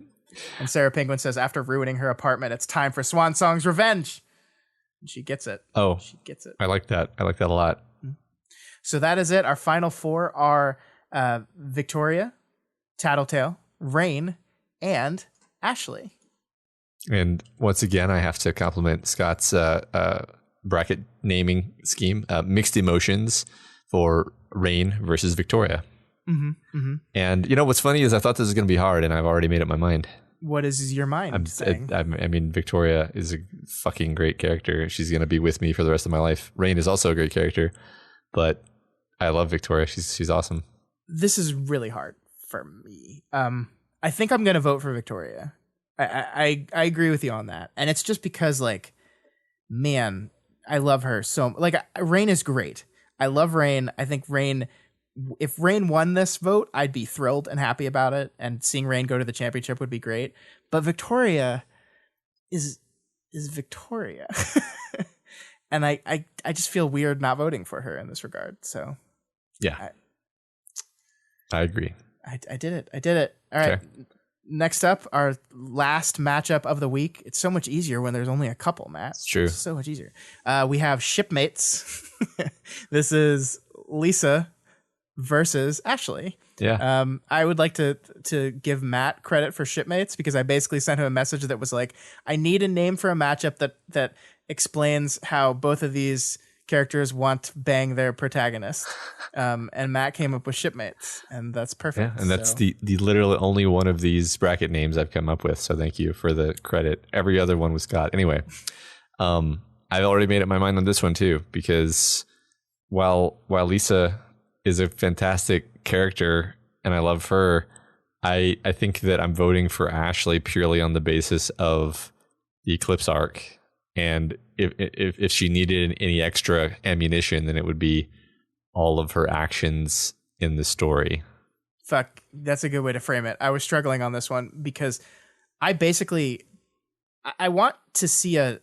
And Sarah Penguin says, after ruining her apartment, it's time for Swansong's revenge. And she gets it. Oh, she gets it. I like that. I like that a lot. So that is it. Our final four are Victoria, Tattletale, Rain, and Ashley. And once again, I have to compliment Scott's bracket naming scheme. Mixed emotions for Rain versus Victoria. Mm-hmm, mm-hmm. And what's funny is I thought this was going to be hard, and I've already made up my mind. What is your mind saying? I mean, Victoria is a fucking great character. She's going to be with me for the rest of my life. Rain is also a great character, but I love Victoria. She's awesome. This is really hard for me. I think I'm going to vote for Victoria. I agree with you on that. And it's just because, man, I love her so... Rain is great. I love Rain. I think Rain if Rain won this vote, I'd be thrilled and happy about it, and seeing Rain go to the championship would be great. But Victoria is Victoria. And I just feel weird not voting for her in this regard. So yeah, I agree. I did it. All right. Okay. Next up, our last matchup of the week. It's so much easier when there's only a couple, Matt. It's true. It's so much easier. We have shipmates. This is Lisa versus Ashley. Yeah. I would like to give Matt credit for shipmates, because I basically sent him a message that was like, I need a name for a matchup that explains how both of these characters want to bang their protagonist. And Matt came up with shipmates, and that's perfect. Yeah, and that's the literally only one of these bracket names I've come up with. So thank you for the credit. Every other one was Scott. Anyway, I've already made up my mind on this one too, because while Lisa is a fantastic character and I love her, I think that I'm voting for Ashley purely on the basis of the Eclipse arc. And if she needed any extra ammunition, then it would be all of her actions in the story. Fuck, that's a good way to frame it. I was struggling on this one because I want to see a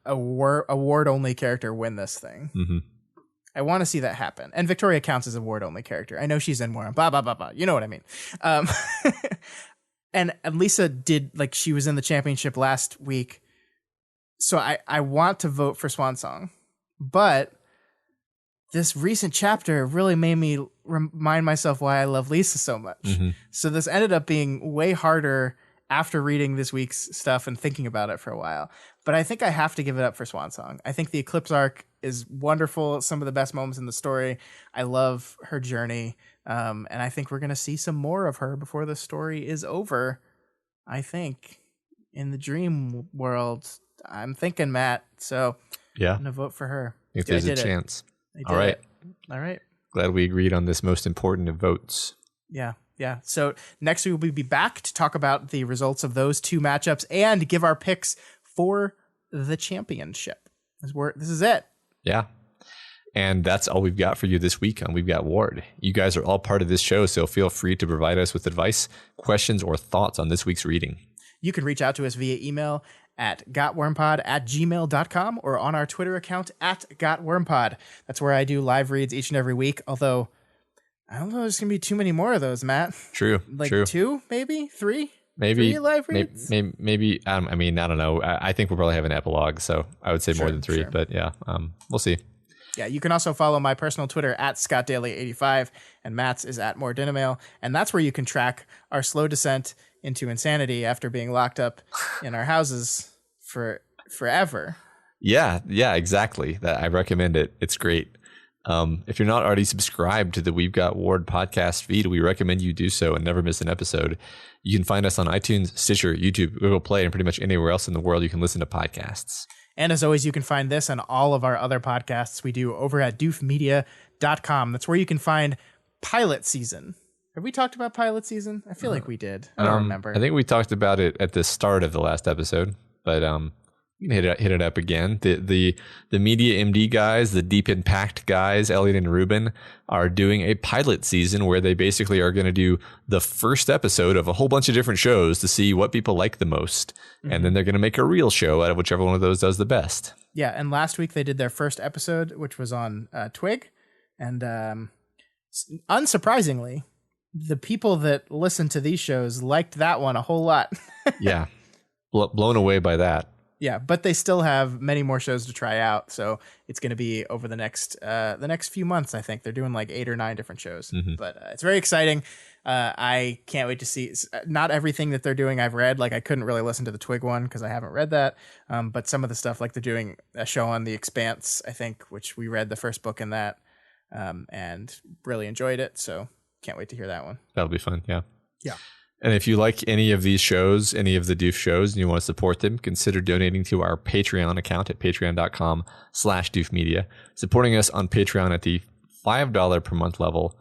ward only character win this thing. Mm-hmm. I want to see that happen. And Victoria counts as a ward only character. I know she's in more. Blah blah blah blah. You know what I mean. And Lisa did, like, she was in the championship last week. So I want to vote for Swan Song, but this recent chapter really made me remind myself why I love Lisa so much. Mm-hmm. So this ended up being way harder after reading this week's stuff and thinking about it for a while. But I think I have to give it up for Swan Song. I think the Eclipse arc is wonderful. Some of the best moments in the story. I love her journey. And I think we're going to see some more of her before the story is over. I think in the dream world, I'm thinking Matt. So yeah, I'm going to vote for her. If there's a chance. All right. Glad we agreed on this most important of votes. Yeah. So next we will be back to talk about the results of those two matchups and give our picks for the championship. This is it. Yeah. And that's all we've got for you this week on We've Got Ward. You guys are all part of this show, so feel free to provide us with advice, questions, or thoughts on this week's reading. You can reach out to us via email at gotwormpod@gmail.com or on our Twitter account at gotwormpod. That's where I do live reads each and every week, although I don't know there's going to be too many more of those, Matt. True. Two, maybe? Three? Maybe. 3 live reads? Maybe I don't know. I think we'll probably have an epilogue, so I would say more than 3, but yeah, we'll see. Yeah, you can also follow my personal Twitter at ScottDaily85, and Matt's is at MoreDinamail, and that's where you can track our slow descent into insanity after being locked up in our houses for forever. Yeah, exactly. That I recommend it. It's great. If you're not already subscribed to the We've Got Ward podcast feed, we recommend you do so and never miss an episode. You can find us on iTunes, Stitcher, YouTube, Google Play, and pretty much anywhere else in the world you can listen to podcasts. And as always, you can find this and all of our other podcasts we do over at doofmedia.com. That's where you can find Pilot Season. Have we talked about Pilot Season? I feel like we did. I don't remember. I think we talked about it at the start of the last episode, but you can hit it up again. The Media MD guys, the Deep Impact guys, Elliot and Ruben, are doing a pilot season where they basically are going to do the first episode of a whole bunch of different shows to see what people like the most. Mm-hmm. And then they're going to make a real show out of whichever one of those does the best. Yeah, and last week they did their first episode, which was on Twig. And unsurprisingly, the people that listen to these shows liked that one a whole lot. Yeah, blown away by that. Yeah, but they still have many more shows to try out, so it's going to be over the next few months. I think they're doing like 8 or 9 different shows, but it's very exciting. I can't wait to see. Not everything that they're doing I've read. Like I couldn't really listen to the Twig one because I haven't read that. But some of the stuff, like they're doing a show on The Expanse, I think, which we read the first book in that, and really enjoyed it. So can't wait to hear that one. That'll be fun. Yeah. Yeah. And if you like any of these shows, any of the Doof shows, and you want to support them, consider donating to our Patreon account at patreon.com/doofmedia. Supporting us on Patreon at the $5 per month level.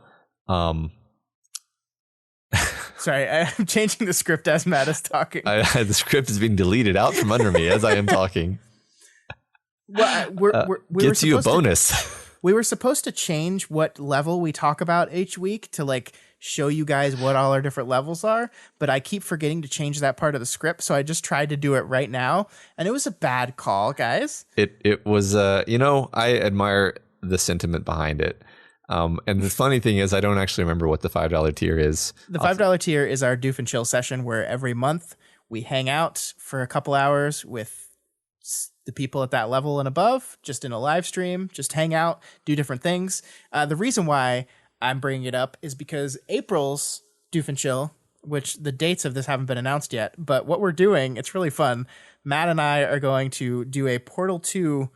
Sorry, I'm changing the script as Matt is talking. The script is being deleted out from under me as I am talking. Well, we gets you a bonus. We were supposed to change what level we talk about each week to like show you guys what all our different levels are, but I keep forgetting to change that part of the script, so I just tried to do it right now, and it was a bad call, guys. It was, I admire the sentiment behind it. And the funny thing is, I don't actually remember what the $5 tier is. The $5 tier is our Doof and Chill session where every month we hang out for a couple hours with the people at that level and above, just in a live stream, just hang out, do different things. The reason why I'm bringing it up is because April's Doof and Chill, which the dates of this haven't been announced yet, but what we're doing, it's really fun. Matt and I are going to do a Portal 2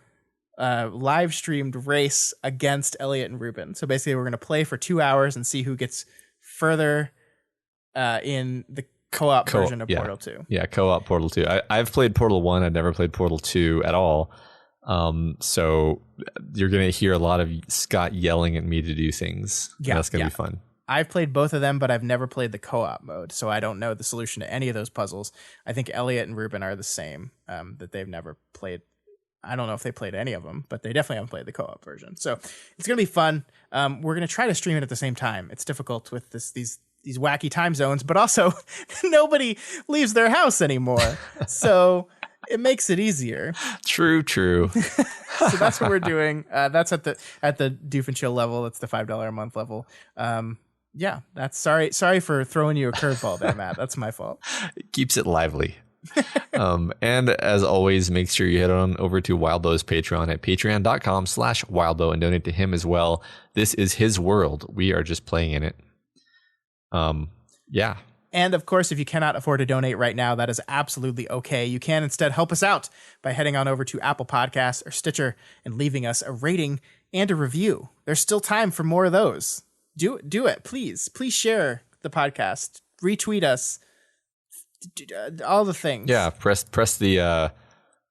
live streamed race against Elliot and Ruben. So basically we're going to play for 2 hours and see who gets further in the co-op version of Portal 2. Yeah, co-op Portal 2. I've played Portal 1. I've never played Portal 2 at all. So you're going to hear a lot of Scott yelling at me to do things. Yeah, that's going to be fun. I've played both of them, but I've never played the co-op mode, so I don't know the solution to any of those puzzles. I think Elliot and Ruben are the same, that they've never played. I don't know if they played any of them, but they definitely haven't played the co-op version. So it's going to be fun. We're going to try to stream it at the same time. It's difficult with these wacky time zones, but also nobody leaves their house anymore. So it makes it easier. True. So that's what we're doing. That's at the Doof and Chill level. It's the $5 a month level. Yeah, that's sorry for throwing you a curveball there, Matt. That's my fault. It keeps it lively. And as always, make sure you head on over to Wildbow's Patreon at patreon.com/wildbow and donate to him as well. This is his world. We are just playing in it. Yeah. And of course, if you cannot afford to donate right now, that is absolutely okay. You can instead help us out by heading on over to Apple Podcasts or Stitcher and leaving us a rating and a review. There's still time for more of those. Do it, please. Please share the podcast. Retweet us. All the things. Yeah, press the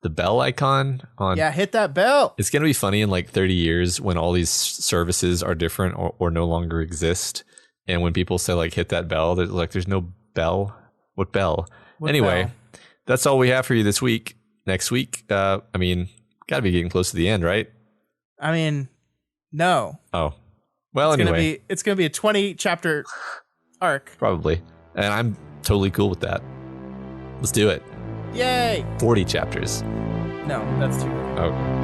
bell icon on. Yeah, hit that bell. It's going to be funny in like 30 years when all these services are different or no longer exist. And when people say like hit that bell, they're like, there's no bell. What bell? Anyway, that's all we have for you this week. Next week, got to be getting close to the end, right? No. Oh, well, anyway. It's going to be a 20 chapter arc. Probably. And I'm totally cool with that. Let's do it. Yay. 40 chapters. No, that's too long. Oh.